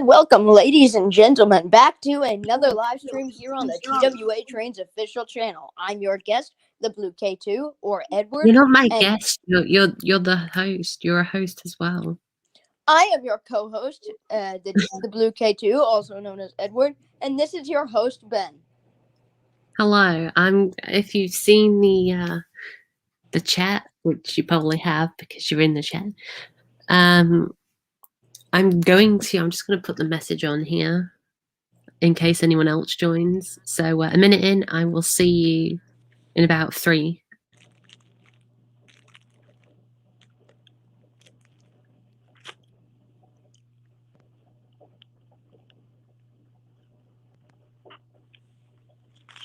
And welcome, ladies and gentlemen, back to another live stream here on the TWA Trains official channel. I'm your guest, the Blue K2, or Edward. You're not my guest. You're the host. You're a host as well. I am your co-host, the Blue K2, also known as Edward, and this is your host, Ben. Hello. If you've seen the chat, which you probably have because you're in the chat, I'm just going to put the message on here in case anyone else joins. So a minute in, I will see you in about 3.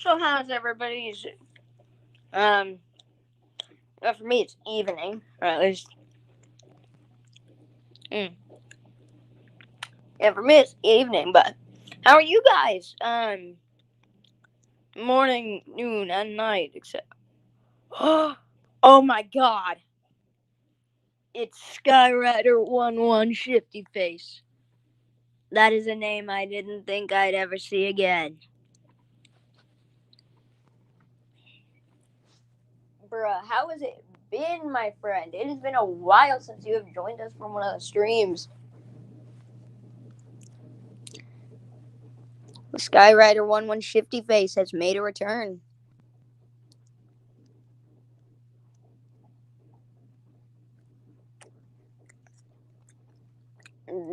So how's everybody's, for me it's evening, or at least, yeah, for me it's evening, but how are you guys, morning, noon, and night, except, oh my god, it's Skyrider 11 Shifty Face. That is a name I didn't think I'd ever see again. Bruh, how has it been, my friend? It has been a while since you have joined us from one of the streams. The Skyrider 11 Shifty Face has made a return.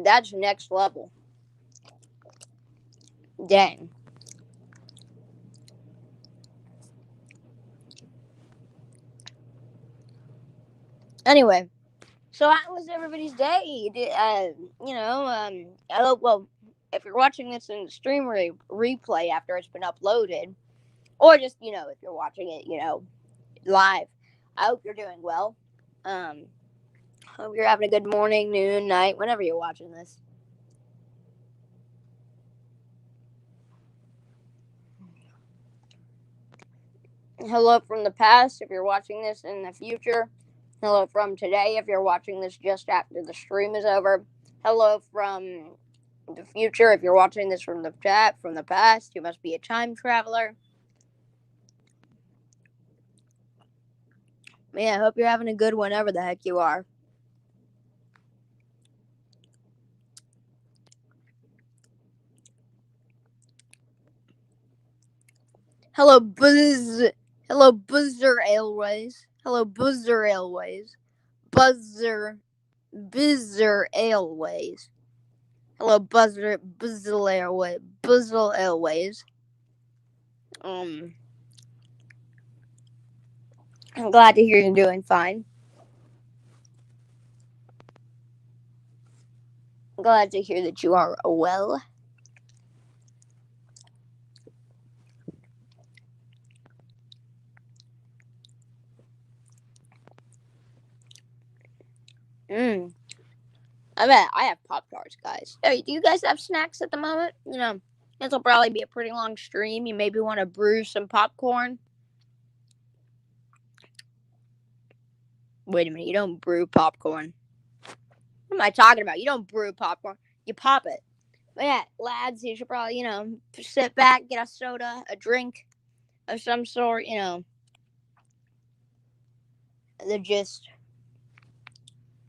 That's next level. Dang. Anyway, so how was everybody's day? Well, if you're watching this in the stream replay after it's been uploaded, or just, if you're watching it, live, I hope you're doing well. Hope you're having a good morning, noon, night, whenever you're watching this. Hello from the past if you're watching this in the future. Hello from today if you're watching this just after the stream is over. Hello from the future if you're watching this from the past. You must be a time traveler. Man, I hope you're having a good whenever the heck you are. Hello, Buzzer Airways. Hello, Buzzer Airways. Buzzer Airways. Hello, Buzzer Airways. I'm glad to hear you're doing fine. I'm glad to hear that you are well. I bet I have Pop-Tarts, guys. Hey, do you guys have snacks at the moment? This will probably be a pretty long stream. You maybe want to brew some popcorn. Wait a minute, you don't brew popcorn. What am I talking about? You don't brew popcorn. You pop it. But yeah, lads, you should probably, sit back, get a soda, a drink of some sort, The gist.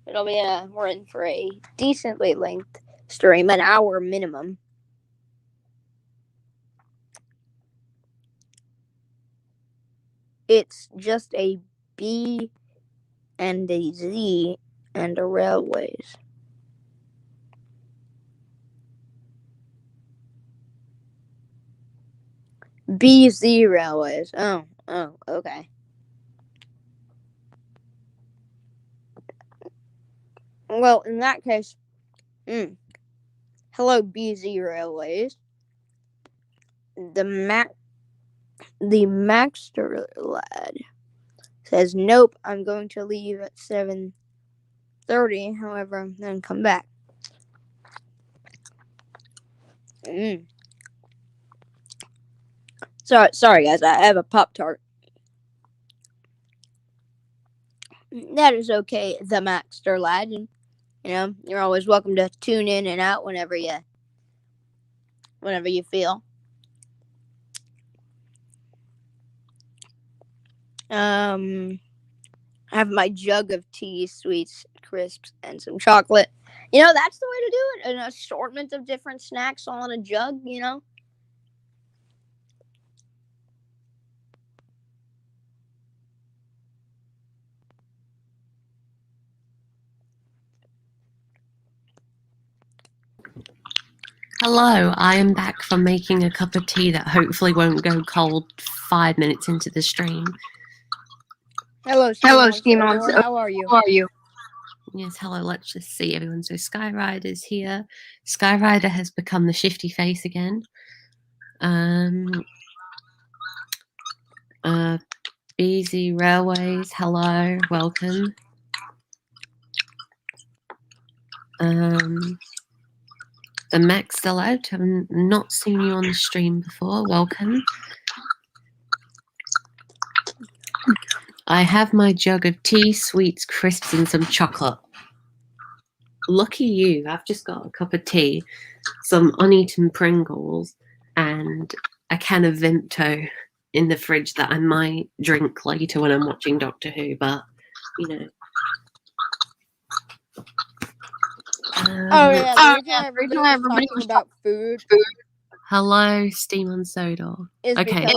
We're in for a decently length stream, an hour minimum. It's just a B and a Z and a railways. BZ railways. Oh, okay. Well, in that case, hello, BZ Railways. The Maxter lad says, nope, I'm going to leave at 7:30, however, then come back. Sorry, guys, I have a Pop-Tart. That is okay, the Maxter lad. And, you're always welcome to tune in and out whenever you whenever you feel. I have my jug of tea, sweets, crisps, and some chocolate. That's the way to do it. An assortment of different snacks all in a jug, Hello, I am back from making a cup of tea that hopefully won't go cold 5 minutes into the stream. Hello, Steam on. How are you? Yes, hello, let's just see everyone. So Skyrider's here. Skyrider has become the shifty face again. BZ Railways, hello, welcome. The Mac's still out. I've not seen you on the stream before. Welcome. I have my jug of tea, sweets, crisps, and some chocolate. Lucky you, I've just got a cup of tea, some uneaten Pringles, and a can of Vimto in the fridge that I might drink later when I'm watching Doctor Who, but, The reason why everybody was talking about food. Hello, Steam on Soda. Is because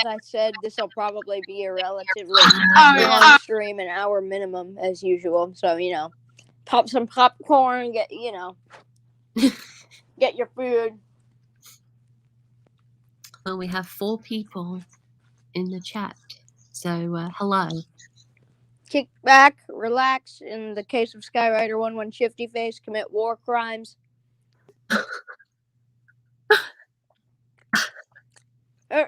I said this will probably be a relatively long stream, an hour minimum as usual. So pop some popcorn, get get your food. Well, we have 4 people in the chat, so hello. Kick back, relax. In the case of Skyrider 11 Shifty Face, commit war crimes.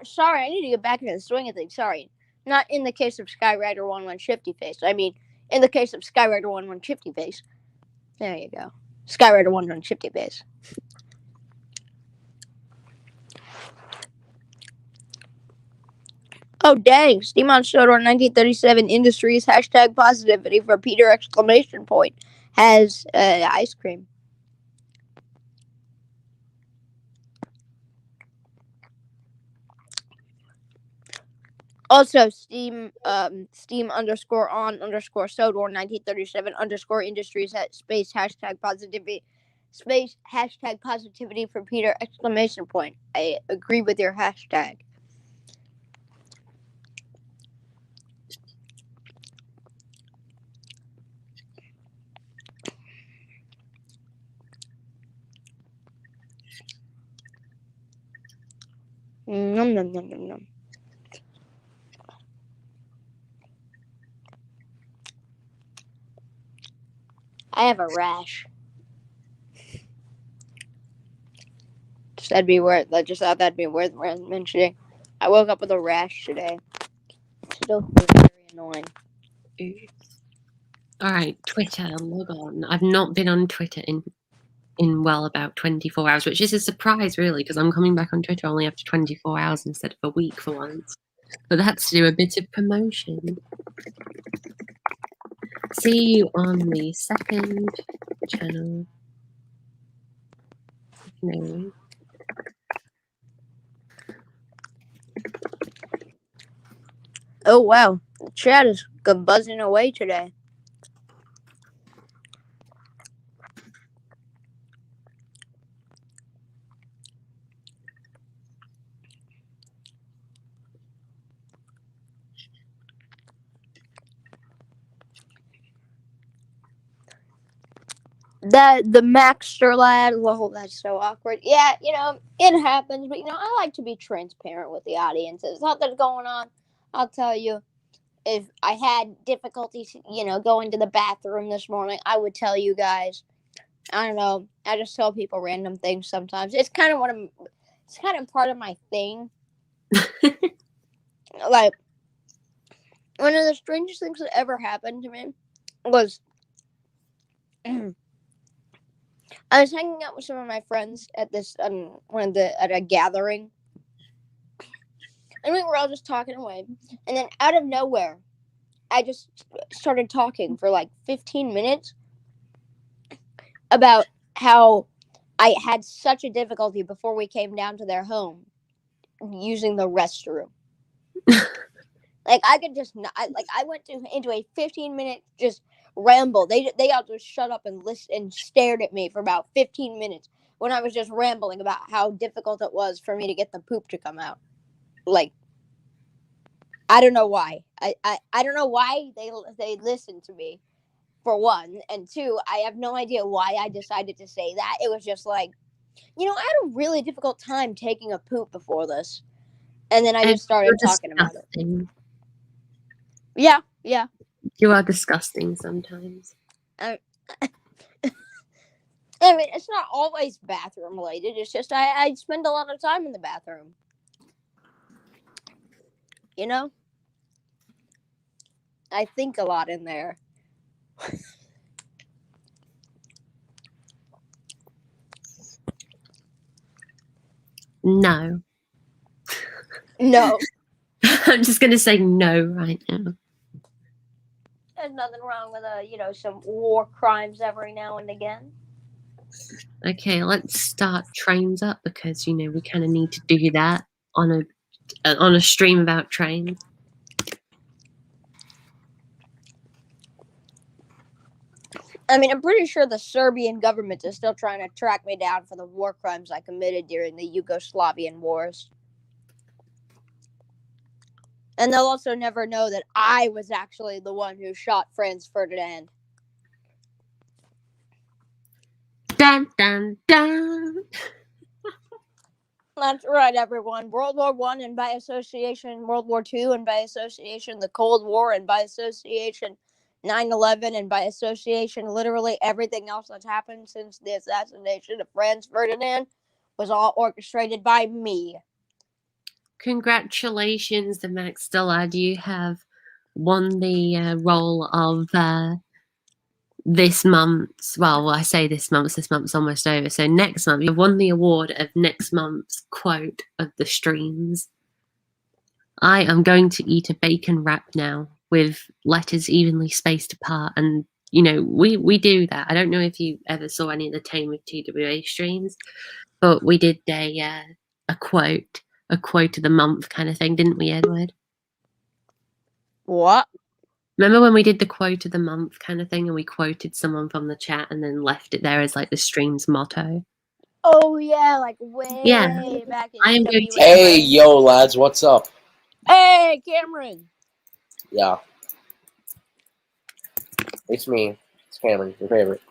Sorry, I need to get back into the swing of things. Sorry. Not in the case of Skyrider 11 Shifty Face. I mean, in the case of Skyrider 11 Shifty Face. There you go. Skyrider 11 Shifty Face. Oh, dang. Steam on Soda 1937 Industries, hashtag positivity for Peter exclamation point, has ice cream. Also, Steam underscore on underscore Soda 1937 underscore Industries space hashtag positivity space hashtag positivity for Peter exclamation point. I agree with your hashtag. Nom nom nom nom nom. I have a rash. I just thought that'd be worth mentioning. I woke up with a rash today. Still very annoying. Alright, Twitter, log on. I've not been on Twitter in about 24 hours, which is a surprise, really, because I'm coming back on Twitter only after 24 hours instead of a week for once. But that's to do a bit of promotion. See you on the second channel. No. Oh, wow. The chat is buzzing away today. The Maxter lad, well, that's so awkward. Yeah, it happens, but I like to be transparent with the audience. There's nothing going on. I'll tell you, if I had difficulties, going to the bathroom this morning, I would tell you guys. I don't know. I just tell people random things sometimes. It's kind of part of my thing. Like, one of the strangest things that ever happened to me was I was hanging out with some of my friends at this at a gathering, and we were all just talking away. And then out of nowhere, I just started talking for like 15 minutes about how I had such a difficulty before we came down to their home using the restroom. Like I could just not, I went into a 15-minute just ramble. They all just shut up and listened and stared at me for about 15 minutes when I was just rambling about how difficult it was for me to get the poop to come out. Like I don't know why. I don't know why they listened to me, for one, and two, I have no idea why I decided to say that. It was just like, I had a really difficult time taking a poop before this, and then I just started talking about it. Yeah. You are disgusting sometimes. I mean, it's not always bathroom related. It's just I spend a lot of time in the bathroom. I think a lot in there. No. No. I'm just going to say no right now. There's nothing wrong with some war crimes every now and again. Okay, let's start trains up because we kind of need to do that on a stream about trains. I mean, I'm pretty sure the Serbian government is still trying to track me down for the war crimes I committed during the Yugoslavian wars. And they'll also never know that I was actually the one who shot Franz Ferdinand. Dun, dun, dun. That's right, everyone. World War I, and by association, World War II, and by association, the Cold War, and by association, 9/11, and by association, literally everything else that's happened since the assassination of Franz Ferdinand was all orchestrated by me. Congratulations, the Max Dillard. You have won the role of this month's, well, I say this month's almost over. So next month, you've won the award of next month's quote of the streams. I am going to eat a bacon wrap now with letters evenly spaced apart. And, we do that. I don't know if you ever saw any of the Tidmouth TWA streams, but we did a quote of the month kind of thing, didn't we, Edward? What? Remember when we did the quote of the month kind of thing and we quoted someone from the chat and then left it there as like the stream's motto? Oh, yeah, like way back in I am going to... Hey, yo, lads, what's up? Hey, Cameron. Yeah. It's me. It's Cameron, your favorite.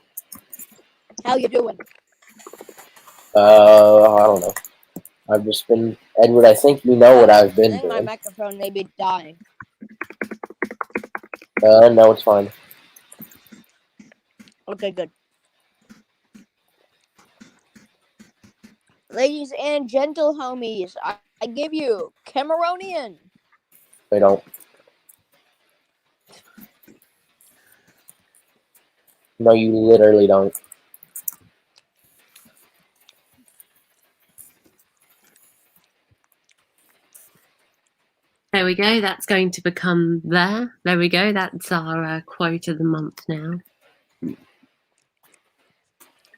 How you doing? I don't know. I've just been... Edward, I think you know what I've been I think my doing. microphone may be dying. No, it's fine. Okay, good. Ladies and gentle homies, I give you Cameronian. They don't. No, you literally don't. There we go. That's going to become there. There we go. That's our quote of the month now.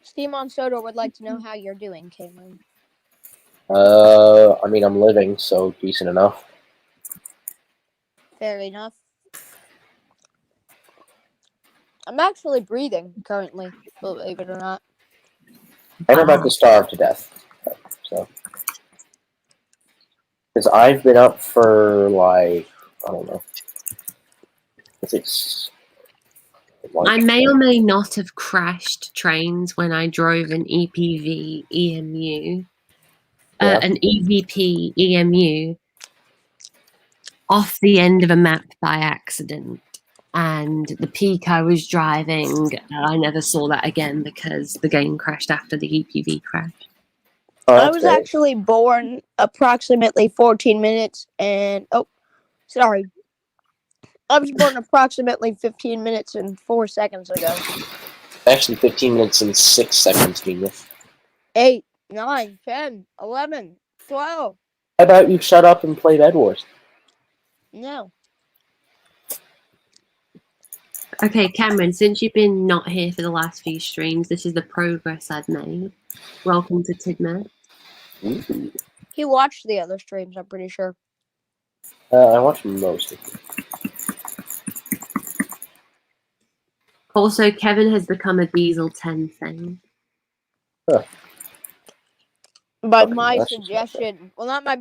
Steam on Soda would like to know how you're doing, Cameron. I mean, I'm living, so decent enough. Fair enough. I'm actually breathing currently, believe it or not. I'm about to starve to death. So. Because I've been up for, like, I don't know. It's I may or may not have crashed trains when I drove an EPV EMU, an EVP EMU off the end of a map by accident. And the peak I was driving, I never saw that again because the game crashed after the EPV crash. I was actually born approximately 14 minutes and... Oh, sorry. I was born approximately 15 minutes and 4 seconds ago. Actually, 15 minutes and 6 seconds, genius. 8, 9, 10, 11, 12. How about you shut up and play Bed Wars? No. Okay, Cameron, since you've been not here for the last few streams, this is the progress I've made. Welcome to Tidmouth. Ooh. He watched the other streams, I'm pretty sure. I watched most of them. Also, Kevin has become a Diesel 10 thing. By Okay, my that's just not suggestion. Well, not my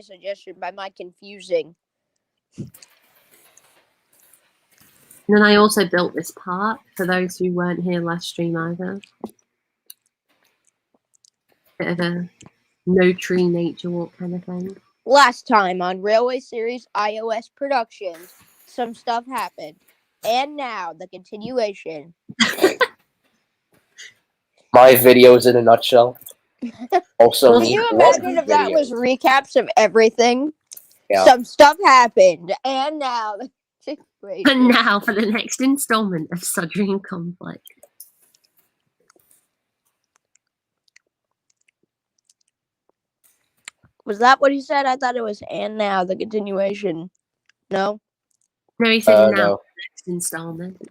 suggestion, by my confusing. And then I also built this park for those who weren't here last stream either. Bit of a no tree nature walk kind of thing. Last time on Railway Series IoS Productions, some stuff happened. And now, the continuation. My videos in a nutshell. Also, Can you imagine if that was recaps of everything? Yeah. Some stuff happened. And now, the situation. And now for the next installment of Soldering Conflict. Was that what he said? I thought it was and now, the continuation. No? No, he said now no. for the next installment.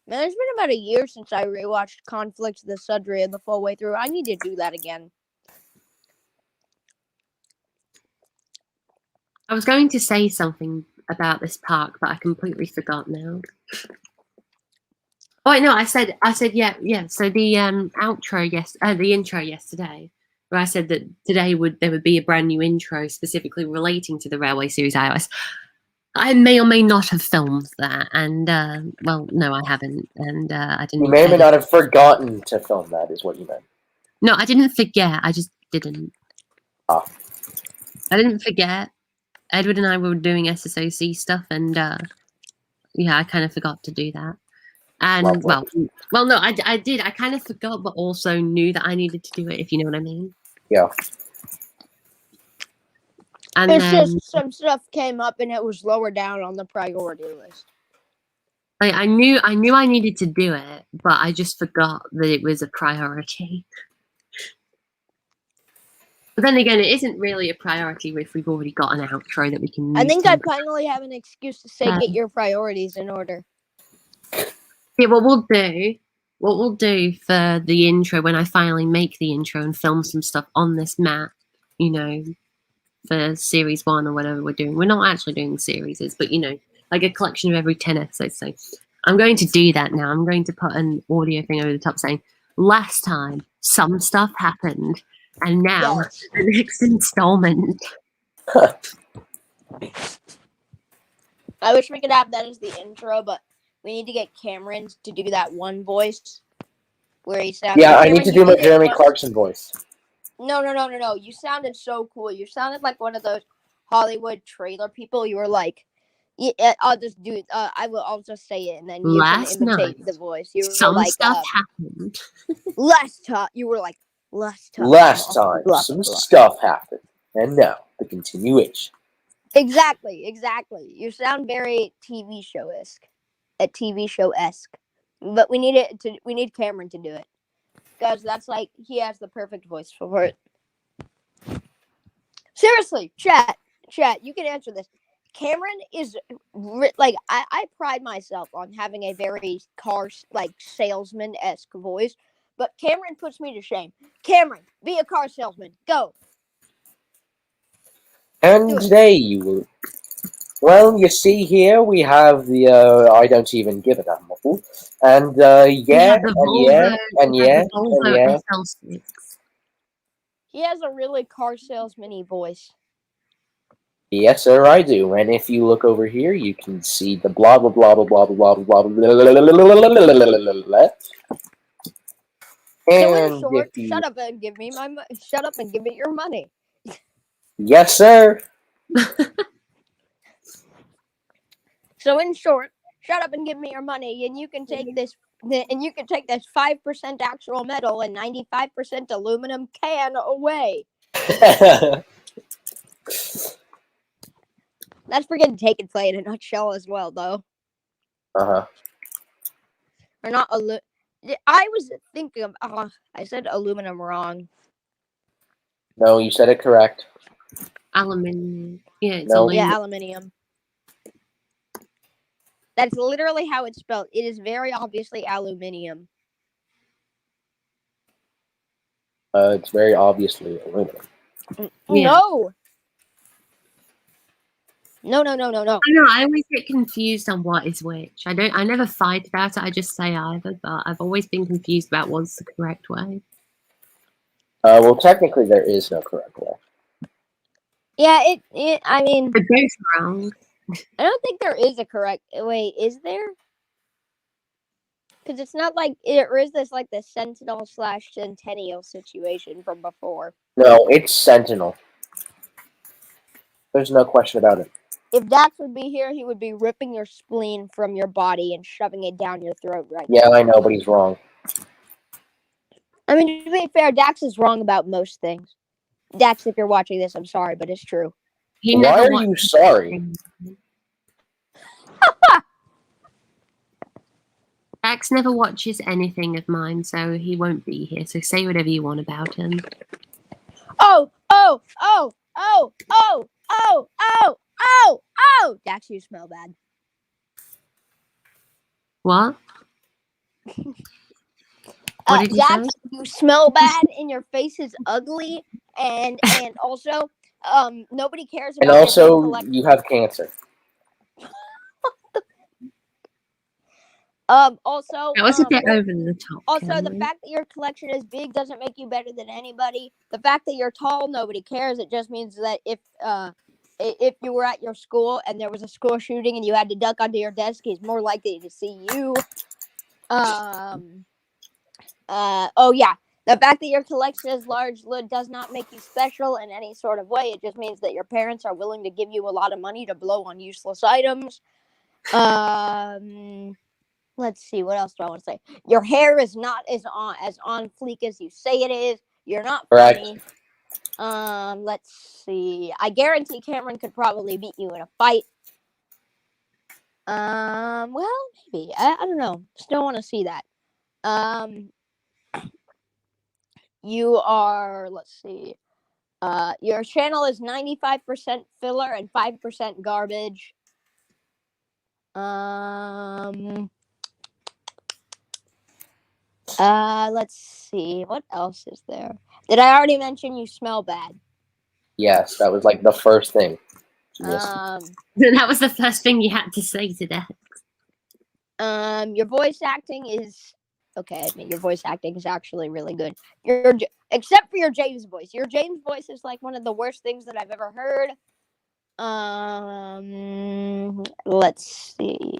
Man, it's been about a year since I rewatched Conflict the Sudrian the full way through. I need to do that again. I was going to say something about this park, but I completely forgot now. Oh no, I said yeah. So the the intro yesterday, where I said that today there would be a brand new intro specifically relating to the Railway Series iOS. I may or may not have filmed that, and well, no, I haven't, and I didn't. You may or may not have forgotten to film that, is what you meant. No, I didn't forget. I just didn't. Ah. I didn't forget. Edward and I were doing SSOC stuff, and yeah, I kind of forgot to do that. And well, no, I did. I kind of forgot, but also knew that I needed to do it. If you know what I mean. Yeah. And it's just some stuff came up and it was lower down on the priority list. I knew I needed to do it, but I just forgot that it was a priority. But then again, it isn't really a priority if we've already got an outro that we can use. I think I finally have an excuse to say get your priorities in order. Yeah, what we'll do for the intro when I finally make the intro and film some stuff on this map, you know, for series 1 or whatever we're doing. We're not actually doing series, but you know, like a collection of every 10 episodes. So I'm going to do that now. I'm going to put an audio thing over the top saying, last time some stuff happened, and now the next installment. I wish we could have that as the intro, but we need to get Cameron to do that one voice where he sounds. Yeah, I need to do my Jeremy Clarkson voice. No. You sounded so cool. You sounded like one of those Hollywood trailer people. You were like, yeah, I'll just do it. I'll just say it, and then you can imitate the voice. You were some like, stuff happened. Last time, you were like, last time, some stuff happened, and now the continuation. Exactly. You sound very TV show-esque. But we need Cameron to do it. Because that's like, he has the perfect voice for it. Seriously, chat, you can answer this. Cameron is, like, I pride myself on having a very salesman-esque voice. But Cameron puts me to shame. Cameron, be a car salesman. Go. And today you will. Well, you see here we have the I don't even give a damn model, and yeah. He has a really car salesman-y voice. Yes, sir, I do. And if you look over here, you can see the blah blah blah blah blah blah blah blah blah. So in short, shut up and give me your money. Yes, sir. So in short, shut up and give me your money, and you can take this 5% actual metal and 95% aluminum can away. That's freaking Take and Play in a nutshell as well, though. Or not I was thinking of. I said aluminum wrong. No, you said it correct. Aluminium. Yeah, it's aluminum. Yeah, aluminium. That's literally how it's spelled. It is very obviously aluminium. It's very obviously aluminum. Yeah. No. No. I know. I always get confused on what is which. I never fight about it. I just say either. But I've always been confused about what's the correct way. Well, technically, there is no correct way. Yeah, I mean, They're both wrong. I don't think there is a correct way. Is there? Because it's not like or is this like the Sentinel/Centennial situation from before? No, it's Sentinel. There's no question about it. If Dax would be here, he would be ripping your spleen from your body and shoving it down your throat right Yeah, I know, but he's wrong. I mean, to be fair, Dax is wrong about most things. Dax, if you're watching this, I'm sorry, but it's true. He Why never are watched you sorry? Dax never watches anything of mine, so he won't be here. So say whatever you want about him. Oh! Dax, you smell bad. What? What did you Dax, say? you smell bad and your face is ugly, and also, nobody cares about And also, your collection. you have cancer. Also, That was a bit over the top. Also, the Cameron. fact that your collection is big doesn't make you better than anybody. The fact that you're tall, nobody cares. It just means that if you were at your school and there was a school shooting and you had to duck under your desk, he's more likely to see you. Oh yeah. The fact that your collection is large does not make you special in any sort of way. It just means that your parents are willing to give you a lot of money to blow on useless items. Let's see, what else do I want to say? Your hair is not as on fleek as you say it is. You're not funny. Let's see. I guarantee Cameron could probably beat you in a fight. Well, maybe. I don't know. Still want to see that. You are, let's see. Your channel is 95% filler and 5% garbage. Let's see. What else is there? Did I already mention you smell bad? Yes, that was like the first thing. That was the first thing you had to say today. Your voice acting is okay. I mean, your voice acting is actually really good. Except for your James voice. Your James voice is like one of the worst things that I've ever heard. Let's see.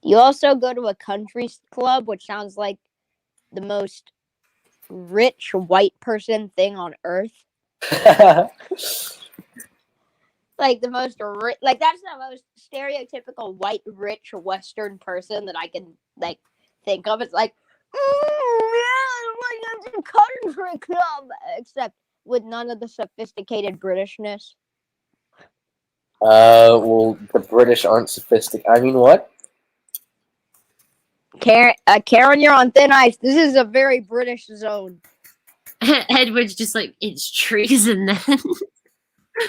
You also go to a country club, which sounds like the most rich white person thing on earth. Like the most like that's the most stereotypical white rich Western person that I can like think of. It's like it's a country club, except with none of the sophisticated Britishness. Well, the British aren't sophisticated. I mean, what? Karen, you're on thin ice. This is a very British zone. Edward's just like, it's treason then.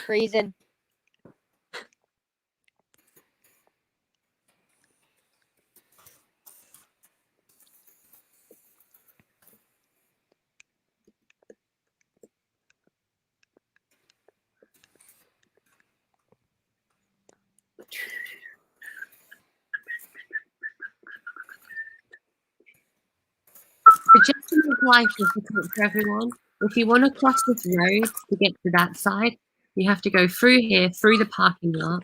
Treason. But just to make life difficult for everyone, if you want to cross this road to get to that side, you have to go through here, through the parking lot,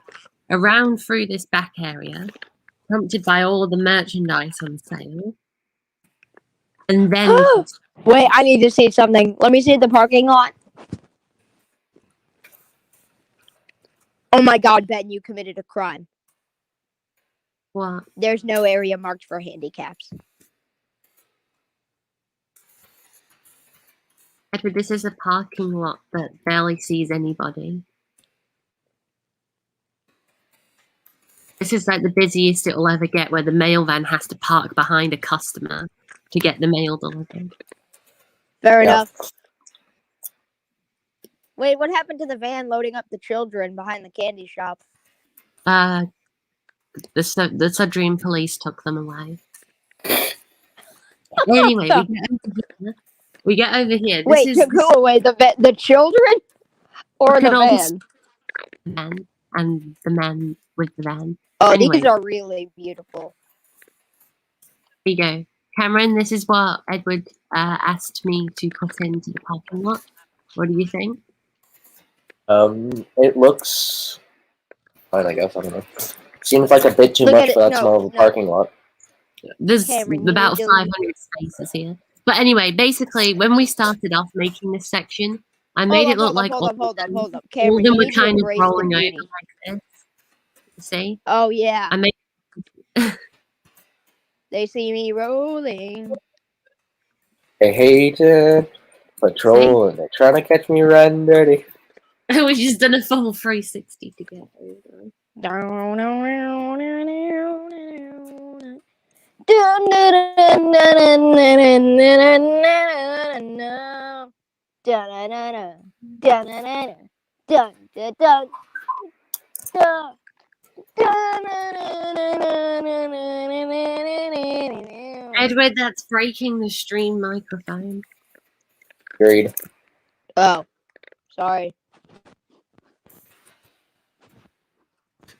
around through this back area, prompted by all the merchandise on sale. And then... Wait, I need to see something. Let me see the parking lot. Oh my god, Ben, you committed a crime. What? There's no area marked for handicaps. Edward, this is a parking lot that barely sees anybody. This is like the busiest it'll ever get, where the mail van has to park behind a customer to get the mail delivered. Fair enough. Wait, what happened to the van loading up the children behind the candy shop? The Sudrian police took them away. Anyway, we get over here. This Wait, is to go away the children or Look the at all this- van? the man and the man with the van. Oh, Anyway. these are really beautiful. Here you go. Cameron, this is what Edward asked me to put into the parking lot. What do you think? It looks fine, I guess. I don't know. Seems like a bit too Look much at it. for that No, small of a no. parking lot. There's Cameron, you about need to- 500 spaces here. But anyway, basically, when we started off making this section, I made it look like hold up. all of Cameron, them you were need to kind of embrace the rolling over beauty. like this. See? Oh yeah, I made they see me rolling. They hate it. Patrol, and they're trying to catch me riding dirty. we just done a full 360 together. Edward, that's breaking the stream microphone. Agreed. Oh, sorry.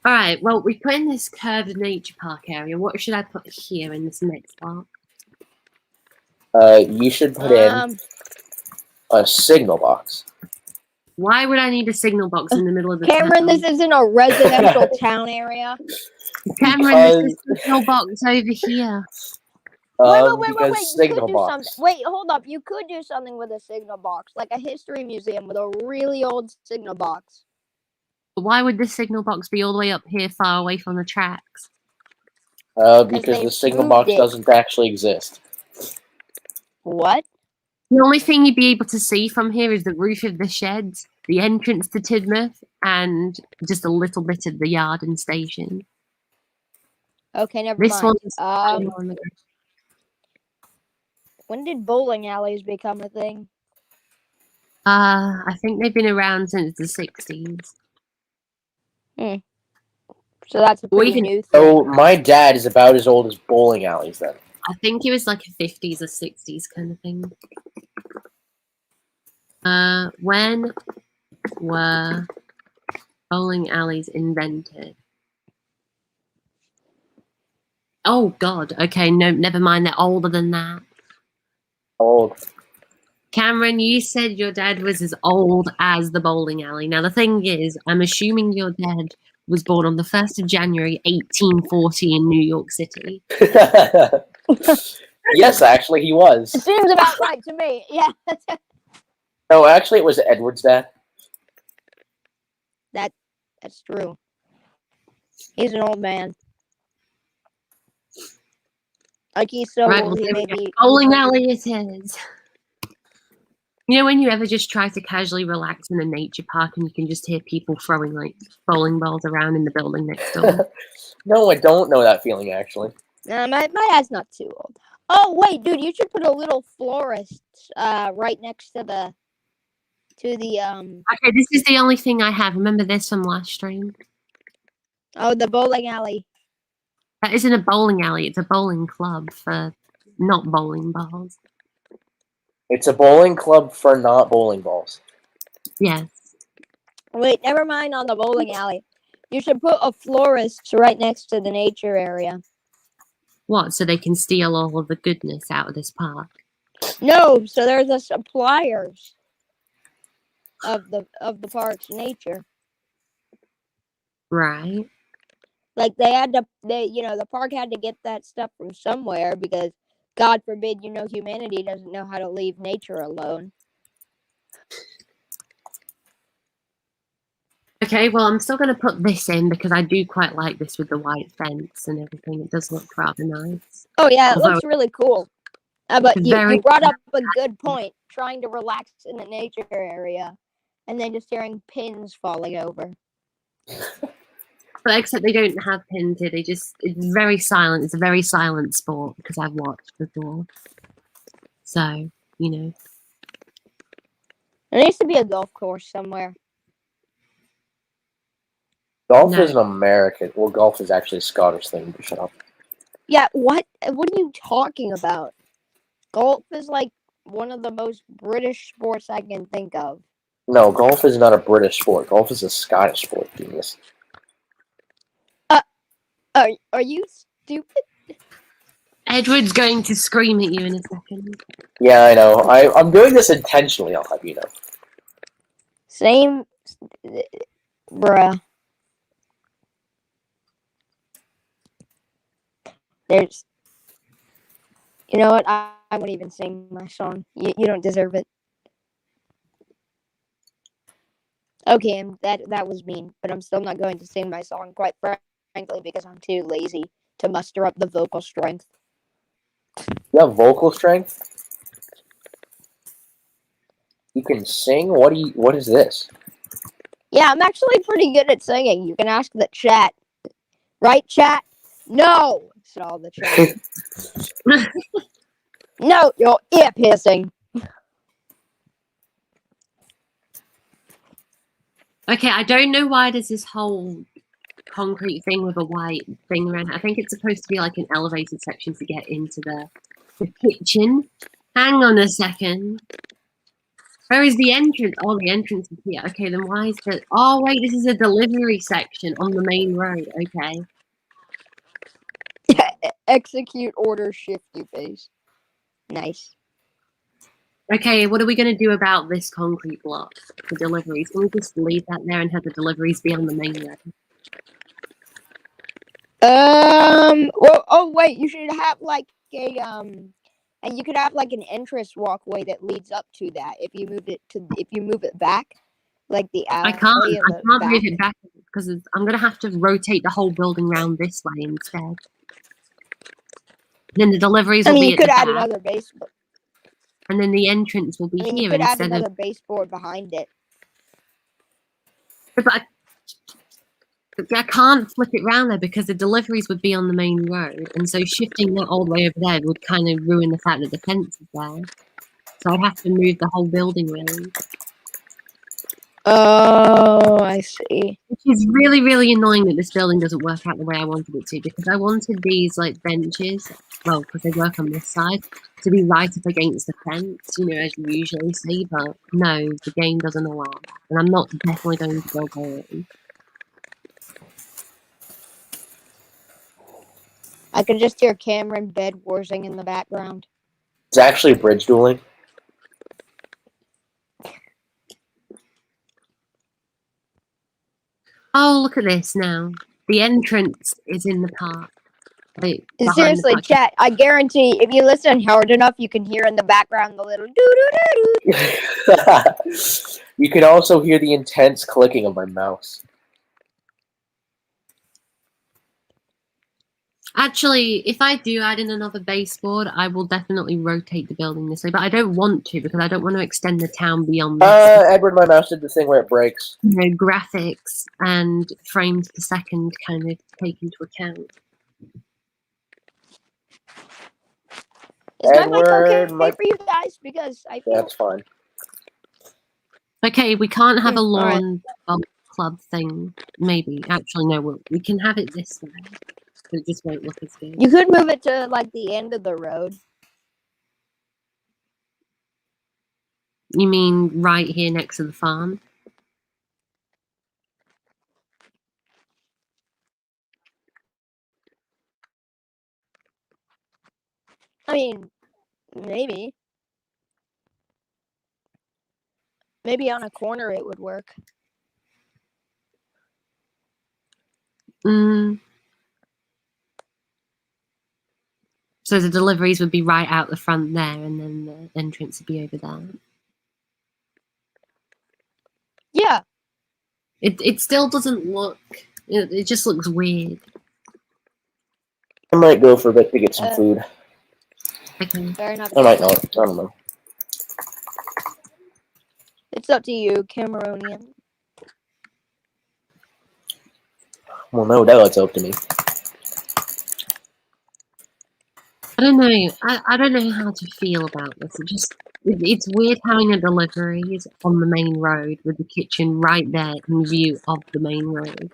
Alright, well, we put in this curved nature park area. What should I put here in this next part? You should put in a signal box. Why would I need a signal box in the middle of the Cameron, town? this isn't a residential town area. Cameron, this is a signal box over here. Because Wait. You signal could do box. something. Wait, hold up. You could do something with a signal box, like a history museum with a really old signal box. Why would this signal box be all the way up here, far away from the tracks? Because the signal box moved it. doesn't actually exist. What? The only thing you'd be able to see from here is the roof of the sheds, the entrance to Tidmouth, and just a little bit of the yard and station. Okay, never This mind. one's When did bowling alleys become a thing? I think they've been around since the 60s. So that's a We pretty can- new thing. So my dad is about as old as bowling alleys then. I think it was like a 50s or 60s kind of thing. When were bowling alleys invented? Oh God. Okay, no, never mind. They're older than that. Old. Cameron, you said your dad was as old as the bowling alley. Now the thing is, I'm assuming your dad was born on the 1st of January, 1840 in New York City. Yes, actually, he was. Seems about right to me. Yeah. No, actually, it was Edward's dad. That's true. He's an old man. Like he's so Right, old well, he here we may go. be. Bowling alley it is. You know when you ever just try to casually relax in a nature park and you can just hear people throwing like bowling balls around in the building next door? No, I don't know that feeling, actually. My dad's not too old. Oh wait, dude, you should put a little florist right next to the Okay, this is the only thing I have. Remember this from last stream? the bowling alley. That isn't a bowling alley, it's a bowling club for not bowling balls. It's a bowling club for not bowling balls. Yes. Wait, never mind on the bowling alley. You should put a florist right next to the nature area. What, so they can steal all of the goodness out of this park? No, so there's the suppliers of the park's nature. Right. Like the park had to get that stuff from somewhere because God forbid, humanity doesn't know how to leave nature alone. Okay, well, I'm still going to put this in because I do quite like this with the white fence and everything. It does look rather nice. Oh yeah, it Although looks really cool. But you very- brought up a good point. Trying to relax in the nature area, and then just hearing pins falling over. But except they don't have pins here. It's very silent. It's a very silent sport because I've watched before. So, you know. There needs to be a golf course somewhere. Golf No. is an American. Well, golf is actually a Scottish thing. Shut up. Yeah, what? What are you talking about? Golf is like one of the most British sports I can think of. No, golf is not a British sport. Golf is a Scottish sport, genius. Are you stupid? Edward's going to scream at you in a second. Yeah, I know. I'm doing this intentionally, I'll have you know. Same, bruh. There's, you know what? I won't even sing my song. You don't deserve it. Okay, that was mean, but I'm still not going to sing my song, quite frankly, because I'm too lazy to muster up the vocal strength. You have vocal strength? You can sing? What is this? Yeah, I'm actually pretty good at singing. You can ask the chat. Right, chat? No! Said all the chat. No, you're ear piercing. Okay, I don't know why there's this whole concrete thing with a white thing around it. I think it's supposed to be like an elevated section to get into the kitchen. Hang on a second. Where is the entrance? Oh, the entrance is here. Okay, then why is the... Oh, wait, this is a delivery section on the main road. Okay. Execute order shift, you face. Nice. Okay, what are we going to do about this concrete block for deliveries? Can we just leave that there and have the deliveries be on the main road? Well, oh wait, you should have like a and you could have like an entrance walkway that leads up to that. If you move it back, like the alley. I can't move it back because I'm going to have to rotate the whole building around this way instead. Then the deliveries will be you at could the add back, another baseboard. and then the entrance will be You here could add instead another of. baseboard behind it. But I can't flip it round there because the deliveries would be on the main road, and so shifting that all the way over there would kind of ruin the fact that the fence is there. So I'd have to move the whole building really. Oh, I see. Which is really, really annoying that this building doesn't work out the way I wanted it to, because I wanted these like benches, well, because they work on this side, to be right up against the fence, you know, as you usually see, but no, the game doesn't allow that. And I'm not definitely going to build there. I could just hear Cameron bed warsing in the background. It's actually bridge dueling. Oh, look at this now. The entrance is in the park. Like, Seriously, chat, I guarantee if you listen hard enough, you can hear in the background the little doo-doo-doo-doo. You can also hear the intense clicking of my mouse. Actually, if I do add in another baseboard, I will definitely rotate the building this way, but I don't want to because I don't want to extend the town beyond this. Edward, my mouse did the thing where it breaks. You know, graphics and frames per second kind of take into account. Is my mic okay for you guys? Because I feel... That's fine. Okay, we can't have a lawn club thing. Maybe. Actually, no, we can have it this way. But it just won't look as good. You could move it to, like, the end of the road. You mean right here next to the farm? I mean, maybe. Maybe on a corner it would work. So the deliveries would be right out the front there, and then the entrance would be over there. Yeah. It still doesn't look... It just looks weird. I might go for a bit to get some food. Okay. Fair enough. I might not. I don't know. It's up to you, Cameronian. Well, no doubt it's up to me. I don't know. I don't know how to feel about this. It's weird having a deliveries on the main road with the kitchen right there in view of the main road.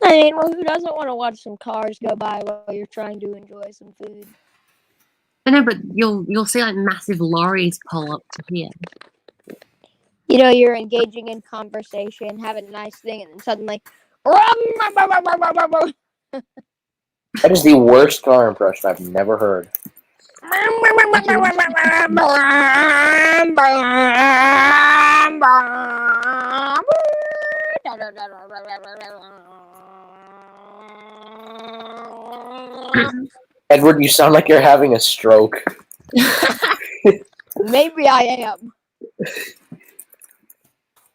I mean, well, who doesn't want to watch some cars go by while you're trying to enjoy some food? I know, but you'll see like massive lorries pull up to here. You know, you're engaging in conversation, having a nice thing, and then suddenly, That is the worst car impression I've never heard. Edward, you sound like you're having a stroke. Maybe I am.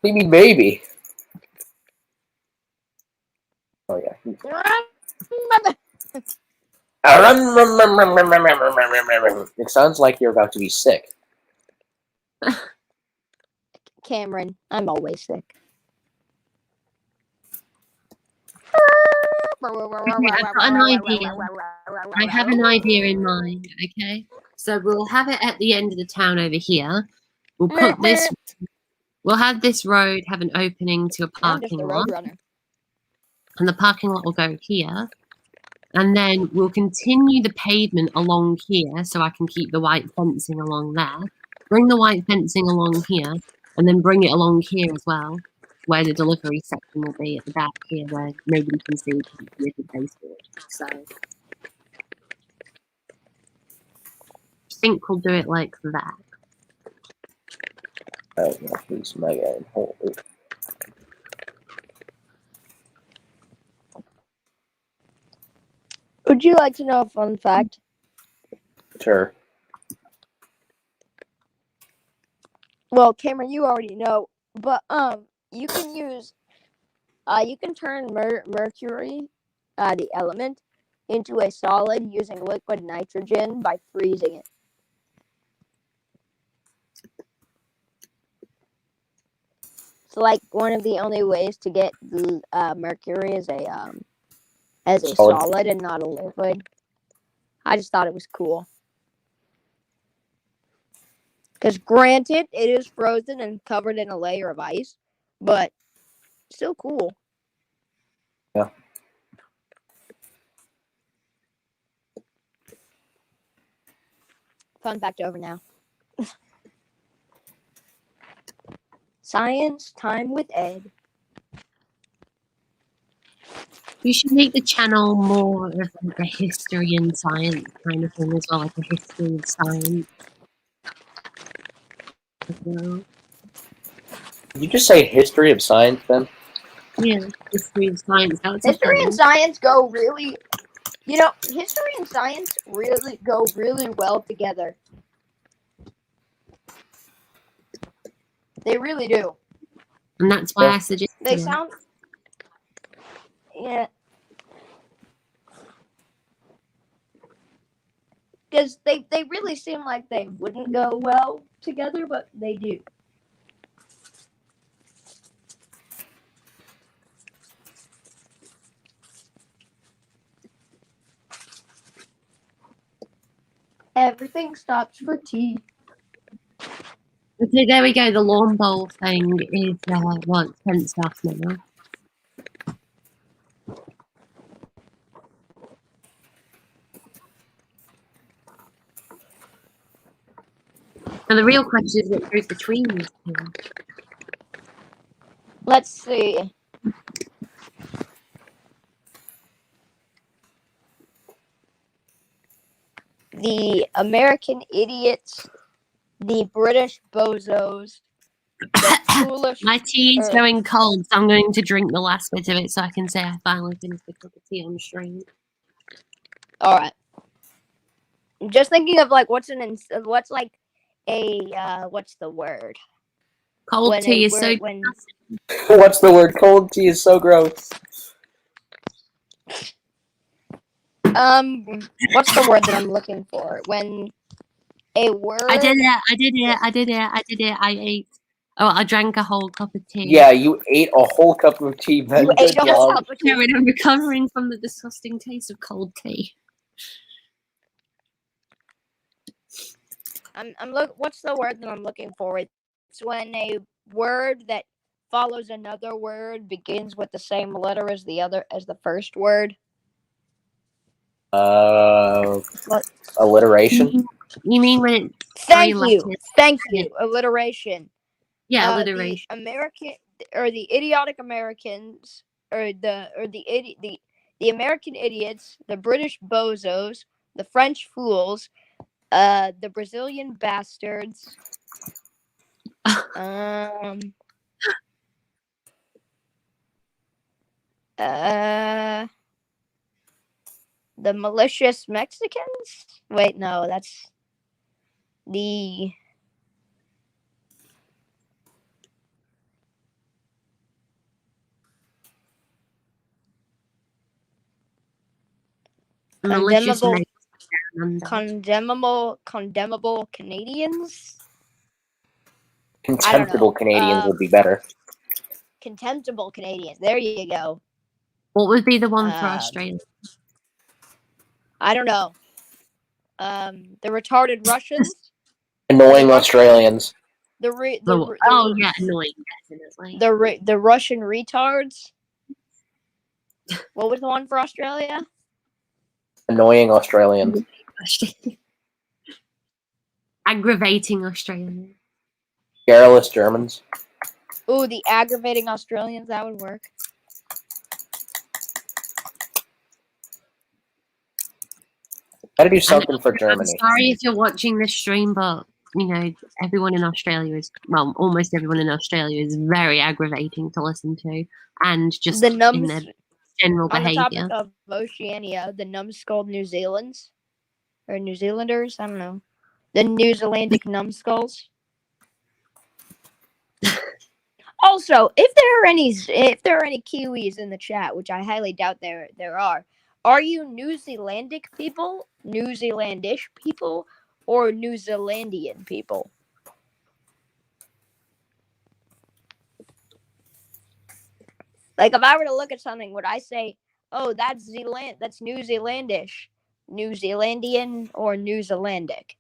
Maybe. Oh yeah. It sounds like you're about to be sick. Cameron, I'm always sick. Okay, I've got an idea. I have an idea in mind, okay? So we'll have it at the end of the town over here. We'll put this, we'll have this road have an opening to a I'm just parking a lot. roadrunner. And the parking lot will go here. And then we'll continue the pavement along here so I can keep the white fencing along there. Bring the white fencing along here. And then bring it along here as well, where the delivery section will be at the back here where nobody can see the baseboard. So I think we'll do it like that. Oh, yeah, he's mega. Holy. Would you like to know a fun fact? Sure. Well, Cameron, you already know, but you can use, you can turn mercury, the element, into a solid using liquid nitrogen by freezing it. So, like, one of the only ways to get mercury as a solid and not a liquid. I just thought it was cool. Because granted, it is frozen and covered in a layer of ice, but still cool. Yeah. Fun fact over now. Science time with Ed. You should make the channel more of like a history and science kind of thing as well, like a history of science. As well. Did you just say history of science then? Yeah, history of science. That's History and science go really, history and science really go really well together. They really do. And that's why I suggest They sound, yeah. Because they really seem like they wouldn't go well together, but they do. Everything stops for tea. Okay, there we go. The lawn bowl thing is well, it's fenced off now. Now the real question is what goes between these two. Let's see. The American idiots, the British bozos, the foolish. My tea is going cold, so I'm going to drink the last bit of it so I can say I finally finished the cup of tea on stream. All right. I'm just thinking of like what's the word? Cold When tea a is so. word- when- What's the word? Cold tea is so gross. What's the word that I'm looking for? When a word. I did it. I ate. Oh, I drank a whole cup of tea. Yeah, you ate a whole cup of tea, Ben. You ate Good a whole job. cup of tea. I'm recovering from the disgusting taste of cold tea. What's the word that I'm looking for? It's when a word that follows another word, begins with the same letter as the first word? Alliteration. You mean when it's three letters? Thank you. Alliteration. Yeah, alliteration. The American or the idiotic Americans or the American idiots, the British bozos, the French fools, the Brazilian bastards, the malicious Mexicans. Wait, no, that's the Malicious condemnable Canadians. Contemptible Canadians would be better. Contemptible Canadians. There you go. What would be the one for Australia? I don't know. The retarded Russians. Annoying Australians. Annoying, definitely. The Russian retards. What was the one for Australia? Annoying Australians. Aggravating Australians. Garrulous Germans. Ooh, the aggravating Australians. That would work. Gotta do something for Germany. I'm sorry if you're watching this stream, but you know, everyone in Australia is, well, almost everyone in Australia is very aggravating to listen to, and just in their general behaviour. On the topic of Oceania, the numbskull New Zealanders, I don't know, the New Zealandic numbskulls. Also, if there are any Kiwis in the chat, which I highly doubt there are you New Zealandic people, New Zealandish people, or New Zealandian people? Like, if I were to look at something, would I say, "Oh, that's New Zealandish, New Zealandian, or New Zealandic"?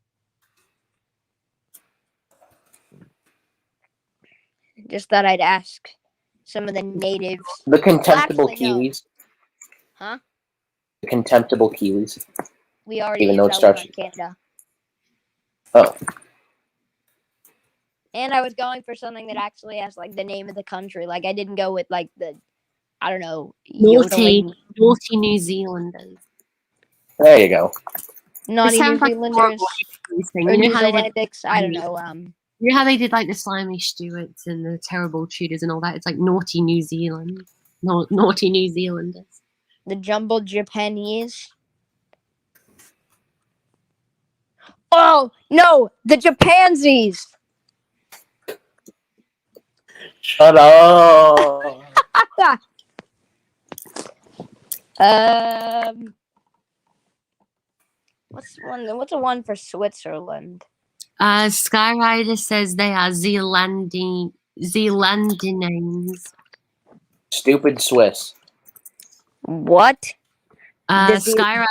Just thought I'd ask some of the natives. The contemptible Kiwis. No. Huh? The contemptible Kiwis. We already used that one on Canada. Oh. And I was going for something that actually has, like, the name of the country. Like, I didn't go with, like, the, I don't know, naughty New Zealanders. There you go. Naughty New Zealanders. Or New Zealandics. I don't know. You know how they did, like, the slimy Stuarts and the terrible Tudors and all that? It's like naughty New Zealand. Naughty New Zealanders. The jumbled Japanese. Oh, no! The Japansies! Shut up! What's a one for Switzerland? Skyrider says they are Zealandinames. Stupid Swiss. What? Skyrider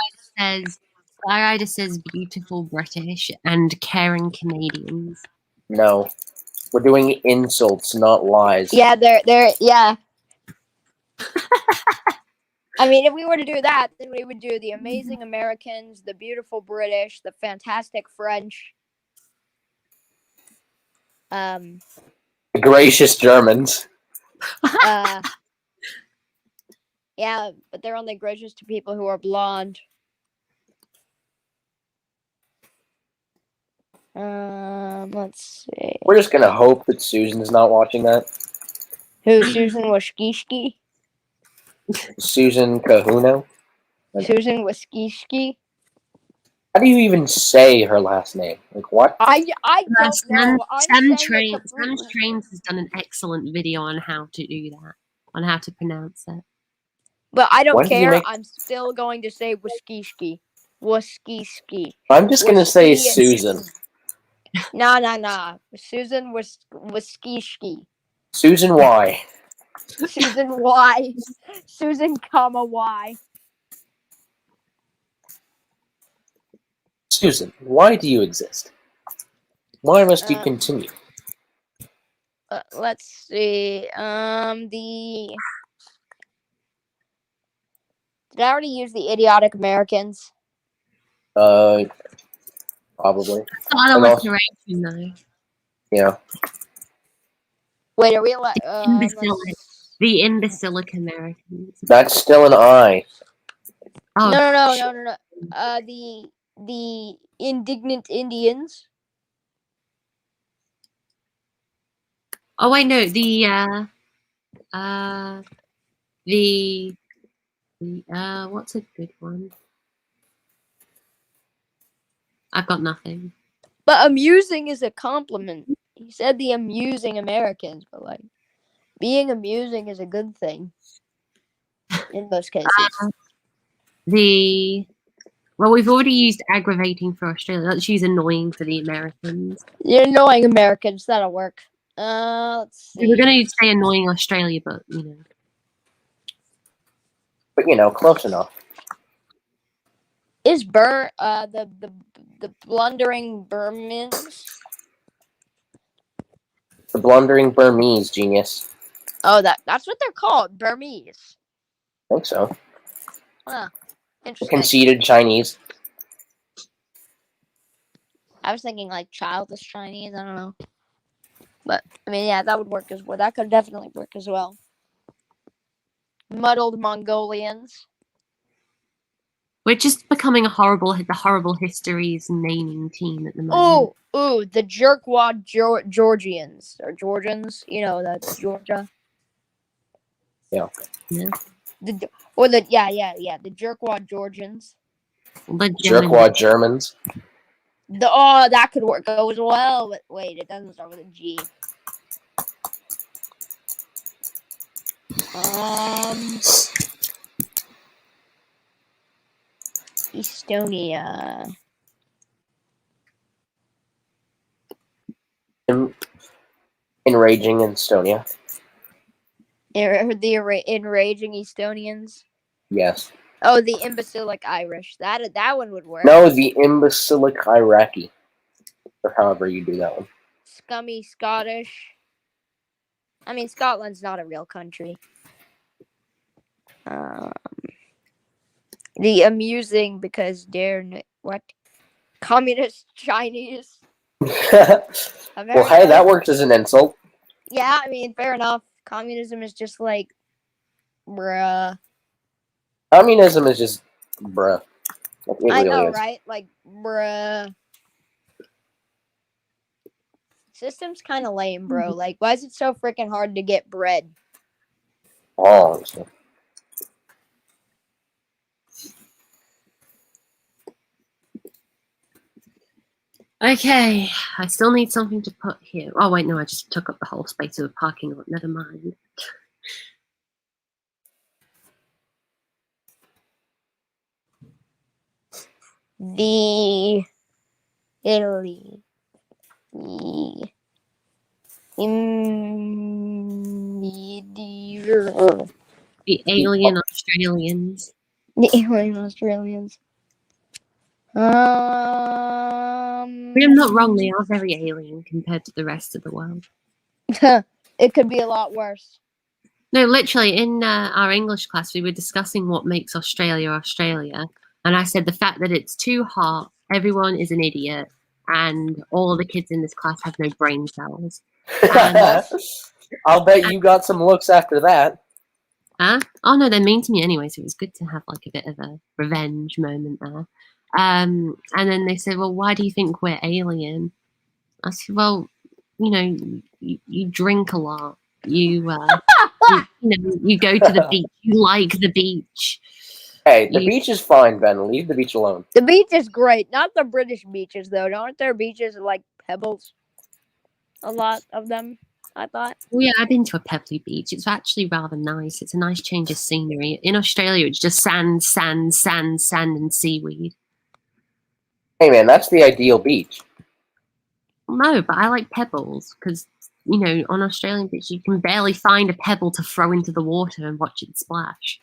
says beautiful British and caring Canadians. No. We're doing insults, not lies. Yeah, they're yeah. I mean, if we were to do that, then we would do the amazing Americans, the beautiful British, the fantastic French. The gracious Germans. Yeah, but they're only gracious to people who are blonde. Let's see. We're just gonna hope that Susan's not watching that. Who, Susan Washkishki? Susan Kahuno? Susan Washkishki? How do you even say her last name? Like, what? I don't know. Sam Trains has done an excellent video on how to do that, on how to pronounce it. But I don't care. I'm still going to say Washkishki. Washkishki. I'm just going to say Susan. Nah. Susan Washkishki. Susan Y. Susan Y. Susan, Y. Susan, why do you exist? Why must you continue? let's see. Did I already use the idiotic Americans? Probably. Not And also, alliteration though. yeah. Wait, are we allowed? The imbecilic Americans. That's still an I. Oh, No. The indignant Indians. Oh wait, no. What's a good one? I've got nothing. But amusing is a compliment. He said the amusing Americans, but like being amusing is a good thing in most cases. Well, we've already used aggravating for Australia. Let's use annoying for the Americans. You're annoying Americans. That'll work. Let's see. We were going to say annoying Australia, but you know. But close enough. Is the blundering Burmans? The blundering Burmese, genius. Oh, that's what they're called, Burmese. I think so. Huh. The Interesting. conceited Chinese. I was thinking like childish Chinese. I don't know. But I mean, yeah, that would work as well. That could definitely work as well. Muddled Mongolians. We're just becoming the horrible histories naming team at the moment. Oh, the jerkwad Georgians or Georgians. You know, that's Georgia. Yeah. The jerkwad Georgians. The Jerkwad Germans. That could work as well. But wait, it doesn't start with a G. Estonia. Enraging Estonia. The enraging Estonians. Yes. Oh, the imbecilic Irish. That one would work. No, the imbecilic Iraqi. Or however you do that one. Scummy Scottish. I mean, Scotland's not a real country. The amusing because they're what? Communist Chinese. Well, hey, that works as an insult. Yeah, I mean, fair enough. Communism is just like, bruh. Communism is just, bruh. Like, it I really know, is. right? Like, bruh. System's kind of lame, bro. Like, why is it so freaking hard to get bread? Oh, Okay, I still need something to put here. Oh wait, no, I just took up the whole space of the parking lot. Never mind. The Italy. The alien Australians. The alien Australians. I'm not wrong, they are very alien compared to the rest of the world. It could be a lot worse. No, literally, in our English class, we were discussing what makes Australia Australia. And I said the fact that it's too hot, everyone is an idiot, and all of the kids in this class have no brain cells. And, I'll bet you got some looks after that. huh? Oh, no, they're mean to me anyway, so it was good to have like a bit of a revenge moment there. And then they said, well, why do you think we're alien? I said, well, you drink a lot. You go to the beach. You like the beach. Hey, the beach is fine, Ben. Leave the beach alone. The beach is great. Not the British beaches, though. Aren't there beaches like pebbles? A lot of them, I thought. Well, yeah, I've been to a pebbly beach. It's actually rather nice. It's a nice change of scenery. In Australia, it's just sand, and seaweed. Hey, man, that's the ideal beach. No, but I like pebbles because, on Australian beach, you can barely find a pebble to throw into the water and watch it splash.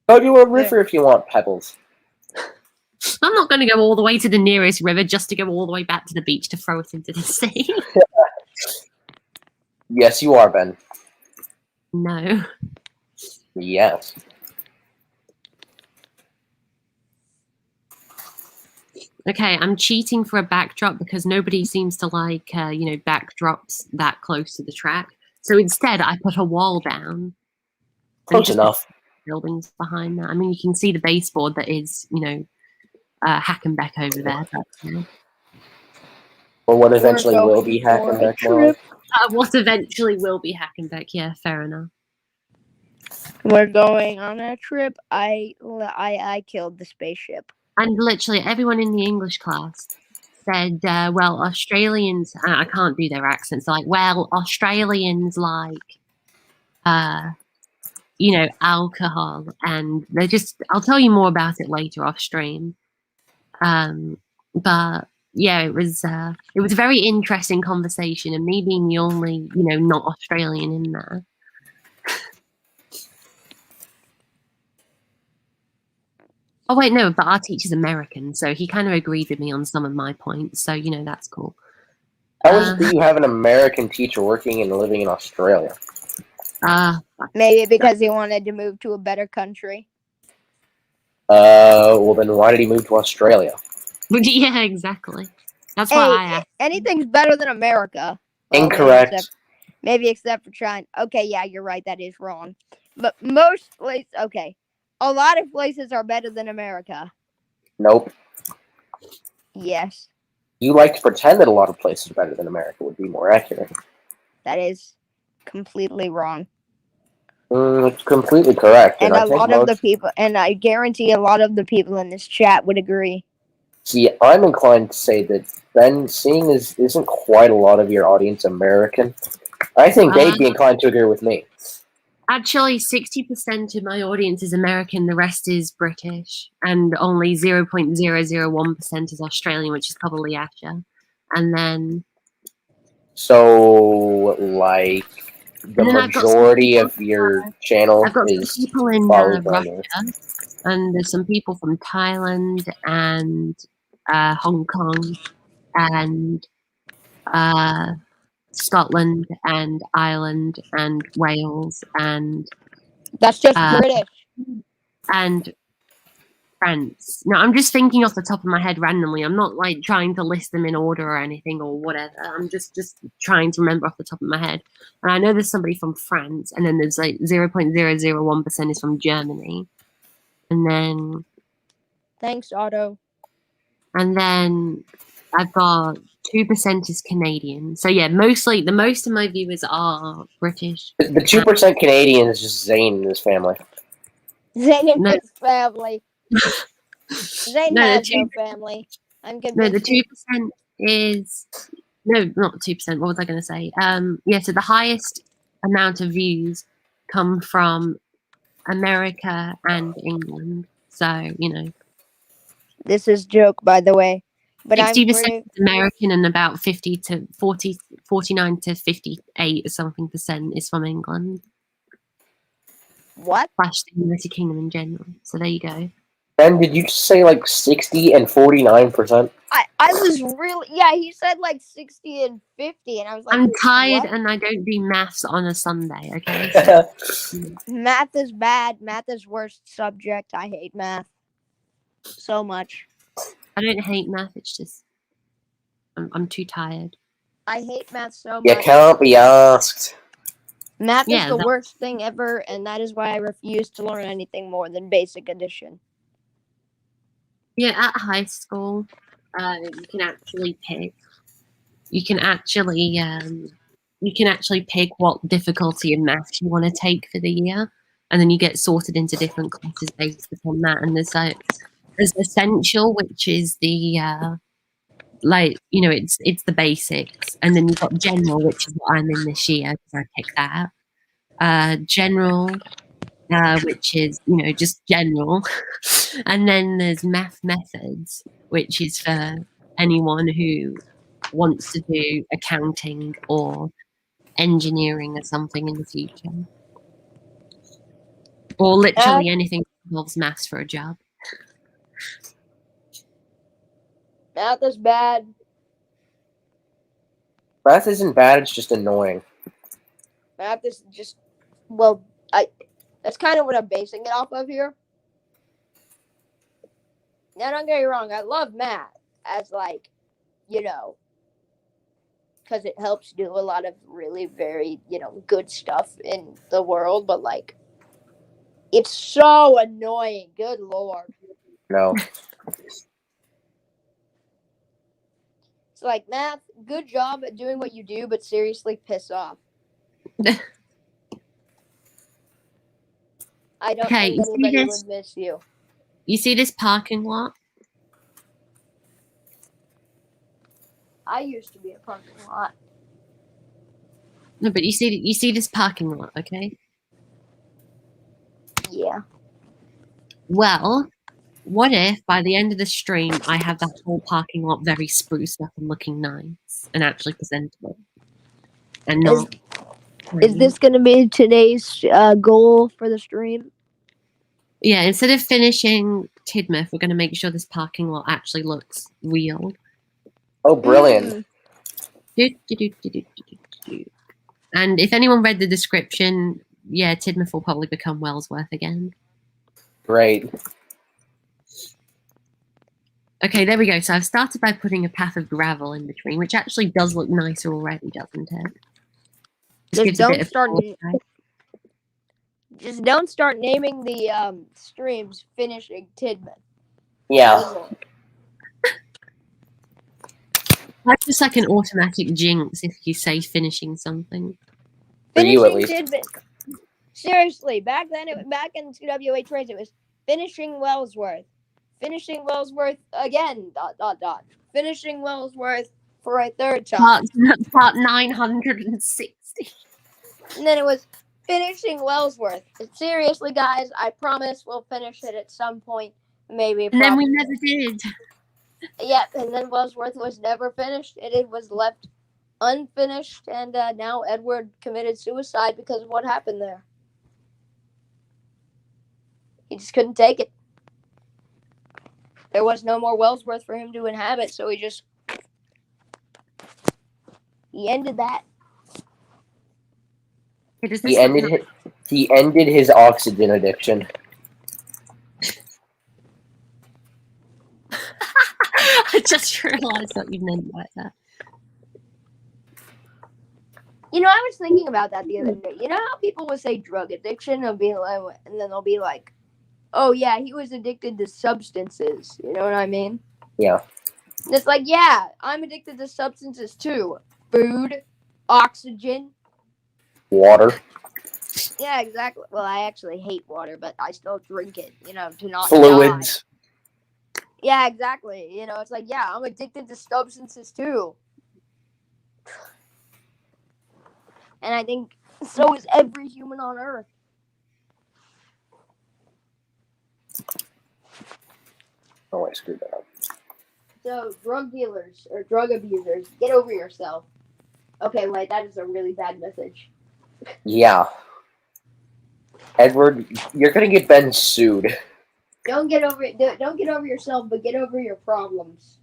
Go to a river if you want pebbles. I'm not going to go all the way to the nearest river just to go all the way back to the beach to throw it into the sea. Yes, you are, Ben. No. Yes. Okay, I'm cheating for a backdrop because nobody seems to like, backdrops that close to the track. So instead, I put a wall down. Close enough. Buildings behind that. I mean, you can see the baseboard that is, Hackenbeck over there. But, Or what eventually will be Hackenbeck Mall. what eventually will be Hackenbeck. Yeah, fair enough. We're going on a trip. I killed the spaceship. And literally everyone in the English class said, well, Australians, I can't do their accents, like, well, Australians like, alcohol. And they're just, I'll tell you more about it later off stream. But yeah, it was a very interesting conversation, and me being the only, not Australian in there. Oh wait, no, but our teacher's American, so he kind of agreed with me on some of my points. So that's cool. How is it that you have an American teacher working and living in Australia? Maybe because he wanted to move to a better country. Well then why did he move to Australia? Yeah, exactly. That's why I asked. Anything's better than America. Well, Incorrect. Maybe except for China. Okay, yeah, you're right. That is wrong. But most places, okay. A lot of places are better than America. Nope. Yes. You like to pretend that a lot of places are better than America would be more accurate. That is completely wrong. It's completely correct. And a lot of the people, and I guarantee a lot of the people in this chat would agree. See, I'm inclined to say that Ben, seeing as isn't quite a lot of your audience American, I think they'd be inclined to agree with me. Actually, 60% of my audience is American, the rest is British, and only 0.001% is Australian, which is probably Asher. And then... So, like, the majority of your channel I've got is some people in Russia, and there's some people from Thailand and Hong Kong and Scotland and Ireland and Wales and... That's just British. And France. No, I'm just thinking off the top of my head randomly. I'm not like trying to list them in order or anything or whatever. I'm just trying to remember off the top of my head. And I know there's somebody from France, and then there's like 0.001% is from Germany. And then... Thanks, Otto. And then I've got 2% is Canadian. So yeah, mostly the most of my viewers are British. The 2% Canadian is just Zane and his family. Zane and his family. Zane has no family. I'm convinced. No, the 2% is... No, not 2%. What was I going to say? So the highest amount of views come from America and England. So, This is joke, by the way. But 60% is American, and about 49 to 58 or something % is from England. What? / the United Kingdom in general. So there you go. Ben, did you just say like 60 and 49%? I was really... Yeah, he said like 60 and 50, and I was like... I'm tired, what? and I don't do maths on a Sunday, okay? Math is bad. Math is worst subject. I hate math so much. I don't hate math, it's just... I'm too tired. I hate math so much. You can't be asked. Math is the worst thing ever, and that is why I refuse to learn anything more than basic addition. Yeah, at high school, you can actually pick. You can actually pick what difficulty of maths you want to take for the year, and then you get sorted into different classes based upon that. And there's essential, which is the it's the basics, and then you've got general, which is what I'm in this year because I picked that. General, which is just general, and then there's math methods, which is for anyone who wants to do accounting or engineering or something in the future, or literally anything that involves maths for a job. Math is bad. Math isn't bad, it's just annoying. I have to just, that's kind of what I'm basing it off of here. Now, don't get me wrong, I love math as, like, you know, because it helps do a lot of really very, good stuff in the world, but, like, it's so annoying. Good Lord. No. It's like, math, good job at doing what you do, but seriously, piss off. I don't Okay, think anybody would miss you. You see this parking lot? I used to be a parking lot. No, but you see this parking lot, okay? Yeah. Well, what if by the end of the stream I have that whole parking lot very spruced up and looking nice and actually presentable, and not? Is this going to be today's goal for the stream? Yeah, instead of finishing Tidmouth, we're going to make sure this parking lot actually looks real. Oh, brilliant. And if anyone read the description, yeah, Tidmouth will probably become Wellsworth again. Great. Okay, there we go. So I've started by putting a path of gravel in between, which actually does look nicer already, doesn't it? Just don't start naming the streams finishing Tidmouth. Yeah. That's just like an automatic jinx if you say finishing something. For you, at Finishing least. Tidmouth. Seriously, back in 2WA trades, it was finishing Wellsworth. Finishing Wellsworth again, ... Finishing Wellsworth for a third time. Part 960. And then it was finishing Wellsworth. Seriously, guys, I promise we'll finish it at some point. Maybe. And then we never did. Yeah, and then Wellsworth was never finished. It was left unfinished, and now Edward committed suicide because of what happened there. He just couldn't take it. There was no more Wellsworth for him to inhabit, so he ended that. He ended his oxygen addiction. I just realized what you meant by that. I was thinking about that the other day. You know how people would say drug addiction and then they'll be like, "Oh yeah, he was addicted to substances." You know what I mean? Yeah. And it's like, yeah, I'm addicted to substances too. Food, oxygen, water. Yeah, exactly. Well, I actually hate water, but I still drink it, to not Fluids. die. Yeah, exactly. It's like, yeah, I'm addicted to substances too. And I think so is every human on Earth. Oh, I screwed that up. So, drug dealers or drug abusers, get over yourself. Okay, wait, that is a really bad message. Yeah. Edward, you're gonna get Ben sued. Don't get over yourself, but get over your problems.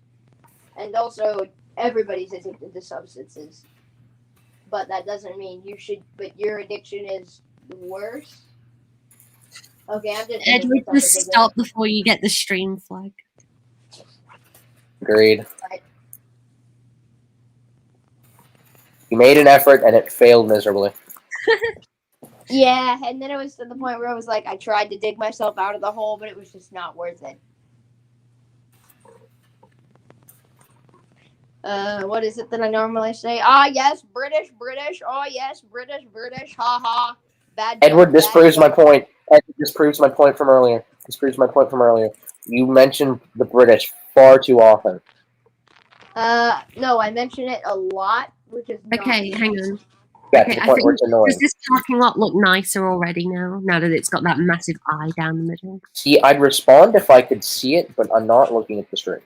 And also, everybody's addicted to substances. But that doesn't mean you should, but your addiction is worse. Okay, I'm just... Edward, just stop before you get the stream flag. Agreed. Right. You made an effort and it failed miserably. Yeah, and then it was to the point where I was like, I tried to dig myself out of the hole, but it was just not worth it. What is it that I normally say? Ah, yes, British. Oh, yes, British. Ha ha. Bad. Edward, this proves my point. This proves my point from earlier. You mentioned the British far too often. No, I mention it a lot, which is okay. Hang on. Yeah, okay, to the point where it's annoying. Does this parking lot look nicer already now that it's got that massive eye down the middle? See, I'd respond if I could see it, but I'm not looking at the stream.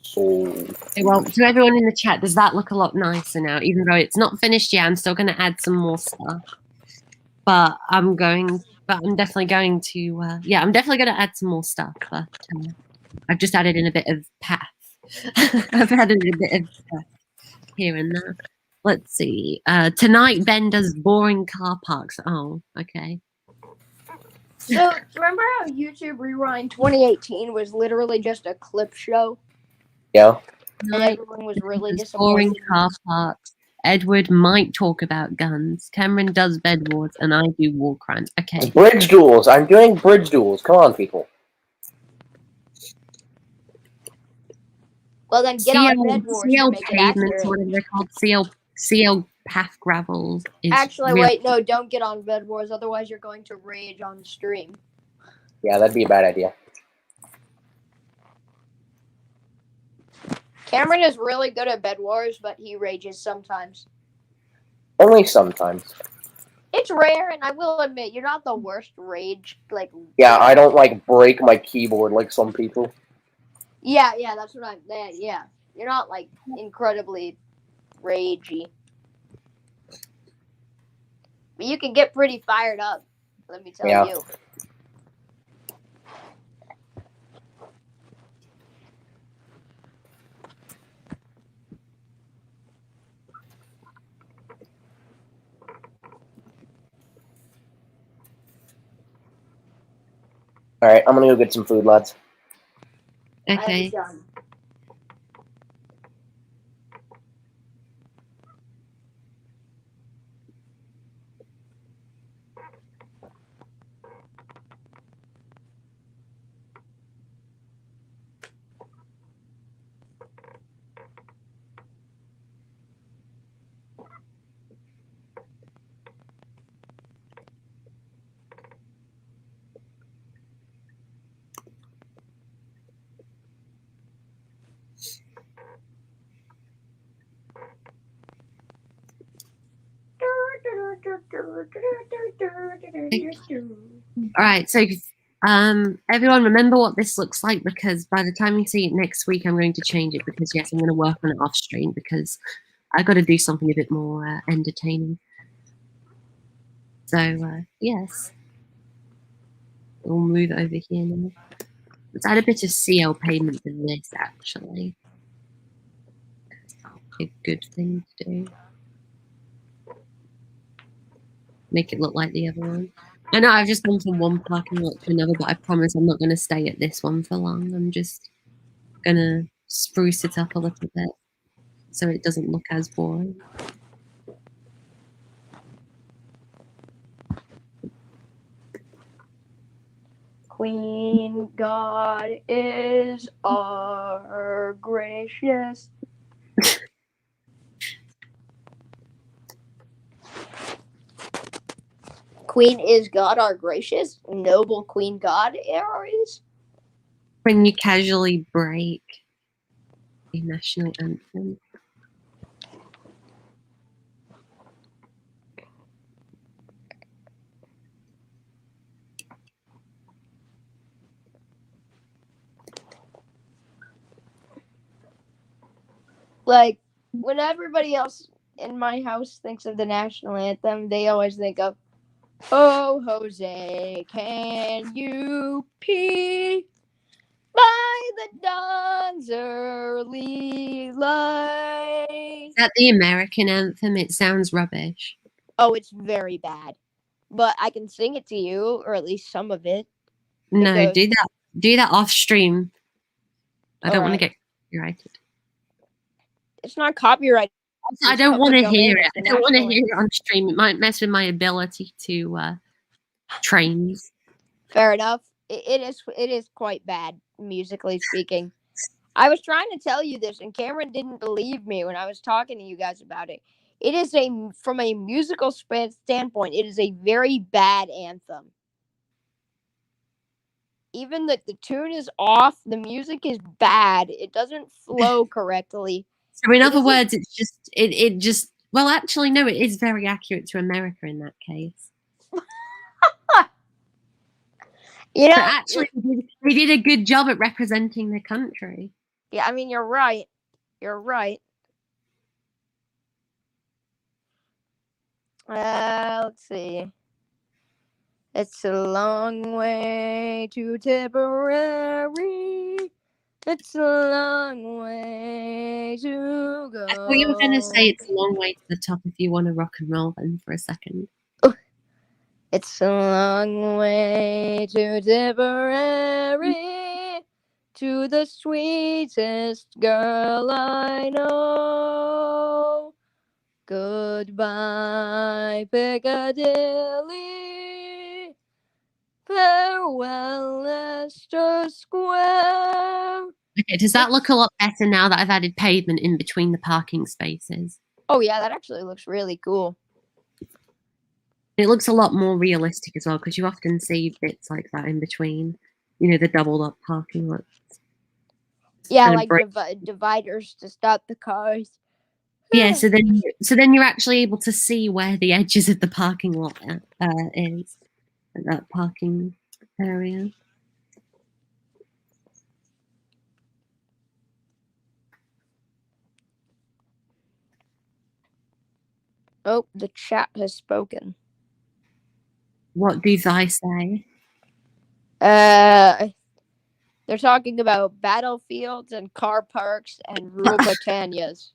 So... Okay, well, to everyone in the chat, does that look a lot nicer now? Even though it's not finished yet, I'm still going to add some more stuff. But I'm definitely going to, I'm definitely going to add some more stuff. But I've just added in a bit of path. I've added a bit of here and there. Let's see. Tonight Ben does boring car parks. Oh, okay. So, remember how YouTube Rewind 2018 was literally just a clip show? Yeah. And Tonight everyone was really does boring disappointed. car parks. Edward might talk about guns. Cameron does bed wars, and I do war crimes. Okay. Bridge duels. I'm doing bridge duels. Come on, people. Well, then get on Bed Wars to CL make it pavements, accurate. whatever they're called. CL path gravels. Is Actually, real. wait, no, don't get on Bed Wars, otherwise you're going to rage on stream. Yeah, that'd be a bad idea. Cameron is really good at Bed Wars, but he rages sometimes. Only sometimes. It's rare, and I will admit, you're not the worst rage, like... Yeah, I don't, like, break my keyboard like some people. Yeah, that's what I'm... Yeah, you're not, like, incredibly ragey. But you can get pretty fired up, let me tell you. Alright, I'm gonna go get some food, lads. Okay. Done. All right. So, everyone, remember what this looks like, because by the time you see it next week, I'm going to change it, because yes, I'm going to work on it off stream, because I got to do something a bit more entertaining. So yes, we'll move over here now. Let's add a bit of CL payment to this, actually. That'll be a good thing to do. Make it look like the other one. I know I've just gone from one parking lot to another, but I promise I'm not going to stay at this one for long. I'm just going to spruce it up a little bit so it doesn't look as boring. Queen God is our gracious. Queen is God our gracious? Noble Queen God is? When you casually break a national anthem. Like, when everybody else in my house thinks of the national anthem, they always think of, "Oh, Jose, can you pee by the dawn's early light?" Is that the American anthem? It sounds rubbish. Oh, it's very bad. But I can sing it to you, or at least some of it. No, goes, do that off stream. I don't want to right. get copyrighted. It's not copyrighted. I don't want to hear it. It's I don't want to national hear it on stream. It might mess with my ability to train. Fair enough. It is quite bad, musically speaking. I was trying to tell you this, and Cameron didn't believe me when I was talking to you guys about it. It is from a musical standpoint, it is a very bad anthem. Even the tune is off, the music is bad, it doesn't flow correctly. So in other words, it's just it just well, actually no, it is very accurate to America in that case. You know, but actually, they did a good job at representing the country. Yeah, I mean, you're right. You're right. Let's see. It's a long way to Tipperary. It's a long way to go. I thought you were going to say it's a long way to the top if you want to rock and roll then for a second. It's a long way to Tipperary, to the sweetest girl I know. Goodbye, Piccadilly. Farewell, Leicester Square. Okay, does that look a lot better now that I've added pavement in between the parking spaces? Oh yeah, that actually looks really cool. It looks a lot more realistic as well, because you often see bits like that in between, you know, the doubled up parking lots. Yeah, Kind of like dividers to stop the cars. Yeah, so then you're actually able to see where the edges of the parking lot is, that parking area. Oh, the chat has spoken. What do I say? They're talking about battlefields and car parks and rural Britannias.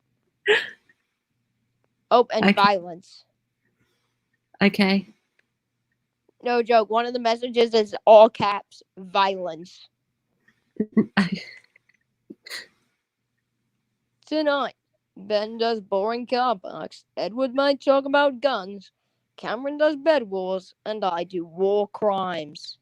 Oh, and Okay. violence. Okay. No joke. One of the messages is all caps, violence. Tonight, Ben does boring car parks, Edward might talk about guns, Cameron does bed wars, and I do war crimes.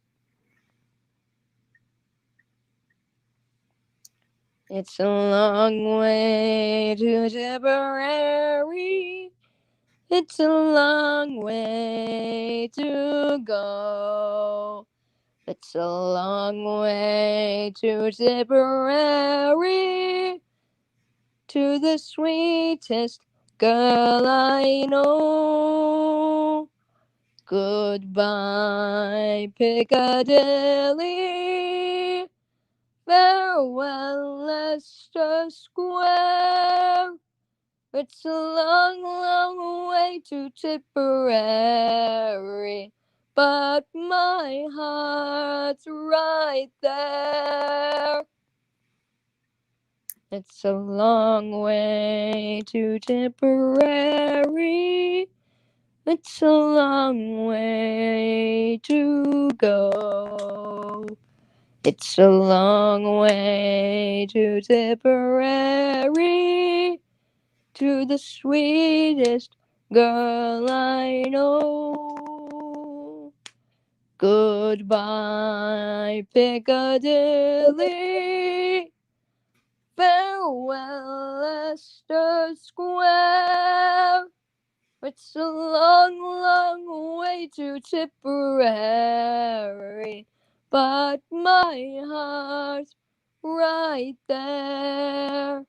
It's a long way to Tipperary. It's a long way to go. It's a long way to Tipperary, to the sweetest girl I know. Goodbye, Piccadilly. Farewell, Leicester Square. It's a long, long way to Tipperary, but my heart's right there. It's a long way to Tipperary. It's a long way to go. It's a long way to Tipperary, to the sweetest girl I know. Goodbye, Piccadilly. Farewell, Leicester Square. It's a long, long way to Tipperary, but my heart's right there.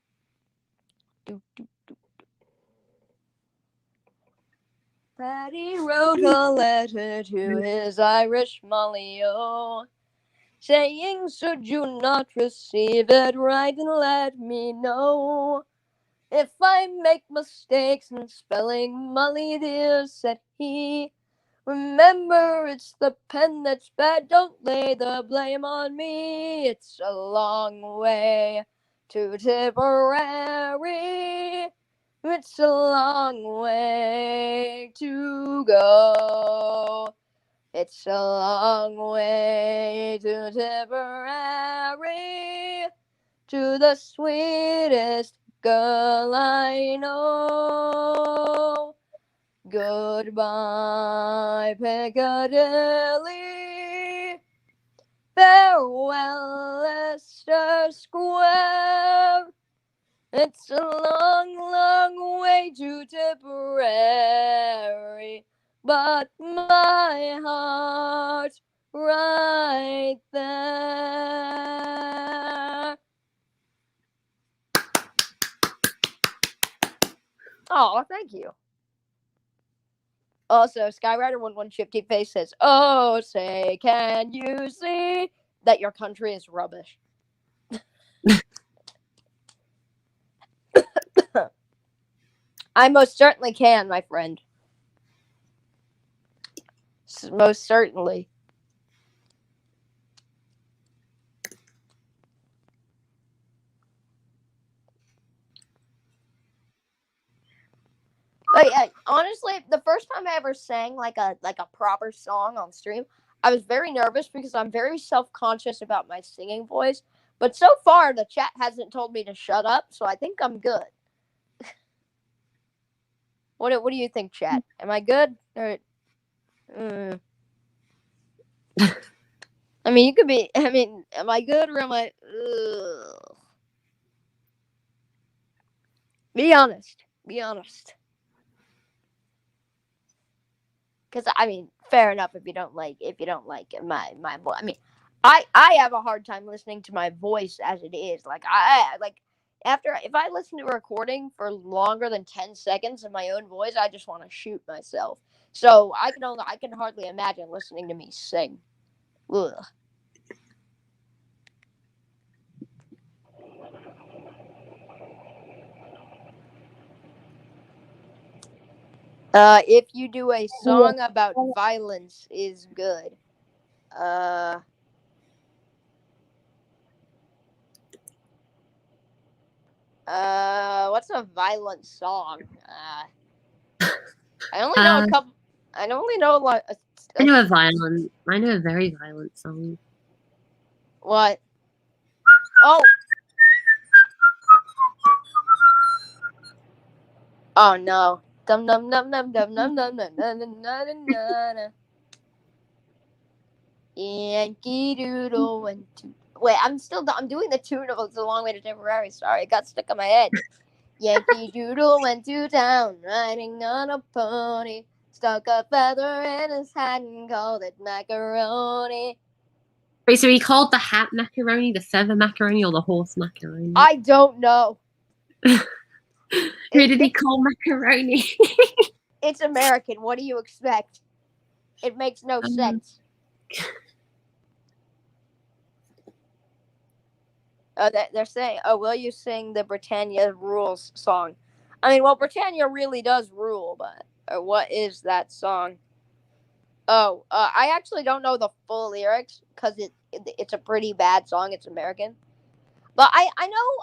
Paddy wrote a letter to his Irish Molly-o, saying, should you not receive it, write and let me know. If I make mistakes in spelling Molly dear, said he, remember it's the pen that's bad, don't lay the blame on me. It's a long way to Tipperary. It's a long way to go. It's a long way to Tipperary, to the sweetest girl I know. Goodbye, Piccadilly. Farewell, Leicester Square. It's a long, long way to Tipperary, but my heart's right there. Oh, thank you. Also, Skyrider1150 says, oh, say, can you see that your country is rubbish? I most certainly can, my friend. Most certainly. But yeah, honestly, the first time I ever sang like a proper song on stream, I was very nervous because I'm very self-conscious about my singing voice. But so far, the chat hasn't told me to shut up, so I think I'm good. What do you think, chat? Am I good? Or, I mean, you could be. I mean, am I good or am I? Ugh. Be honest. Be honest. Because I mean, fair enough if you don't like my voice. I mean, I have a hard time listening to my voice as it is. Like I like after if I listen to a recording for longer than 10 seconds of my own voice, I just want to shoot myself. So I can hardly imagine listening to me sing. Ugh. If you do a song about violence is good. What's a violent song? I only know a couple. I only know like. I know a very violent song. What? Oh. Oh no. Dum dum dum dum dum dum dum dum dum dum dum dum. Yankee Doodle went to. Wait, I'm doing the tune of It's a Long Way to Tipperary. Sorry, it got stuck in my head. Yankee Doodle went to town, riding on a pony. Stuck a feather in his hat and called it macaroni. Wait, so he called the hat macaroni, the feather macaroni, or the horse macaroni? I don't know. Who did he call macaroni? It's American. What do you expect? It makes no sense. They're saying, "Oh, will you sing the Britannia Rules song?" I mean, well, Britannia really does rule, but what is that song? Oh, I actually don't know the full lyrics because it's a pretty bad song. It's American, but I know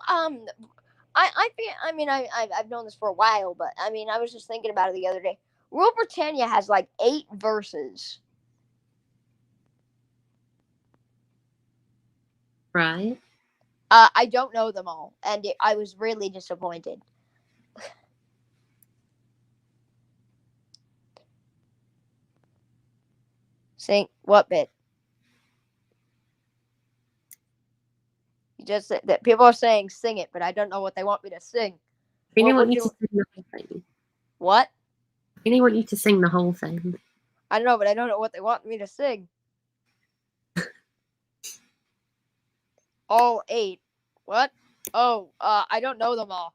I mean I've known this for a while, but I mean I was just thinking about it the other day. Rule Britannia has like 8 verses. Right. I don't know them all, and I was really disappointed. Sing what bit? You just that people are saying sing it, but I don't know what they want me to sing. I really want you to sing the whole thing. What? I really want you to sing the whole thing. I don't know, but I don't know what they want me to sing. All 8. What? Oh, I don't know them all.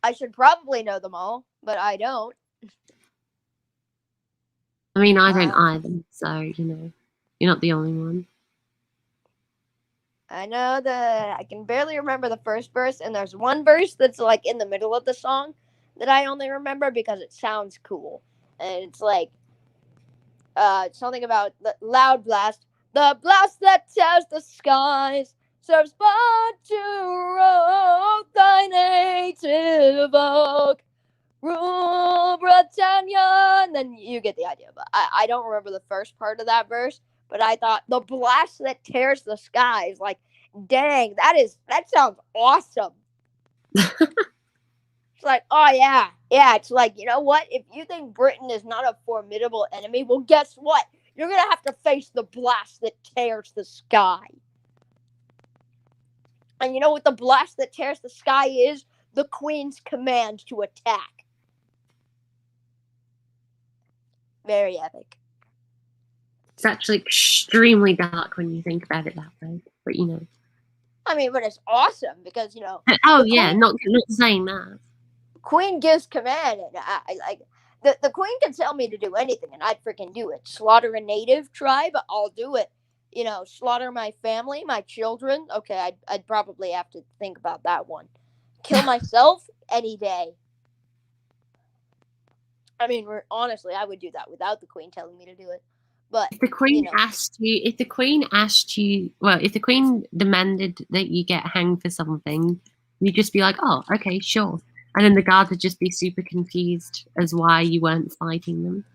I should probably know them all, but I don't. I mean, I don't either, so, you know, you're not the only one. I know I can barely remember the first verse, and there's one verse that's like in the middle of the song that I only remember because it sounds cool. And it's like, something about the loud blast. The blast that tears the skies serves but to rogue thy native oak. Rule Britannia, and then you get the idea. But I don't remember the first part of that verse. But I thought the blast that tears the skies, like, dang, that sounds awesome. It's like, oh yeah. It's like, you know what? If you think Britain is not a formidable enemy, well, guess what? You're gonna have to face the blast that tears the sky. And you know what the blast that tears the sky is? The Queen's command to attack. Very epic. It's actually extremely dark when you think about it that way, but you know. I mean, but it's awesome because, you know. Oh yeah, Queen, not saying that. Queen gives command, and I like the Queen can tell me to do anything, and I'd freaking do it. Slaughter a native tribe, I'll do it. You know, slaughter my family, my children. Okay, I'd probably have to think about that one. Kill myself any day. I mean, honestly, I would do that without the Queen telling me to do it. But if the Queen asked you, if the Queen demanded that you get hanged for something, You'd just be like, oh, okay, sure. And then the guards would just be super confused as why you weren't fighting them.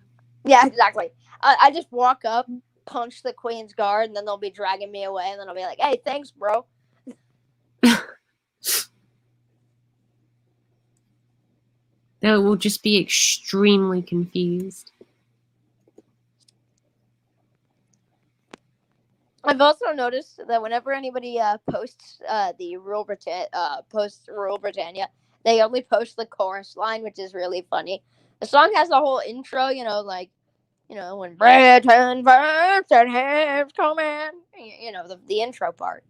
Yeah, exactly. I just walk up, punch the Queen's Guard, and then they'll be dragging me away, and then I'll be like, hey, thanks, bro. They will just be extremely confused. I've also noticed that whenever anybody posts the posts Rule Britannia, they only post the chorus line, which is really funny. The song has a whole intro, like, when Britain first and hands command, the intro part.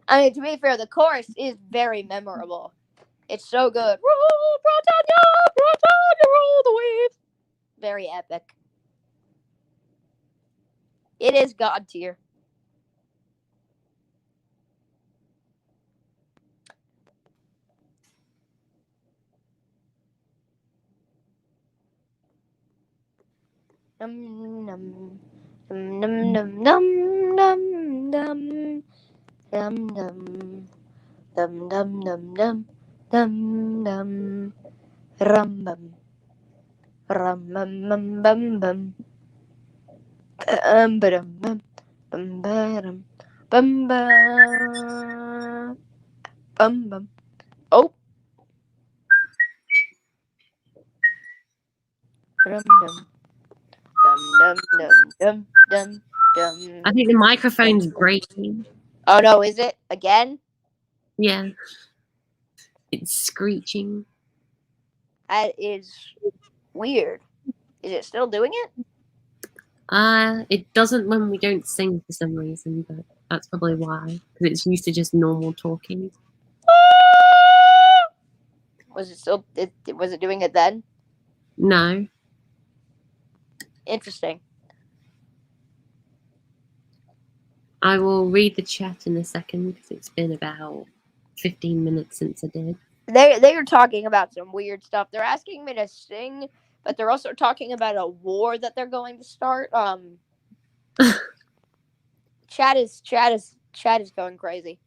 I mean, to be fair, the chorus is very memorable. It's so good. Rule Britannia, Britannia, rule the waves. Very epic. It is God tier. Num num num num num num num num num dum dum dum dum dum dum rum bum rum bum bum bum bum ba-dum bum bum ba-dum bum bum bum. Oh. Dum dum dum dum dum dum dum. I think the microphone's breaking. Oh no, is it again? Yeah. It's screeching. That is weird. Is it still doing it? It doesn't when we don't sing for some reason, but that's probably why. Because it's used to just normal talking. Was it still? Was it doing it then? No. Interesting. I will read the chat in a second because it's been about 15 minutes since I did. They are talking about some weird stuff. They're asking me to sing, but they're also talking about a war that they're going to start. Chat is going crazy.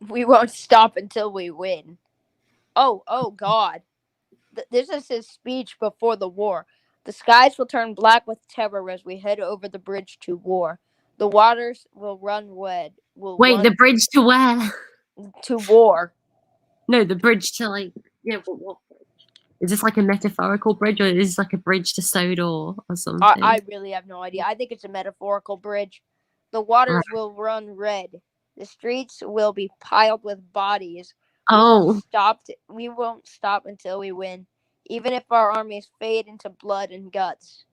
We won't stop until we win. Oh God. This is his speech before the war. The skies will turn black with terror as we head over the bridge to war. The waters will run red. The bridge to where? To war. No, the bridge to what bridge? Is this like a metaphorical bridge or is this like a bridge to Sodor or something? I really have no idea. I think it's a metaphorical bridge. The waters will run red. The streets will be piled with bodies. We won't stop until we win, even if our armies fade into blood and guts.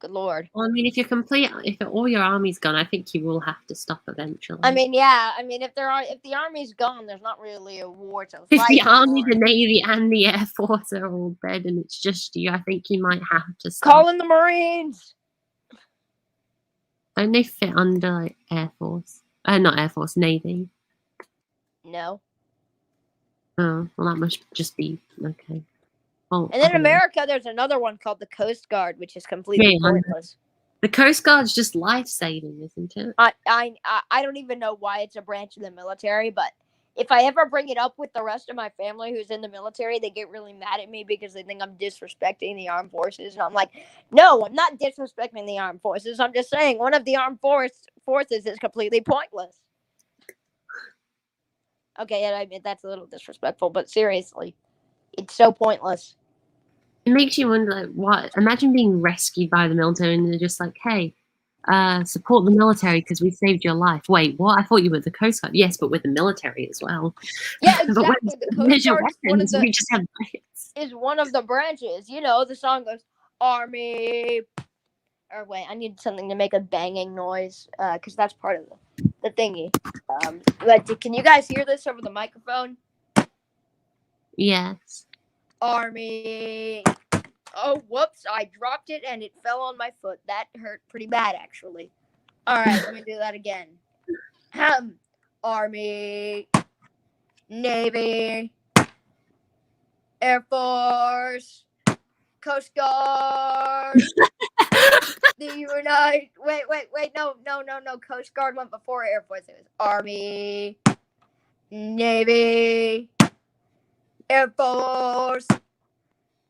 Good Lord. Well, I mean, if all your army's gone, I think you will have to stop eventually. I mean, yeah. I mean, if the army's gone, there's not really a war to fight. If the army, the navy, and the air force are all dead, and it's just you, I think you might have to stop. Call in the Marines. Don't they fit under Air Force? Not Air Force, Navy. No. Oh, well, that must just be okay. Well, and then in America, there's another one called the Coast Guard, which is completely pointless. The Coast Guard's just life-saving, isn't it? I don't even know why it's a branch of the military, but if I ever bring it up with the rest of my family who's in the military, they get really mad at me because they think I'm disrespecting the armed forces. And I'm like, no, I'm not disrespecting the armed forces. I'm just saying one of the armed forces is completely pointless. Okay, I mean, that's a little disrespectful, but seriously, it's so pointless. It makes you wonder, like, what? Imagine being rescued by the military and they're just like, hey, support the military because we saved your life. Wait, what? I thought you were the Coast Guard. Yes, but we're the military as well. Yeah, exactly. The Coast Guard we just have is one of the branches. You know, the song goes, Army, or wait, I need something to make a banging noise, because that's part of the thingy. But can you guys hear this over the microphone? Yes. Army. Oh, whoops! I dropped it and it fell on my foot. That hurt pretty bad, actually. All right, let me do that again. Army, Navy, Air Force, Coast Guard, the United. Wait. No. Coast Guard went before Air Force. It was Army, Navy, Air Force,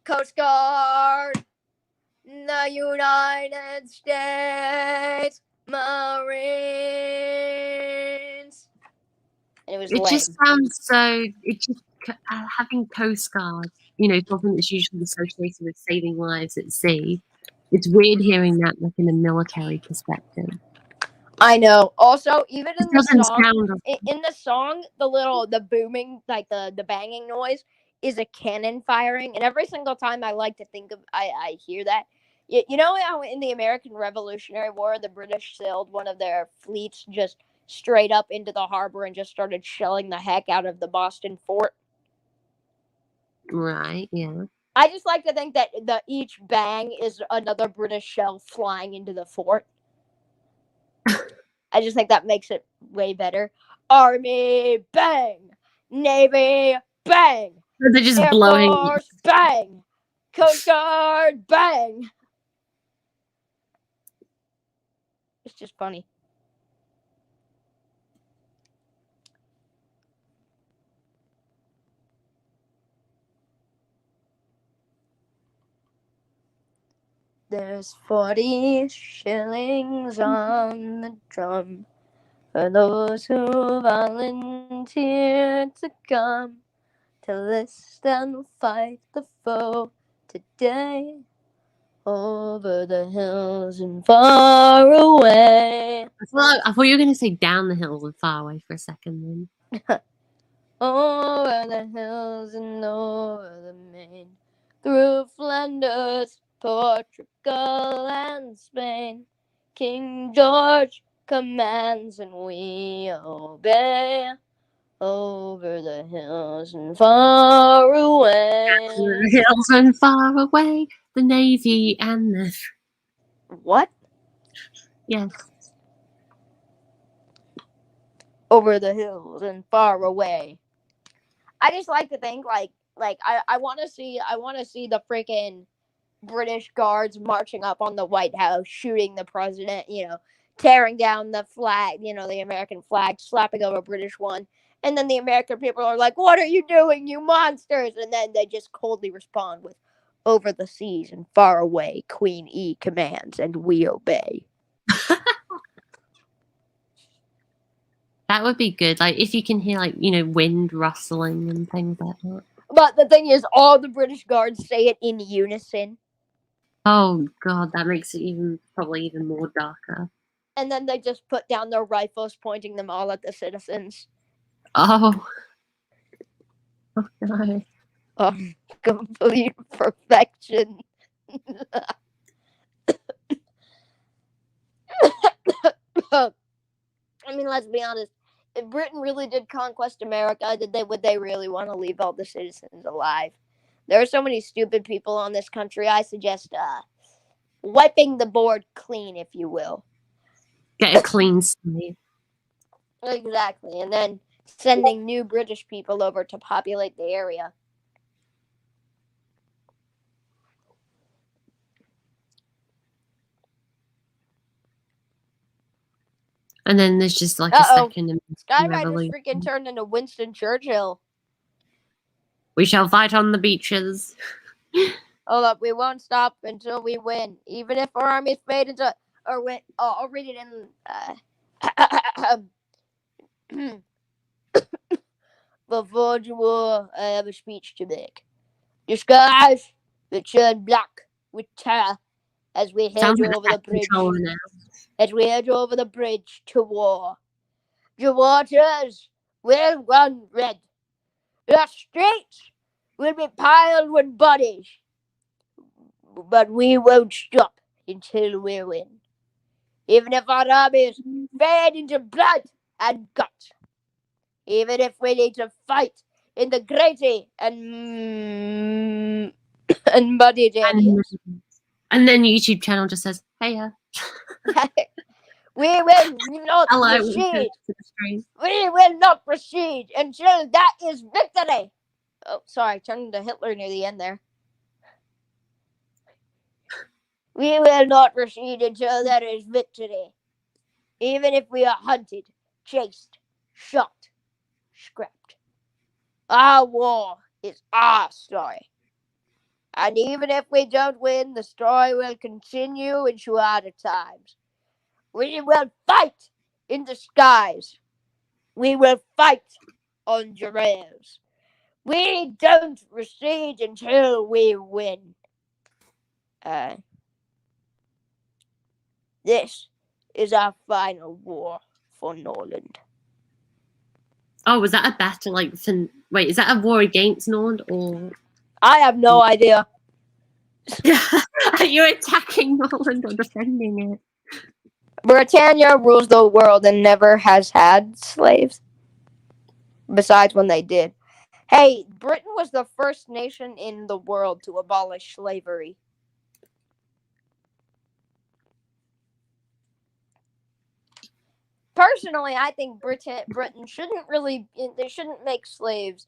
Coast Guard, the United States Marines. And it was lame. just sounds so. It just having Coast Guard, something that's usually associated with saving lives at sea. It's weird hearing that, like in a military perspective. I know. Also, even in It the doesn't song, sound. the booming, like the banging noise is a cannon firing, and every single time I like to think of, I hear that. You know how in the American Revolutionary War, the British sailed one of their fleets just straight up into the harbor and just started shelling the heck out of the Boston fort? Right, yeah. I just like to think that each bang is another British shell flying into the fort. I just think that makes it way better. Army, bang! Navy, bang! They're just Air blowing. Force, bang! Coast Guard, bang! It's just funny. There's 40 shillings on the drum for those who volunteered to come to list and fight the foe today over the hills and far away. I thought you were going to say down the hills and far away for a second then. Over the hills and over the main, through Flanders, Portugal, and Spain. King George commands and we obey. Over the hills and far away. The hills and far away, the Navy and the... What? Yes. Over the hills and far away. I just like to think I want to see the freaking British guards marching up on the White House, shooting the president, tearing down the flag, the American flag, slapping over a British one. And then the American people are like, "What are you doing, you monsters?" And then they just coldly respond with, "Over the seas and far away, Queen E commands, and we obey." That would be good. Like, if you can hear, wind rustling and things like that. But the thing is, all the British guards say it in unison. Oh, God, that makes it probably even more darker. And then they just put down their rifles, pointing them all at the citizens. Oh. Oh, no. Complete perfection. I mean, let's be honest. If Britain really did conquest America, would they really want to leave all the citizens alive? There are so many stupid people on this country. I suggest wiping the board clean, if you will. Get a clean slate. Exactly, and then sending new British people over to populate the area. And then there's just a second Skyrider freaking turned into Winston Churchill. We shall fight on the beaches. Hold up, we won't stop until we win, even if our army's fade into. Or win. Oh, I'll read it in. Before the war, I have a speech to make. The skies will turn black with terror as we head over the bridge. As we head over the bridge to war. The waters will run red. The streets will be piled with bodies. But we won't stop until we win. Even if our army is fed into blood and guts. Even if we need to fight in the gritty and muddy areas. And then YouTube channel just says, "Heya." We will not Hello, proceed. to the stream. We will not proceed until that is victory. Oh, sorry, I turned into Hitler near the end there. We will not proceed until that is victory. Even if we are hunted, chased, shot, scrapped. Our war is our story. And even if we don't win, the story will continue into other times. We will fight in the skies. We will fight on giraffes. We don't recede until we win. This is our final war for Norland. Oh, was that a battle? Wait, is that a war against Nord or? I have no idea. You're attacking Norland or defending it? Britannia rules the world and never has had slaves. Besides when they did. Hey, Britain was the first nation in the world to abolish slavery. Personally, I think Britain shouldn't they shouldn't make slaves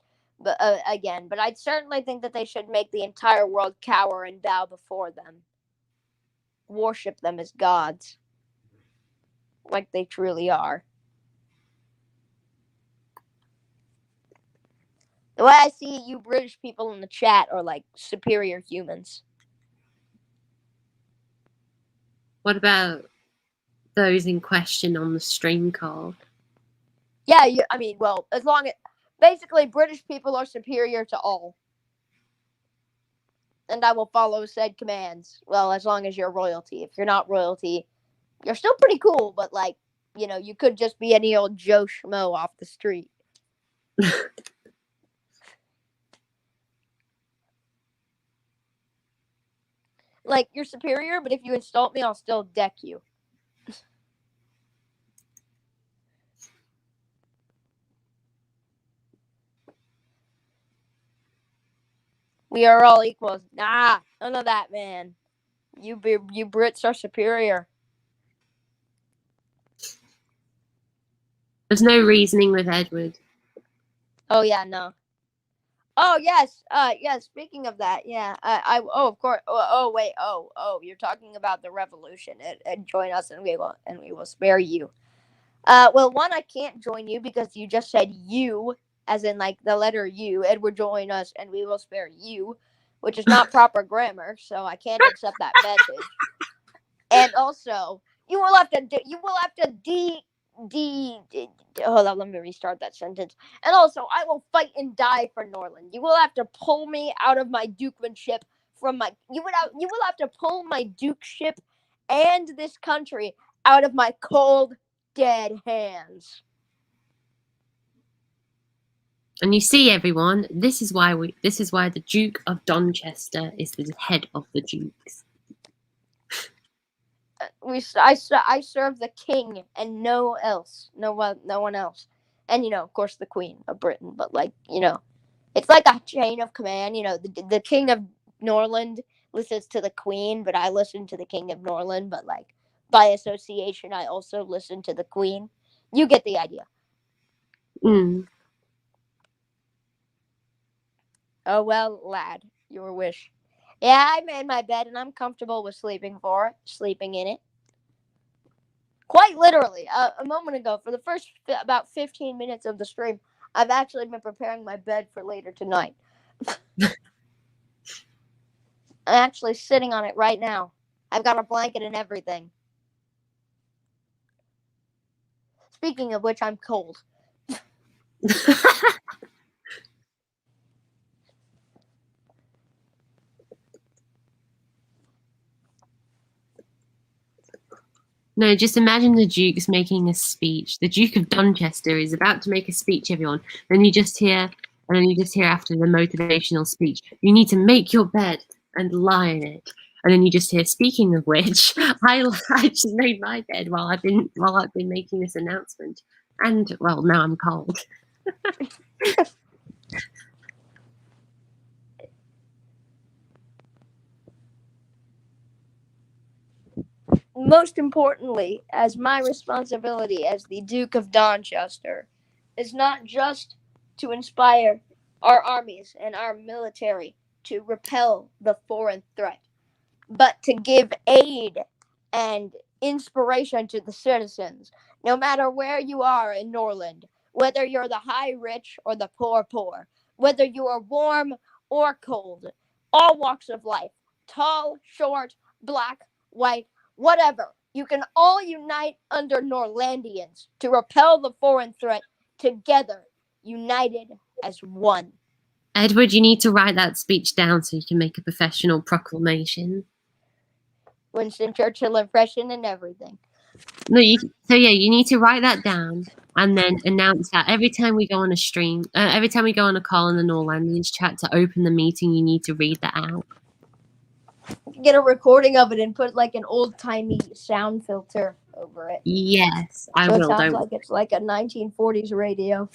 again, but I'd certainly think that they should make the entire world cower and bow before them. Worship them as gods. Like they truly are. The way I see it, you British people in the chat are like superior humans. What about those in question on the stream card? Yeah, well, as long as basically British people are superior to all. And I will follow said commands. Well, as long as you're royalty. If you're not royalty, you're still pretty cool, but like, you could just be any old Joe Schmo off the street. Like, you're superior, but if you insult me, I'll still deck you. We are all equals. Nah, none of that, man. You Brits are superior. There's no reasoning with Edward. Oh yeah, no. Oh yes, Speaking of that, yeah, of course. Wait. You're talking about the revolution. And join us, and we will spare you. Well, one, I can't join you because you just said you, as in like the letter U. Edward, join us, and we will spare you, which is not proper grammar, so I can't accept that message. And also, you will have to hold on, let me restart that sentence. And also, I will fight and die for Norland. You will have to pull me out of my dukemanship you will have to pull my dukeship and this country out of my cold, dead hands. And you see, everyone, this is why the Duke of Donchester is the head of the Dukes. I serve the king and no one else, and of course the Queen of Britain. But it's like a chain of command. The King of Norland listens to the Queen, but I listen to the King of Norland. But like by association, I also listen to the Queen. You get the idea. Oh well, lad, your wish. Yeah, I made my bed and I'm comfortable with sleeping in it. Quite literally, a moment ago, for the first about 15 minutes of the stream, I've actually been preparing my bed for later tonight. I'm actually sitting on it right now. I've got a blanket and everything. Speaking of which, I'm cold. No, just imagine the Duke's making a speech. The Duke of Donchester is about to make a speech, everyone. Then you just hear after the motivational speech, you need to make your bed and lie in it. And then you just hear, speaking of which, I just made my bed while I've been making this announcement. And, well, now I'm cold. Most importantly, as my responsibility as the Duke of Donchester is not just to inspire our armies and our military to repel the foreign threat, but to give aid and inspiration to the citizens, no matter where you are in Norland, whether you're the high rich or the poor, whether you are warm or cold, all walks of life, tall, short, black, white, whatever. You can all unite under Norlandians to repel the foreign threat together, united as one. Edward, you need to write that speech down so you can make a professional proclamation. Winston Churchill impression and everything. No, you need to write that down and then announce that every time we go on a stream, every time we go on a call in the Norlandians chat to open the meeting, you need to read that out. Get a recording of it and put like an old-timey sound filter over it. Yes, I So will. it sounds like it's like a 1940s radio.